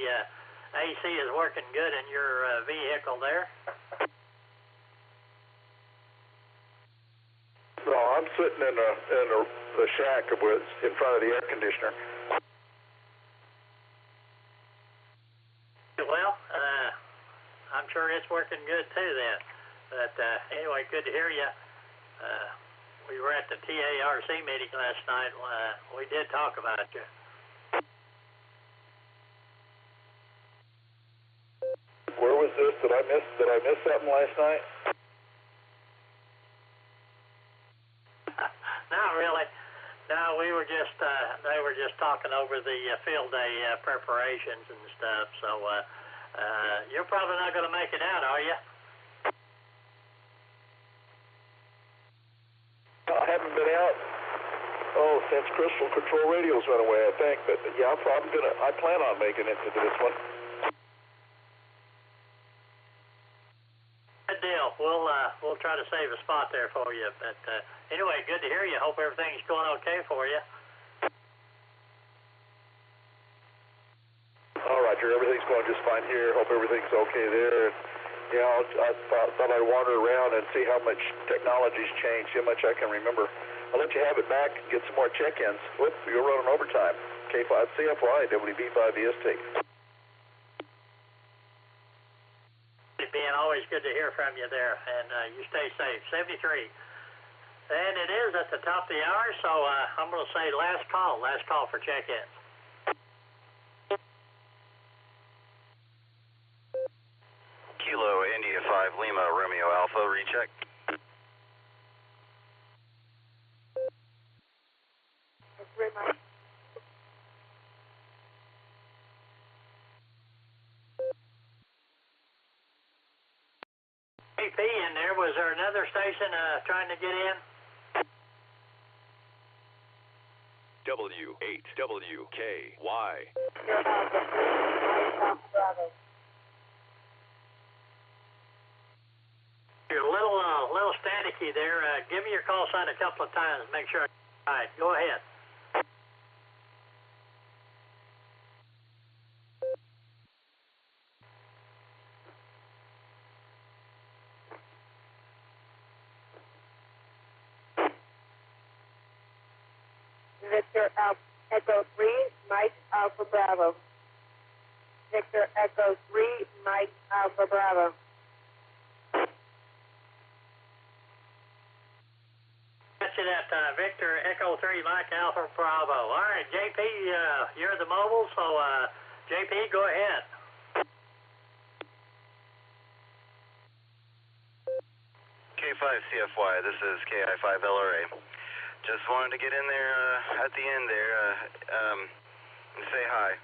AC is working good in your vehicle there. No, I'm sitting in the shack in front of the air conditioner. Well, I'm sure it's working good too then. But anyway, good to hear you. We were at the TARC meeting last night. We did talk about you. Where was this? Did I miss something last night? Not really. No, we were just they were just talking over the field day preparations and stuff. So you're probably not going to make it out, are you? I haven't been out since Crystal Control Radios went away, I think. But yeah, I plan on making it to this one. Good deal. We'll try to save a spot there for you. But anyway, good to hear you. Hope everything's going okay for you. All right. Roger. Everything's going just fine here. Hope everything's okay there. You know, I thought I'd wander around and see how much technology's changed, how much I can remember. I'll let you have it back and get some more check-ins. Whoops, you're running overtime. K5CFY, WB5EST. Being always good to hear from you there, and you stay safe. 73. And it is at the top of the hour, so I'm going to say last call for check-ins. Kilo India 5 Lima Romeo Alpha, recheck. AP in there, was there another station trying to get in? W8WKY. You're a little staticky there. Give me your call sign a couple of times. Make sure. All right, go ahead. Victor Echo 3, Mike Alpha Bravo. Victor Echo 3, Mike Alpha Bravo. Got you that Victor Echo 3, Mike Alpha Bravo. All right, JP, you're the mobile, so JP, go ahead. K5CFY, this is KI5LRA. Just wanted to get in there at the end there and say hi.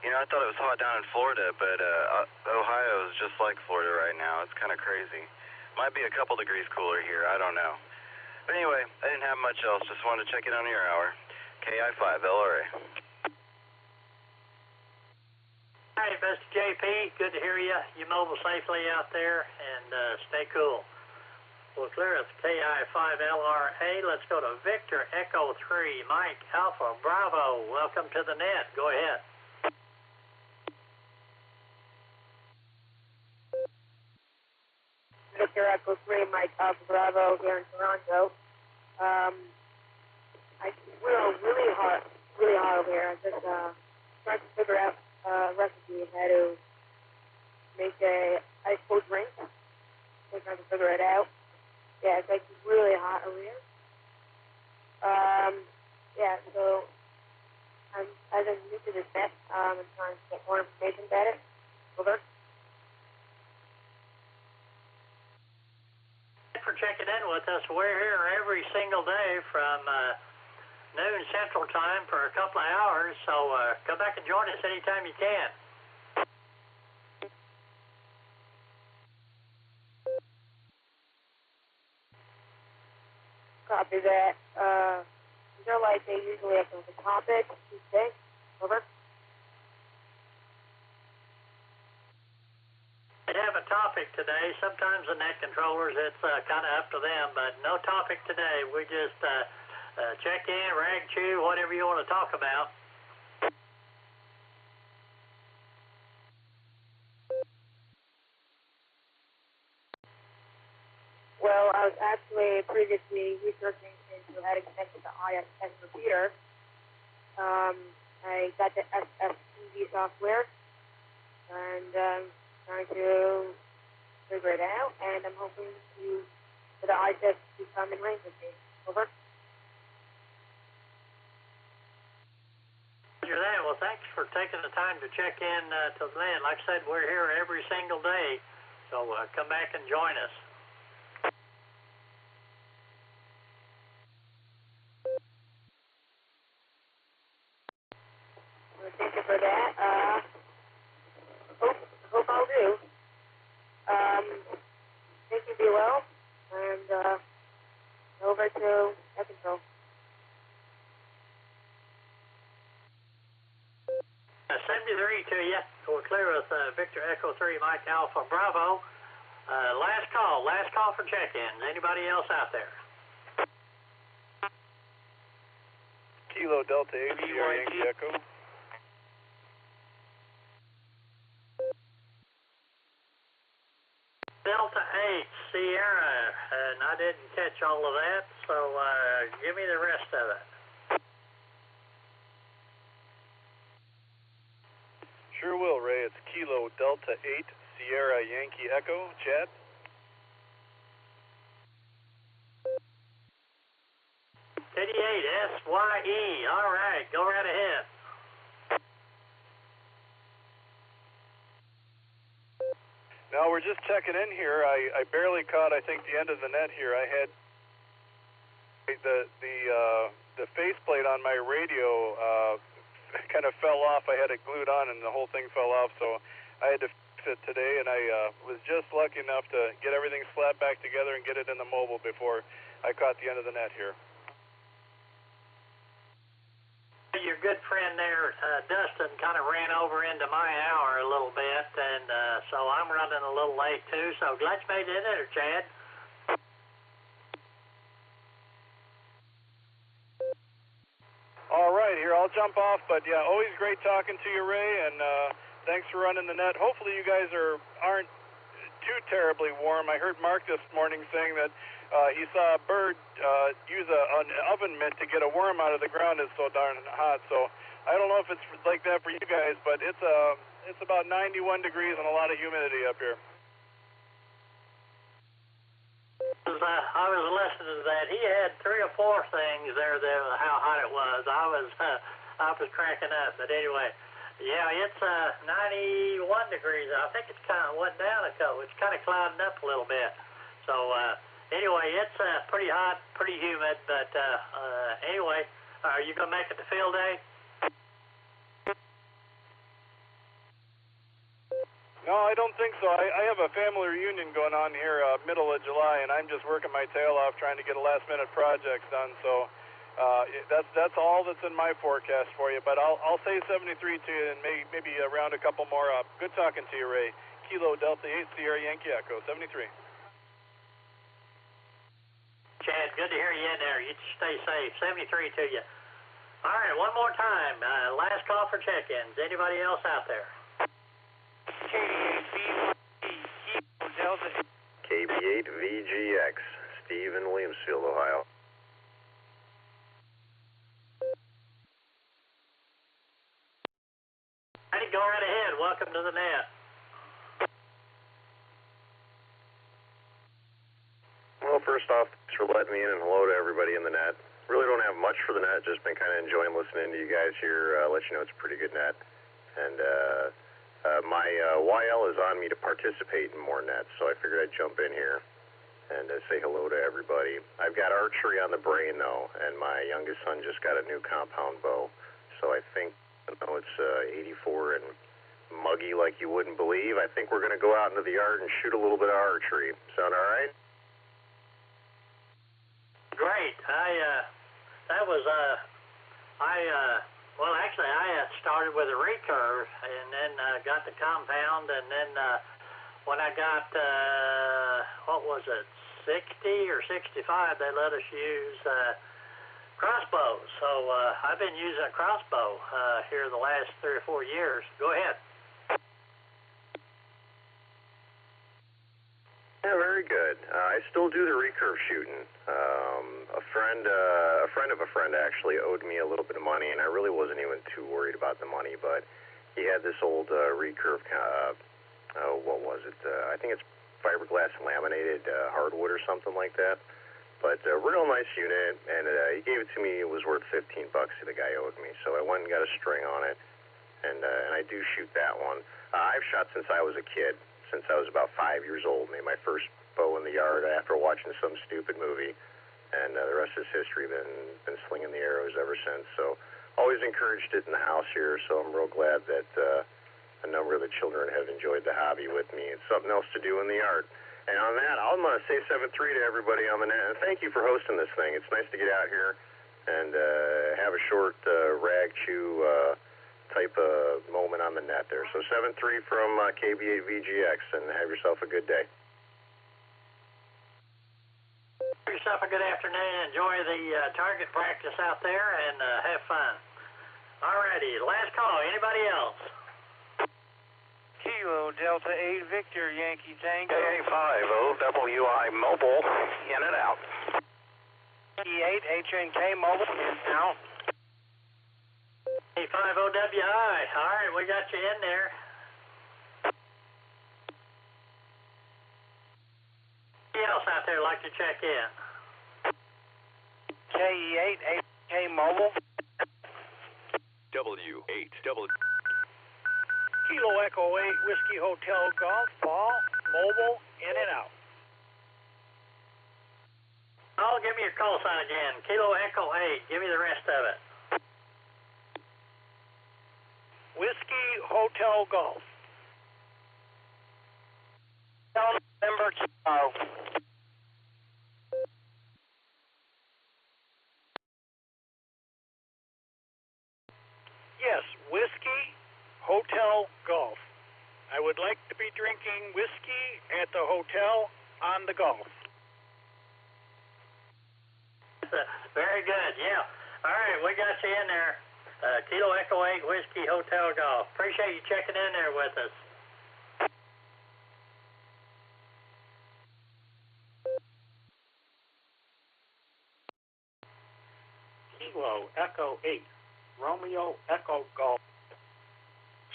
You know, I thought it was hot down in Florida, but Ohio is just like Florida right now. It's kind of crazy. Might be a couple degrees cooler here. I don't know. But anyway, I didn't have much else. Just wanted to check in on your hour. KI5LRA. All right, Mr. JP, good to hear you. You mobile safely out there, and stay cool. We'll clear us KI5LRA. Let's go to Victor Echo 3, Mike Alpha Bravo. Welcome to the net. Go ahead. Victor Echo 3, Mike Alpha Bravo here in Toronto. We're really hot over here. I'm just trying to figure out a recipe how to make a ice cold drink. We're trying to figure it out. Yeah, it's like really hot over here. Yeah, so as I'm new to this net, I'm trying to get more information about it. Over. Thanks for checking in with us. We're here every single day from noon Central Time for a couple of hours, so come back and join us anytime you can. Copy that. Is there like they usually have a topic each day? Over. They have a topic today. Sometimes the net controllers, it's kind of up to them, but no topic today. We just check in, rag chew, whatever you want to talk about. Well, I was actually previously researching into how to connect to the ISS repeater. I got the SSTV software, and trying to figure it out, and I'm hoping for the ISS to come in range with me. Over. Roger that. Well, thanks for taking the time to check in to the land. Like I said, we're here every single day, so come back and join us. Thank you for that. Hope I'll do. Thank you, be well, and over to net control. 73 to you. We're clear with Victor Echo 3, Mike Alpha Bravo. Last call for check-ins. Anybody else out there? Kilo Delta 8, Yankee Echo. Delta 8 Sierra, and I didn't catch all of that, so give me the rest of it. Sure will, Ray. It's Kilo Delta 8 Sierra Yankee Echo. Chad? KD8SYE. All right, go right ahead. Now we're just checking in here. I barely caught, I think, the end of the net here. I had the faceplate on my radio kind of fell off. I had it glued on, and the whole thing fell off. So I had to fix it today, and I was just lucky enough to get everything slapped back together and get it in the mobile before I caught the end of the net here. Your good friend there, Dustin, kind of ran over into my hour a little bit, and so I'm running a little late too. So glad you made it in there, Chad. All right, here, I'll jump off, but yeah, always great talking to you, Ray, and thanks for running the net. Hopefully you guys aren't too terribly warm. I heard Mark this morning saying that he saw a bird use an oven mitt to get a worm out of the ground. It's so darn hot. So I don't know if it's like that for you guys, but it's about 91 degrees and a lot of humidity up here. I was listening to that. He had 3 or 4 things there. How hot it was. I was cracking up. But anyway, yeah, it's 91 degrees. I think it's kind of went down a couple. It's kind of clouding up a little bit. So anyway, it's pretty hot, pretty humid. But anyway, are you gonna make it to field day? No, I don't think so. I have a family reunion going on here middle of July, and I'm just working my tail off trying to get a last-minute project done. So that's all that's in my forecast for you. But I'll say 73 to you and maybe round a couple more up. Good talking to you, Ray. Kilo Delta 8 Sierra Yankee Echo 73. Chad, good to hear you in there. You stay safe. 73 to you. All right, one more time. Last call for check-ins. Anybody else out there? KB8VGX, Steve in Williamsfield, Ohio. Hey, go right ahead. Welcome to the net. Well, first off, thanks for letting me in, and hello to everybody in the net. Really don't have much for the net, just been kind of enjoying listening to you guys here. Let you know it's a pretty good net. And my YL is on me to participate in more nets, so I figured I'd jump in here and say hello to everybody. I've got archery on the brain, though, and my youngest son just got a new compound bow. So I think, it's 84 and muggy like you wouldn't believe. I think we're going to go out into the yard and shoot a little bit of archery. Sound all right? Great. Well, actually, I started with a recurve and then got the compound, and then when I got, 60 or 65, they let us use crossbows. So I've been using a crossbow here the last 3 or 4 years. Go ahead. Yeah, very good. I still do the recurve shooting. A friend of a friend actually owed me a little bit of money, and I really wasn't even too worried about the money, but he had this old recurve, what was it? I think it's fiberglass laminated hardwood or something like that. But a real nice unit, and he gave it to me. It was worth $15 the guy owed me, so I went and got a string on it, and I do shoot that one. I've shot since I was a kid. Since I was about 5 years old, made my first bow in the yard after watching some stupid movie, and the rest is history. Been slinging the arrows ever since. So always encouraged it in the house here. So I'm real glad that a number of the children have enjoyed the hobby with me. It's something else to do in the yard. And on that, I'm going to say 7-3 to everybody on the net. And thank you for hosting this thing. It's nice to get out here and have a short rag chew type of moment on the net there. So 7-3 from KB8VGX, and have yourself a good day. Have yourself a good afternoon. Enjoy the target practice out there, and have fun. All righty, last call. Anybody else? Kilo Delta 8 Victor Yankee Tango. KA50WI Mobile, in and out. E8 HNK Mobile, in and out. A50WI, all right, we got you in there. Who else out there like to check in? KE8 HNK Mobile. W8W. Kilo Echo 8 Whiskey Hotel Golf, Paul, Mobile, in and out. Oh, give me your call sign again. Kilo Echo 8, give me the rest of it. Whiskey Hotel Golf. November Kilo. Yes, Whiskey Hotel Golf. I would like to be drinking whiskey at the hotel on the golf. Very good, yeah. All right, we got you in there. Kilo Echo 8 Whiskey Hotel Golf. Appreciate you checking in there with us. Kilo Echo 8 Romeo Echo Golf.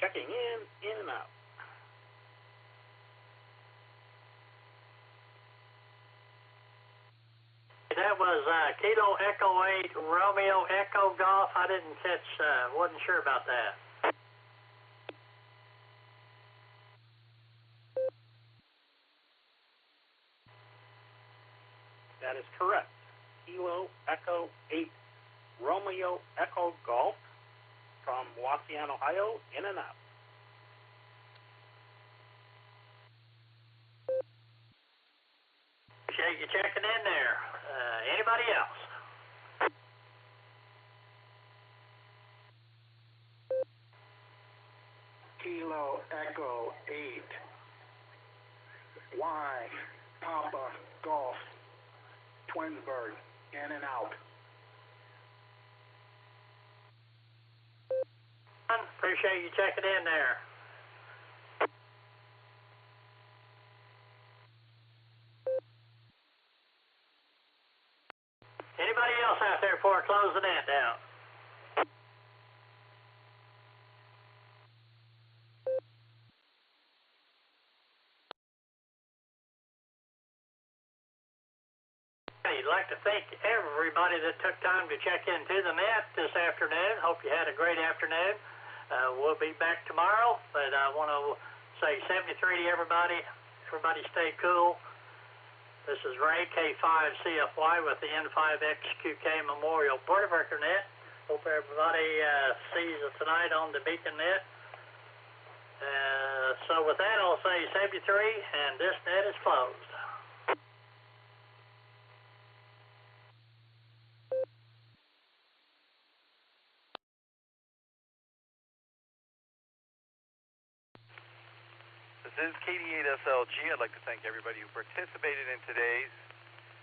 Checking in and out. That was Kilo Echo 8 Romeo Echo Golf. I didn't catch, wasn't sure about that. That is correct. Kilo Echo 8 Romeo Echo Golf from Waukesha, Ohio, in and out. Appreciate you checking in there. Anybody else? Kilo Echo 8 Y Papa Golf Twinsburg, in and out. Appreciate you checking in there. Anybody else out there before I close the net down? I'd like to thank everybody that took time to check into the net this afternoon. Hope you had a great afternoon. We'll be back tomorrow, but I want to say 73 to everybody. Everybody stay cool. This is Ray, K5CFY with the N5XQK Memorial Border Breaker Net. Hope everybody sees us tonight on the Beacon Net. So with that, I'll say 73, and this net is closed. This is KD8SLG. I'd like to thank everybody who participated in today's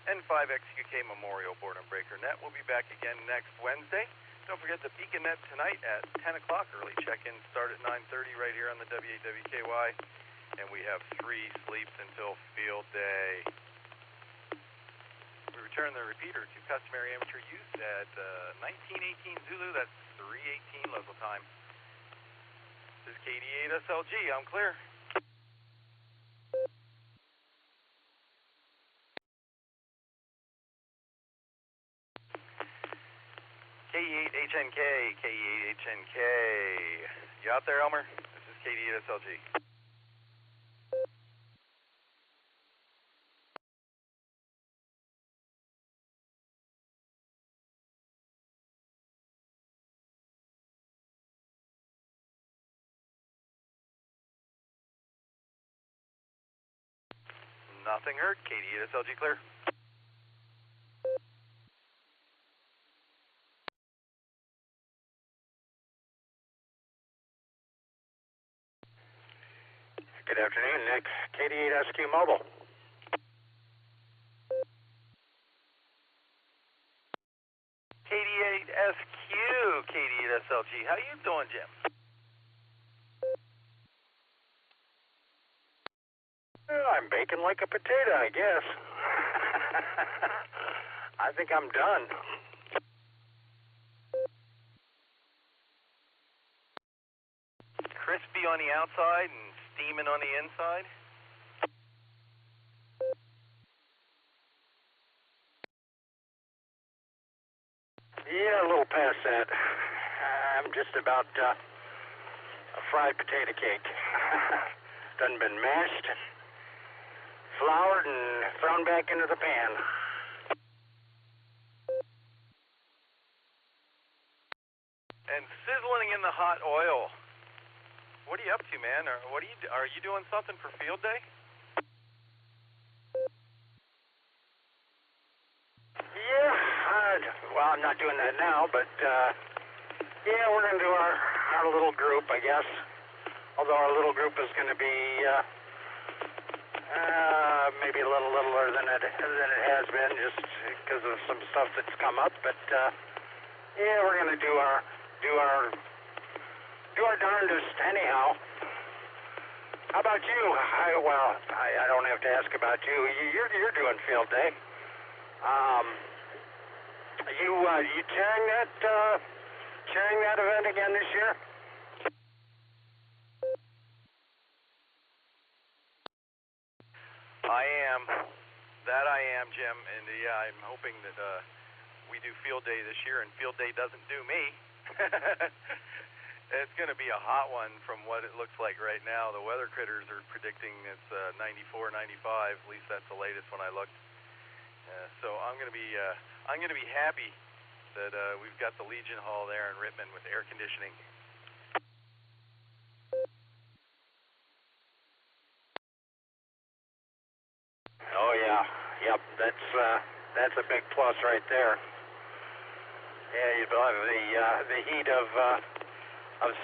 N5XQK Memorial Boredom Breaker Net. We'll be back again next Wednesday. Don't forget the Beacon Net tonight at 10 o'clock. Early check-in start at 9:30 right here on the WAWKY. And we have 3 sleeps until field day. We return the repeater to customary amateur use at 1918 Zulu. That's 3:18 local time. This is KD8SLG. I'm clear. KE8HNK, KE8HNK. You out there, Elmer? This is KD8SLG. Nothing heard. KD8SLG clear. Good afternoon, Nick. KD8SQ Mobile. KD8SQ, KD8SLG. How you doing, Jim? I'm baking like a potato, I guess. I think I'm done. Crispy on the outside and steaming on the inside. Yeah, a little past that. I'm just about a fried potato cake. Done been mashed, floured, and thrown back into the pan. And sizzling in the hot oil. What are you up to, man? Or what are you doing something for field day? Yeah, well, I'm not doing that now, but yeah, we're going to do our little group, I guess. Although our little group is going to be maybe a little littler than it has been, just because of some stuff that's come up. But yeah, we're going to do our darndest anyhow. How about you? I don't have to ask about you. You're doing field day. You chairing that event again this year? I am, Jim, and yeah, I'm hoping that we do field day this year, and field day doesn't do me. It's going to be a hot one from what it looks like right now. The weather critters are predicting it's 94, 95. At least that's the latest when I looked. So I'm going to be happy that we've got the Legion Hall there in Rittman with air conditioning. Oh yeah, yep. That's a big plus right there. Yeah, you'll have the heat of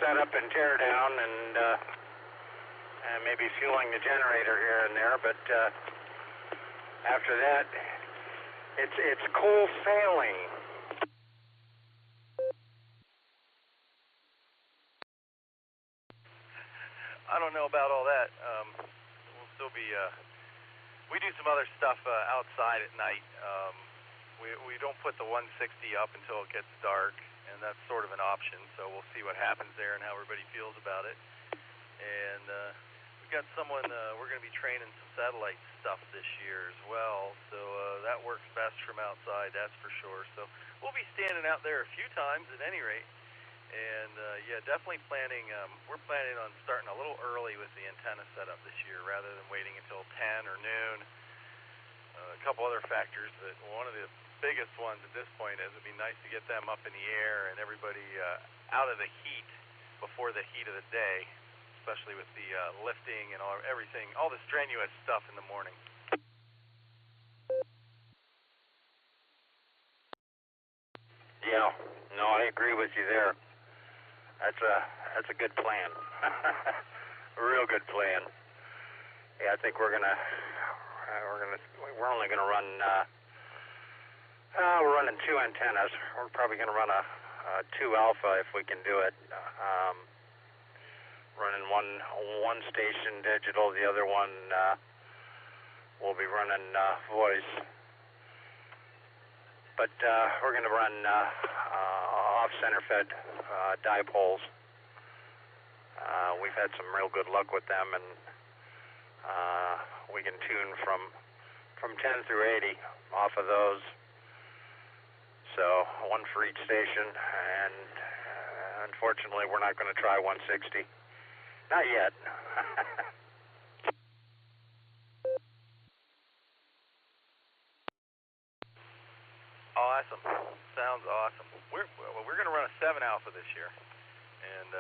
setup and tear down, and maybe fueling the generator here and there. But after that, it's cool sailing. I don't know about all that. We'll still be. We do some other stuff outside at night. We don't put the 160 up until it gets dark, and that's sort of an option. So we'll see what happens there and how everybody feels about it. And we've got someone. We're going to be training some satellite stuff this year as well. So that works best from outside, that's for sure. So we'll be standing out there a few times at any rate. And yeah, definitely planning. We're planning on starting a little early with the antenna setup this year, rather than waiting until 10 or noon. A couple other factors, but one of the biggest ones at this point is it'd be nice to get them up in the air and everybody out of the heat before the heat of the day, especially with the lifting and everything, all the strenuous stuff in the morning. Yeah, no, I agree with you there. That's a good plan. A real good plan. Yeah, I think we're only gonna run. We're running 2 antennas. We're probably gonna run a 2 alpha if we can do it. Running one station digital, the other one we'll be running voice. But we're gonna run off center fed dipoles. We've had some real good luck with them, and we can tune from 10 through 80 off of those. So one for each station, and unfortunately we're not going to try 160. Not yet. Awesome. Sounds awesome. We're going to run a 7 alpha this year. And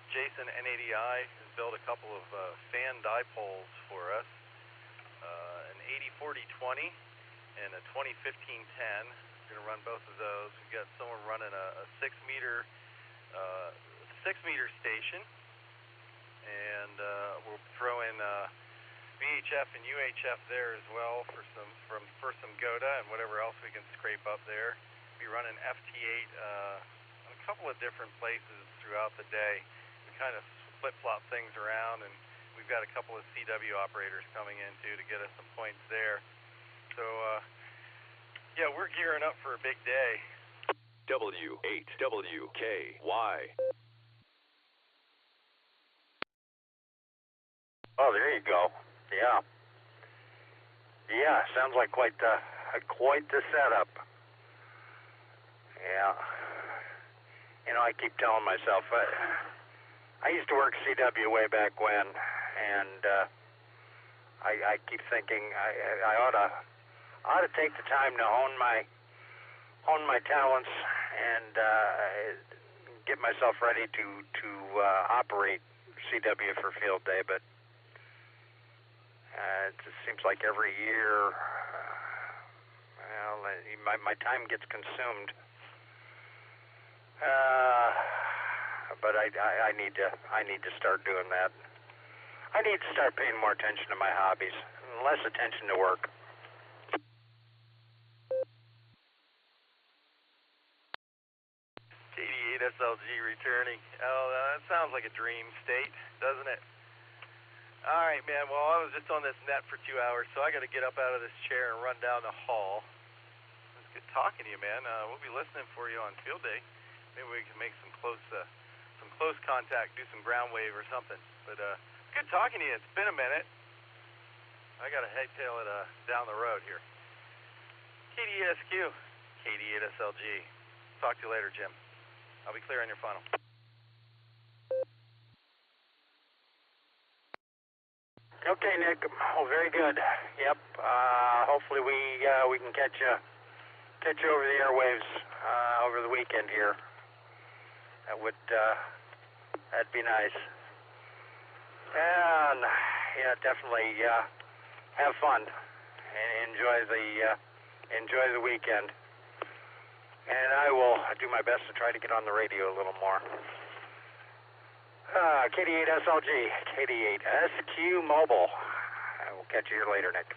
Jason NADI has built a couple of fan dipoles for us. An 804020 and a 201510. We're going to run both of those. We've got someone running a 6 meter station. And we'll throw in VHF and UHF there as well for some GOTA and whatever else we can scrape up there. Be running FT8 in a couple of different places throughout the day. We kind of flip-flop things around, and we we've got a couple of CW operators coming in too to get us some points there. So yeah, we're gearing up for a big day. W8WKY. Oh, there you go. Yeah. Yeah, sounds like quite the setup. Yeah. You know, I keep telling myself, I used to work CW way back when, and I keep thinking I ought to take the time to hone my talents and get myself ready to operate CW for field day, but it just seems like every year, well, my time gets consumed. But I need to start doing that. I need to start paying more attention to my hobbies, and less attention to work. KD8SLG returning. Oh, that sounds like a dream state, doesn't it? All right, man. Well, I was just on this net for 2 hours, so I got to get up out of this chair and run down the hall. It's good talking to you, man. We'll be listening for you on field day. Maybe we can make some close contact, do some ground wave or something. But good talking to you. It's been a minute. I got to hightail it down the road here. KD8SQ, KD8SLG. Talk to you later, Jim. I'll be clear on your funnel. Okay, Nick. Oh, very good. Yep. Hopefully we can catch you over the airwaves over the weekend here. That'd be nice. And yeah, definitely have fun and enjoy the weekend. And I will do my best to try to get on the radio a little more. KD8SLG, KD8SQ Mobile. I will catch you here later, Nick.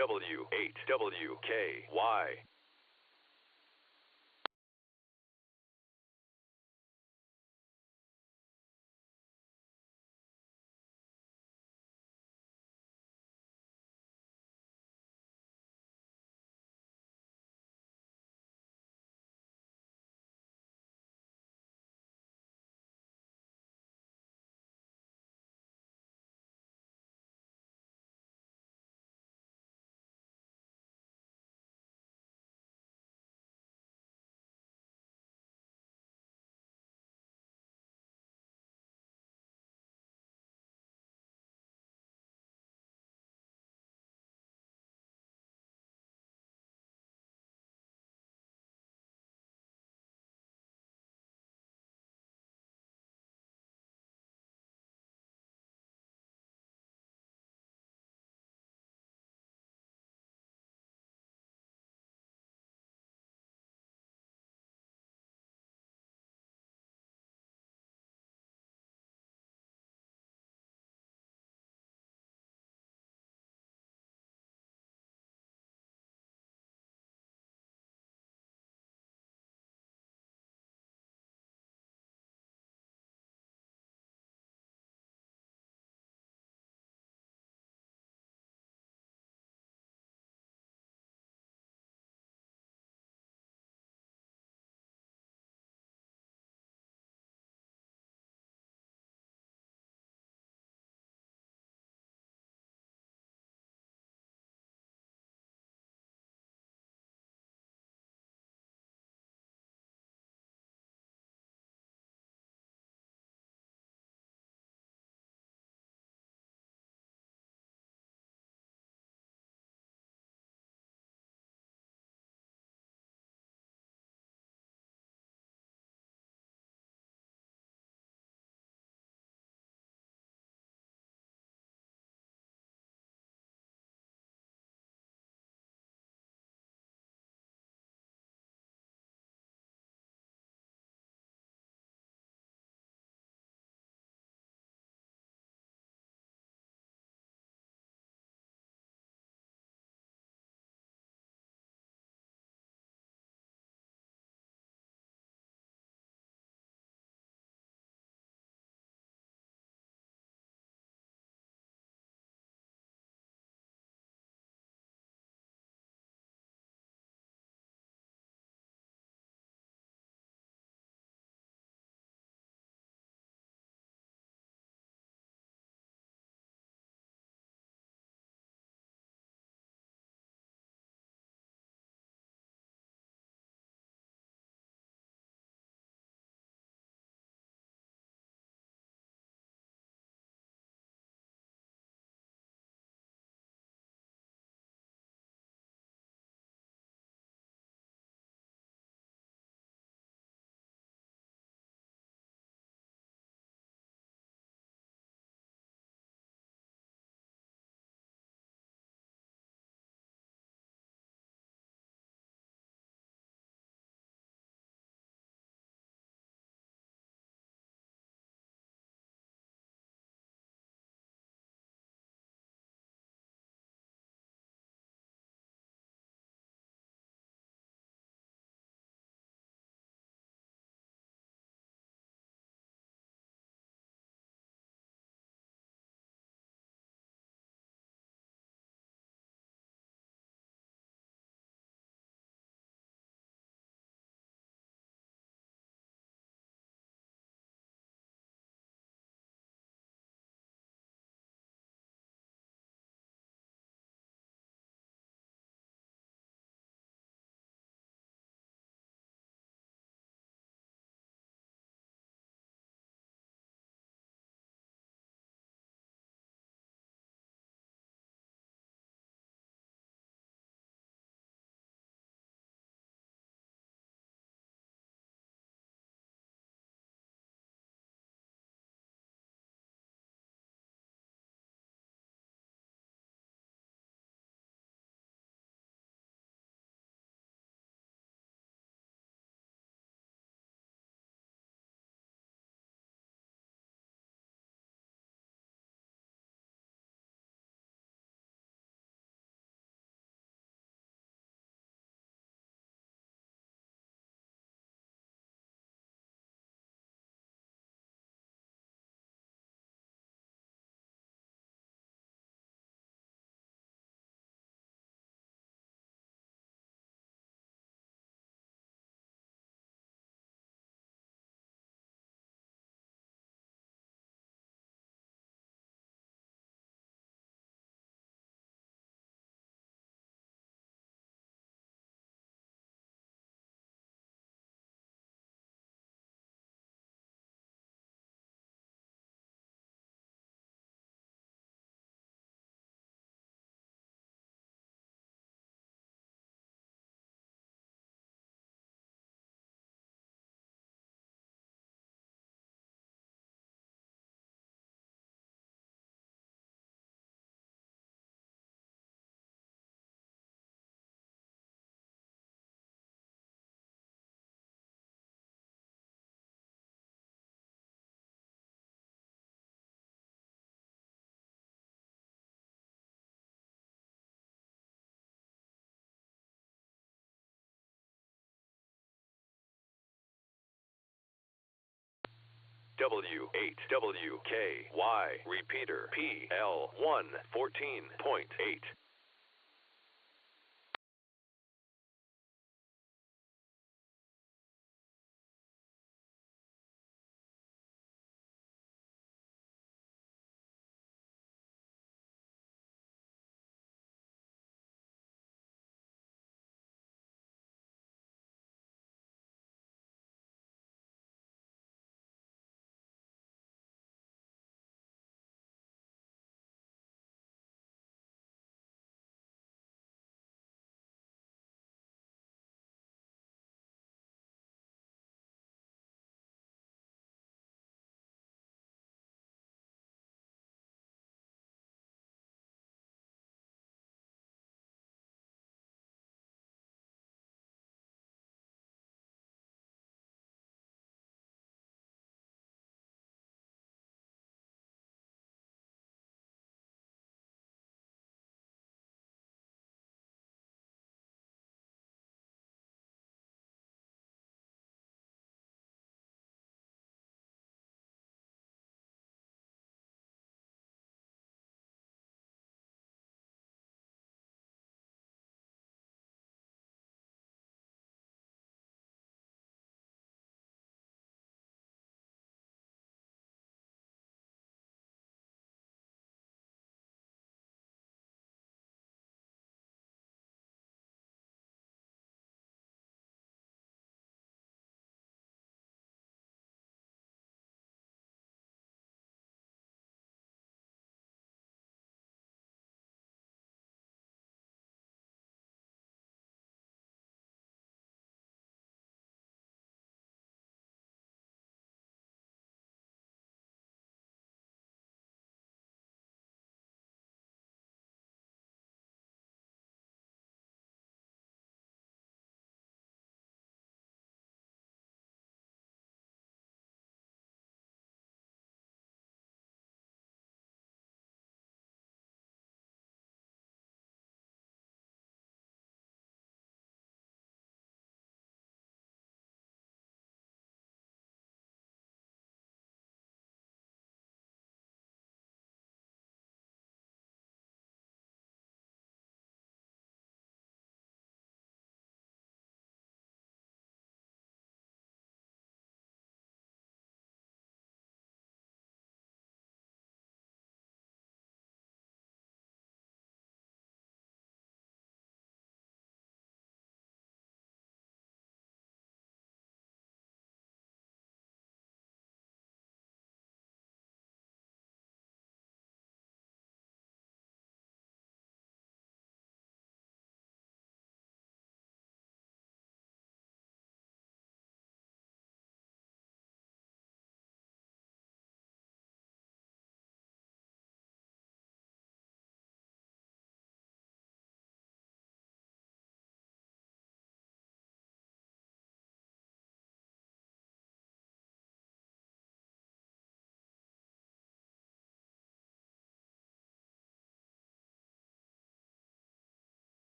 W8WKY. HW8WKY. Repeater PL1 14.8.